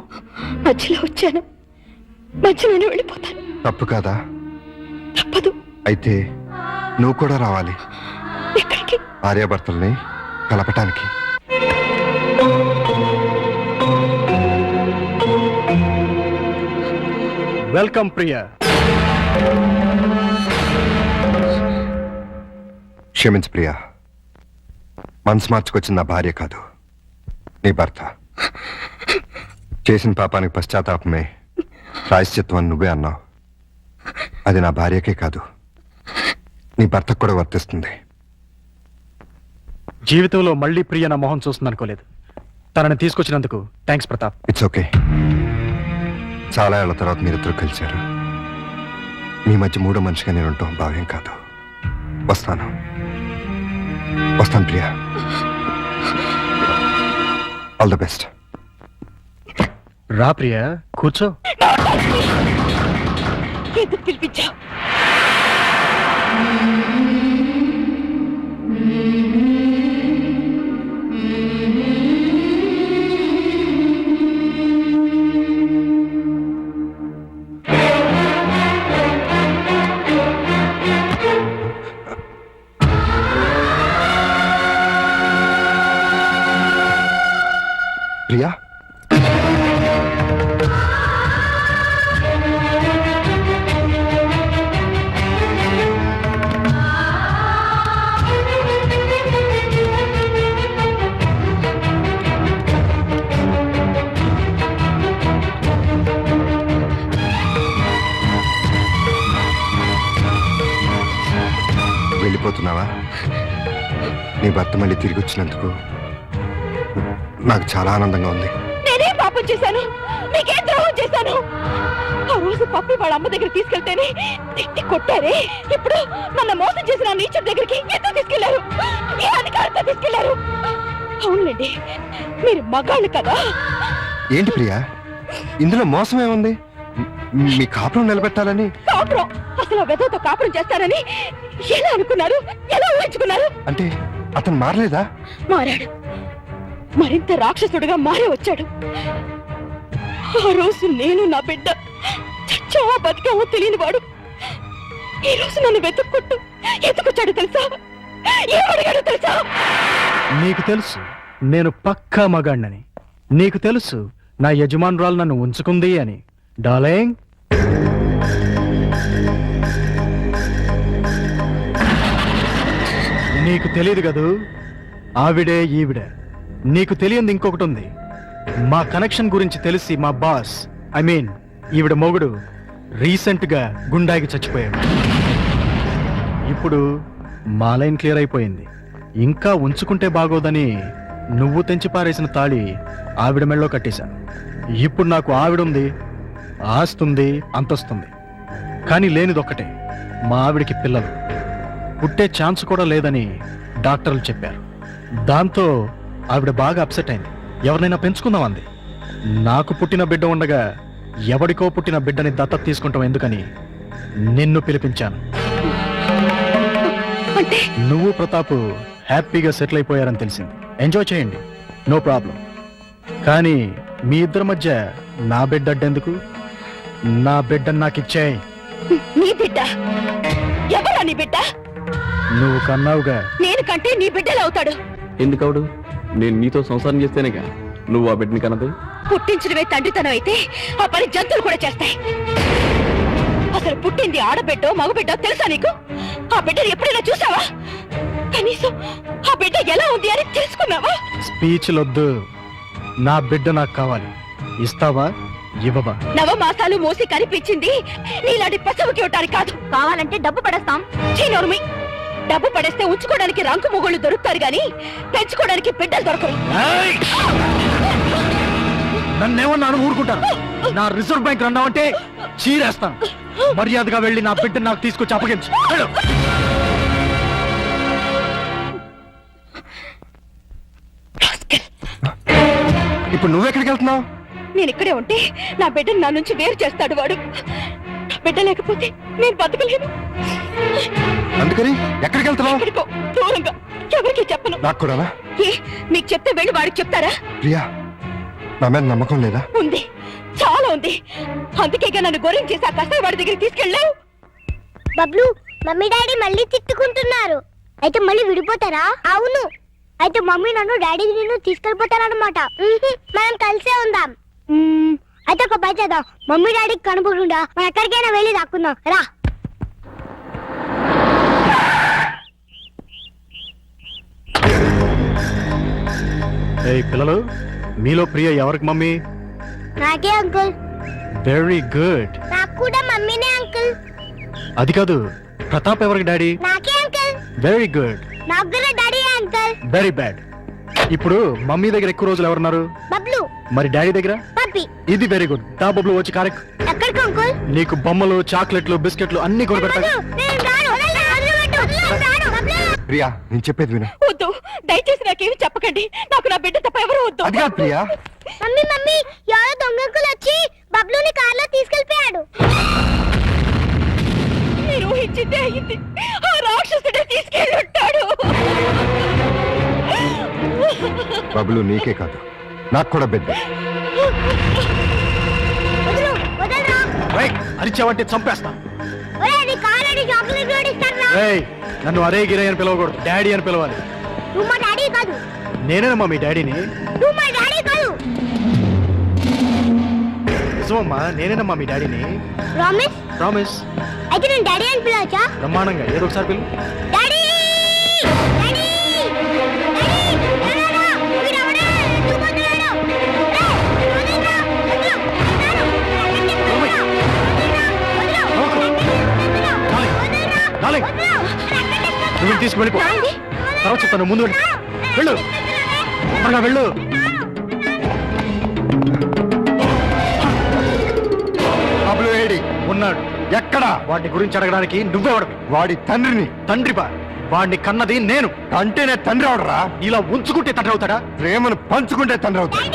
మధ్యలో వచ్చాను, మధ్యలోనే వెళ్ళిపోతాను. తప్పు కాదా? తప్పదు. అయితే నువ్వు కూడా రావాలి. ఎక్కడికి? భార్యాభర్తల్ని కలపటానికి. వెల్కమ్ ప్రియా. క్షమించు ప్రియా, మనసు మార్చుకొచ్చిన నా భార్య కాదు, నీ భర్త. చేసిన పాపానికి పశ్చాత్తాపమే ప్రాయశ్చిత్వం అని నువ్వే అన్నావు. అది నా భార్యకే కాదు, నీ భర్తకు కూడా వర్తిస్తుంది. జీవితంలో మళ్ళీ ప్రియ నా మొహం చూస్తుంది అనుకోలేదు. తనని తీసుకొచ్చినందుకు థ్యాంక్స్ ప్రతాప్. It's okay. చాలా ఏళ్ల తర్వాత మీరిద్దరు కలిశారు. మీ మధ్య మూడో మనిషిగా నేను ఉంటాం భావ్యం కాదు. వస్తాను ప్రియా. All the best. రా ప్రియా, కూర్చో. ఎందుకు పిలిపించావు? ప్రియా, వెళ్ళిపోతున్నావా? నీ భర్త మళ్ళీ తిరిగి వచ్చినందుకు నాకు చాలా ఆనందంగా ఉంది. నేనే పాపం చేశాను, నీకే ద్రోహం చేశాను. ఆ రోజు పప్పి వాళ్ళ అమ్మ దగ్గర తీసుకెళ్తేనే తిట్టి కొట్టారే. ఇప్పుడు నన్ను మోసం చేసిన నీచర్ దగ్గరికి ఎందుకు తీసుకెళ్లారు? ఏ అధికారంతో తీసుకెళ్లారు? అవునండి, మీరు మగాళ్ళు కదా. ఏంటి ప్రియా, ఇందులో మోసం ఏముంది? మీ కాపురం నిలబెట్టాలని. కాపురం? అసలు వెదతో కాపురం చేస్తారని ఎలా అనుకున్నారు? ఎలా ఊహించుకున్నారు? అంటే అతను మారలేదా? మారాడు, మరింత రాక్షసుడిగా మారే వచ్చాడు. ఆ రోజు నేను నా బిడ్డ చచ్చావా బతికావో తెలియని వాడు ఈ రోజు నన్ను వెతుక్కుంటూ ఎత్తుకొచ్చాడు తెలుసా? ఏమడిగాడు తెలుసా? నీకు తెలుసు నేను పక్కా మగాణ్ణని. నీకు తెలుసు నా యజమానురాలు నన్ను ఉంచుకుంది అని. డార్లింగ్, నీకు తెలియదు కదూ, ఆవిడే ఈవిడ. నీకు తెలియంది ఇంకొకటి ఉంది. మా కనెక్షన్ గురించి తెలిసి మా బాస్, ఐ మీన్ ఈవిడ మొగుడు, రీసెంట్ గా గుండాకి చచ్చిపోయాడు. ఇప్పుడు మా లైన్ క్లియర్ అయిపోయింది. ఇంకా ఉంచుకుంటే బాగోదని నువ్వు తెంచి పారేసిన తాళి ఆవిడ మెళ్ళో కట్టేశాను. ఇప్పుడు నాకు ఆవిడుంది, ఆస్తుంది, అంతస్తుంది. కానీ లేనిదొక్కటే, మా ఆవిడికి పిల్లలు పుట్టే ఛాన్స్ కూడా లేదని డాక్టర్లు చెప్పారు. దాంతో ఆవిడ బాగా అప్సెట్ అయింది. ఎవరినైనా పెంచుకుందాం అంది. నాకు పుట్టిన బిడ్డ ఉండగా ఎవడికో పుట్టిన బిడ్డని దత్తత తీసుకుంటాం ఎందుకని నిన్ను పిలిపించాను. నువ్వు ప్రతాప్ హ్యాపీగా సెటిల్ అయిపోయారని తెలిసింది. ఎంజాయ్ చేయండి, నో ప్రాబ్లం. కానీ మీ ఇద్దరి మధ్య నా బిడ్డ అడ్డెందుకు? నా బిడ్డను నాకు ఇచ్చేయ్. నీ బిడ్డ? ఎవరా నీ బిడ్డ? నువ్వు కన్నావుగా. నేను కంటే నీ బిడ్డలు అవుతాడు. ఎందుకవుడు? నేను నీతో సంసారం చేస్తేనేగా నువ్వు ఆ బిడ్డని కన్నది. పుట్టించడమే తండ్రితనం అయితే ఆ పని జంతువులు కూడా చేస్తాయి. అసలు పుట్టింది ఆడబిడ్డో మగబిడ్డో తెలుసా నీకు? ఆ బిడ్డను ఎప్పుడైనా చూసావా? కనీసం ఆ బిడ్డ ఎలా అని తెలుసుకున్నావా? స్పీచ్లొద్దు. నా బిడ్డ నాకు కావాలి. ఇస్తావా ఇవ్వవా? నవమాసాలు మోసి కనిపించింది నీలాంటి పశువుకి ఇవ్వటానికి కాదు. కావాలంటే డబ్బు పడేస్తాం. చీనోర్మి, డబ్బు పడేస్తే ఉంచుకోవడానికి రంకు మొగుళ్ళు దొరుకుతారు గాని పెంచుకోవడానికి బిడ్డలు దొరకరు. నన్నేమన్నాను ఊరుకుంటాను. నా రిజర్వ్ బ్యాంక్ అన్నావంటే చీరేస్తాను. మర్యాదగా వెళ్ళి నా బిడ్డ నాకు తీసుకొచ్చి అప్పగించు. ఇప్పుడు నువ్వెక్కడికి వెళ్తున్నావు? నేను ఇక్కడే ఉంటే నా బిడ్డను నా నుంచి వేరు చేస్తాడు వాడు. నా బిడ్డ లేకపోతే నేను బతకలేను. అందుకని ఎక్కడికి వెళ్తున్నావు? ఎక్కడికో దూరంగా, ఎవరికి చెప్పను. నాకు కూడానా? ఏ, మీకు చెప్తే వెళ్ళి వాడికి చెప్తారా? ప్రియా, నా మీద నమ్మకం లేదా? ఉంది, చాలా ఉంది. అందుకేగా నన్ను గొర్రెం చేసి ఆ కసాయి వాడి దగ్గరికి తీసుకెళ్ళావు. బబ్లు, మమ్మీ డాడీ మళ్ళీ తిట్టుకుంటున్నారు. అయితే మళ్ళీ విడిపోతారా? అవును. అయితే మమ్మీ నన్ను డాడీ నిన్ను తీసుకెళ్ళిపోతారన్నమాట. మనం కలిసే ఉందాం. అయితే ఒక పని చేద్దాం. మమ్మీ డాడీకి కనపడకుండా మనం ఎక్కడికైనా వెళ్ళి దాక్కుందాం. రా. ఏయ్ పిల్లలు, మీలో ప్రియ ఎవరికి మమ్మీ? నాకే అంకుల్. Very good. నాకు కూడా మమ్మీనే అంకుల్. అది కాదు, ప్రతాప్ ఎవరికి డాడీ? నాకే అంకుల్. Very good. నాకు కూడా డాడీ అంకుల్. Very bad. ఇప్పుడు మమ్మీ దగ్గర ఎక్కువ రోజులు ఎవరున్నారు? బబ్లు. మరి డాడీ దగ్గర? పప్పి. ఇది వెరీ గుడ్. దా బబ్లు, వచ్చి కారెక్. ఎక్కడికి అంకుల్? నీకు బొమ్మలు, చాక్లెట్లు, బిస్కెట్లు అన్ని కొనిపెడతా. ప్రియా, నేను చెప్పేది విను. వద్దు, దయచేసి నాకేమి చెప్పకండి. నాకు నా బిడ్డ తప్ప ఎవరు వద్దు. అది కాదు ప్రియా. మమ్మీ మమ్మీ, ఎవరో దొంగకులు వచ్చి బబ్లుని కార్లో తీసుకెళ్ళిపోయాడు. మీరు ఊహించిందే అయింది. ఆ రాక్షసుడే తీసుకెళ్ళి ఉంటాడు. బబులు నీకే కాదు, నాకు కూడా బిడ్డ. అరిచావంటే చంపేస్తా. ఏయ్, నన్ను అరే గిరే అని పిలవకూడదు, డాడీ అని పిలవాలి. నువ్వు మా డాడీ కాదు. నేనేనమ్మా మీ డాడీని. నువ్వు మా డాడీ కాదు. నిజమమ్మా, నేనేనమ్మా మీ డాడీని. ప్రామిస్? ప్రామిస్. అయితే నేను డాడీ అని పిలవచ్చా? బ్రహ్మాండంగా, ఏదో ఒకసారి పిలు. డాడీ! డాడీ! నువ్వు తీసుకువెళ్ళిపో. తర్వాత చెప్తాను, ముందు వెళ్ళు. వెళ్ళు, త్వరగా వెళ్ళు. బబులు ఏడి? ఉన్నాడు. ఎక్కడా? వాడి గురించి అడగడానికి నువ్వెవడవి? వాడి తండ్రిని. తండ్రిపా? వాడిని కన్నది నేను. అంటేనే తండ్రి అవడరా? ఇలా ఉంచుకుంటే తండ్రి అవుతాడా? ప్రేమను పంచుకుంటే తండ్రి అవుతాడు.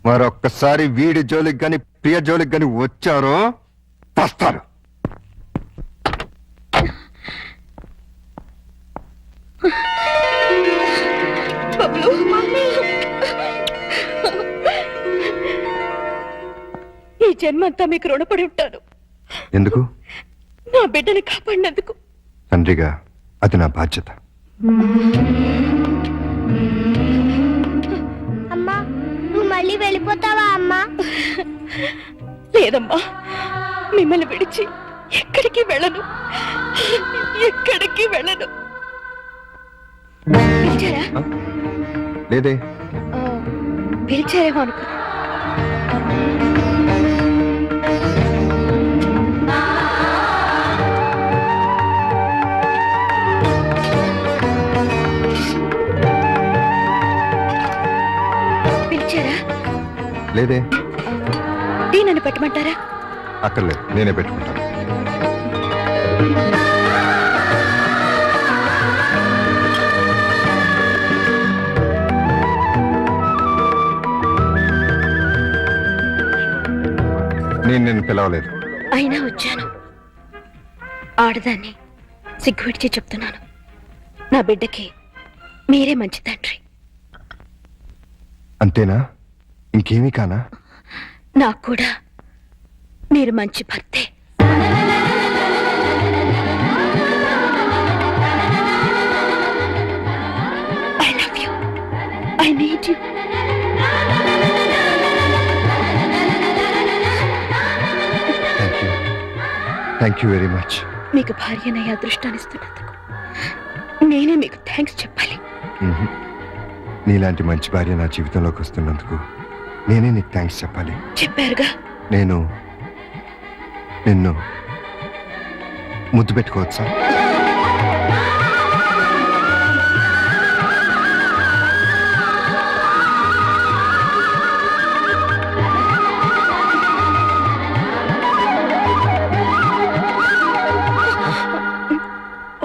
మరొక్కసారి వీడి జోలికి గాని ప్రియ జోలికి గాని వచ్చారో వస్తారు. ఈ జన్మంతా మీకు రుణపడి ఉంటాను. ఎందుకు? నా బిడ్డని కాపాడినందుకు. తండ్రిగా అది నా బాధ్యత. అమ్మా నువ్వు మళ్ళీ వెళ్ళిపోతావా అమ్మా? లేదమ్మా, మిమ్మల్ని విడిచి ఎక్కడికి వెళ్ళను, ఎక్కడికి వెళ్ళను. పిలిచారా? లేదే. పిలిచారేమో అనుకో. పిలిచారా? లేదే. టీ నన్ను పెట్టమంటారా? అక్కర్లేదు, నేనే పెట్టుకుంటాను. నేను పిలవలేదు. అయినా వచ్చాను. ఆడదాన్ని సిగ్గు విడిచి చెప్తున్నాను, నా బిడ్డకి మీరే మంచి తండ్రి. అంతేనా? ఇంకేమీ కానా? నాకు కూడా మీరు మంచి భర్తే. I love you. I need you. Thank you very much. మీకు భార్యనయ్యే అదృష్టాన్ని ఇస్తున్నందుకు నేనే మీకు థ్యాంక్స్ చెప్పాలి. నీలాంటి మంచి భార్య నా జీవితంలోకి వస్తున్నందుకు నేనే నీకు థ్యాంక్స్ చెప్పాలి. చెప్పారుగా. నేను నిన్ను ముద్దు పెట్టుకోవచ్చా?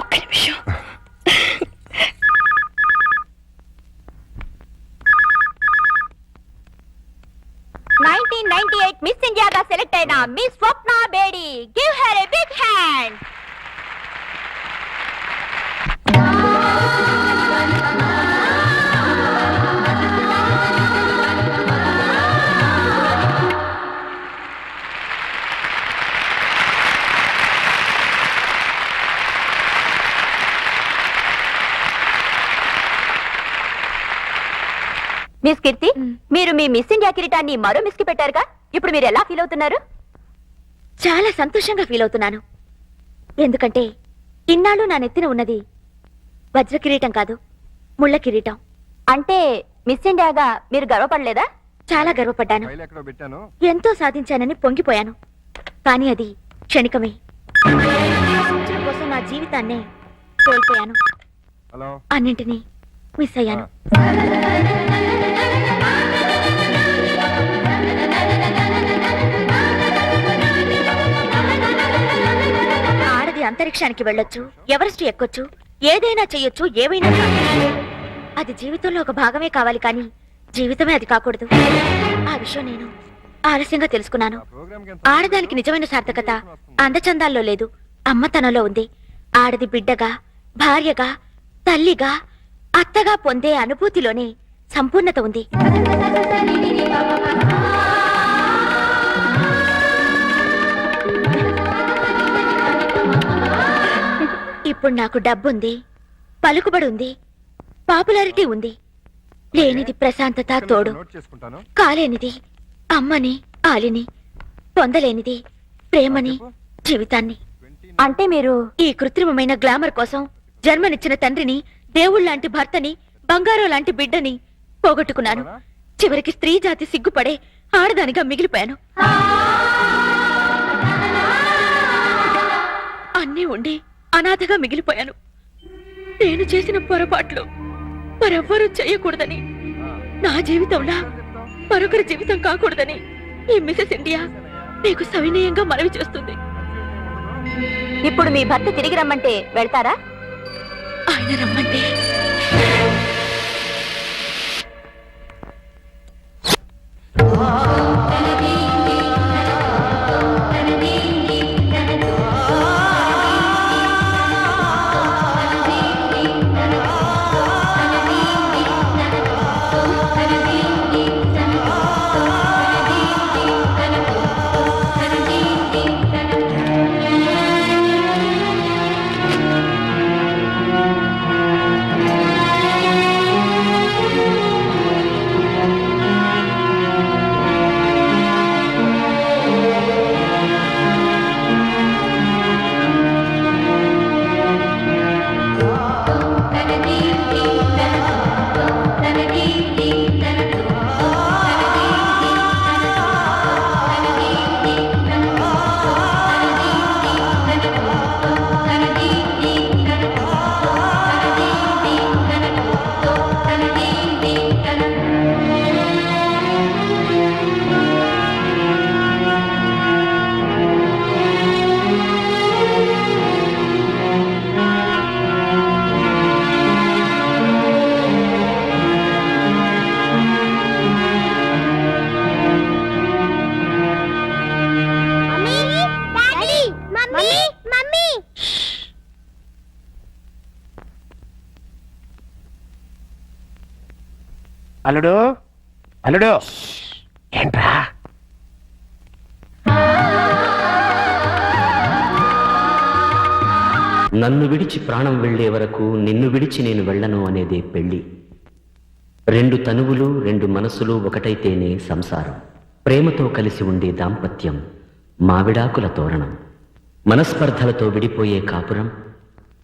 ఒక్క నిమిషం. మిస్ ఇండియాగా సెలెక్ట్ అయిన miss Swapna Bedi. Give her a big hand. Miss Keerthi, మీరు మీ మిస్ ఇండియా కిరీటాన్ని మరో మిస్ కి పెట్టారుగా, ఇప్పుడు మీరు ఎలా ఫీల్ అవుతున్నారు? చాలా సంతోషంగా ఫీల్ అవుతున్నాను. ఎందుకంటే ఇన్నాళ్ళు నా నెత్తిన ఉన్నది వజ్ర కిరీటం కాదు, ముళ్ళ కిరీటం. అంటే మిస్ ఇండియాగా మీరు గర్వపడలేదా? చాలా గర్వపడ్డాను. ఎంతో సాధించానని పొంగిపోయాను. కానీ అది క్షణికమే. సాధించడం కోసం నా జీవితాన్నే కోల్పోయాను. అన్నింటినీ మిస్ అయ్యాను. ఆడది అంతరిక్షానికి వెళ్ళొచ్చు, ఎవరెస్ట్ ఎక్కొచ్చు, ఏదైనా చెయ్యొచ్చు, ఏవైనా కావచ్చు. అది జీవితంలో ఒక భాగమే కావాలి, కానీ జీవితమే అది కాకూడదు. ఆ విషయం నేను ఆలస్యంగా తెలుసుకున్నాను. ఆడదానికి నిజమైన సార్థకత అందచందాల్లో లేదు, అమ్మతనంలో ఉంది. ఆడది బిడ్డగా, భార్యగా, తల్లిగా, అత్తగా పొందే అనుభూతిలోనే సంపూర్ణత ఉంది. ఇప్పుడు నాకు డబ్బుంది, పలుకుబడి ఉంది, పాపులారిటీ ఉంది. లేనిది ప్రశాంతత, తోడు. కాలేనిది అమ్మని, ఆలిని. పొందలేనిది ప్రేమని, జీవితాన్ని. అంటే మీరు ఈ కృత్రిమమైన గ్లామర్ కోసం జన్మనిచ్చిన తండ్రిని, దేవుళ్లాంటి భర్తని, బంగారం లాంటి బిడ్డని పోగొట్టుకున్నాను. చివరికి స్త్రీ జాతి సిగ్గుపడే ఆడదానిగా మిగిలిపోయాను. అన్నీ ఉండి అనాథగా మిగిలిపోయాను. నేను చేసిన పొరపాట్లు మరెవ్వరూ చేయకూడదని, నా జీవితంలా మరొకరి జీవితం కాకూడదని ఈ మిసెస్ ఇండియా మీకు సవినయంగా మనవి చేస్తుంది. ఇప్పుడు మీ భర్త తిరిగి రమ్మంటే వెళ్తారా? ఆయన రమ్మంటే అల్లుడు అల్లుడు ఏంట్రా నన్ను విడిచి ప్రాణం వెళ్లే వరకు నిన్ను విడిచి నేను వెళ్ళను అనేదే పెళ్లి. రెండు తనువులు రెండు మనసులు ఒకటైతేనే సంసారం. ప్రేమతో కలిసి ఉండే దాంపత్యం మావిడాకుల తోరణం. మనస్పర్ధలతో విడిపోయే కాపురం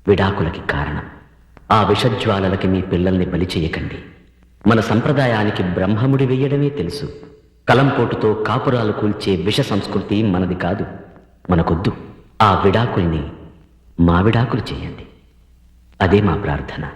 విడాకులకి కారణం. ఆ విషజ్వాలలకి మీ పిల్లల్ని బలి చేయకండి. మన సంప్రదాయానికి బ్రహ్మముడి వెయ్యడమే తెలుసు. కలంపోటుతో కాపురాలు కూల్చే విష సంస్కృతి మనది కాదు. మనకొద్దు. ఆ విడాకుల్ని మావిడాకులు చేయండి. అదే మా ప్రార్థన.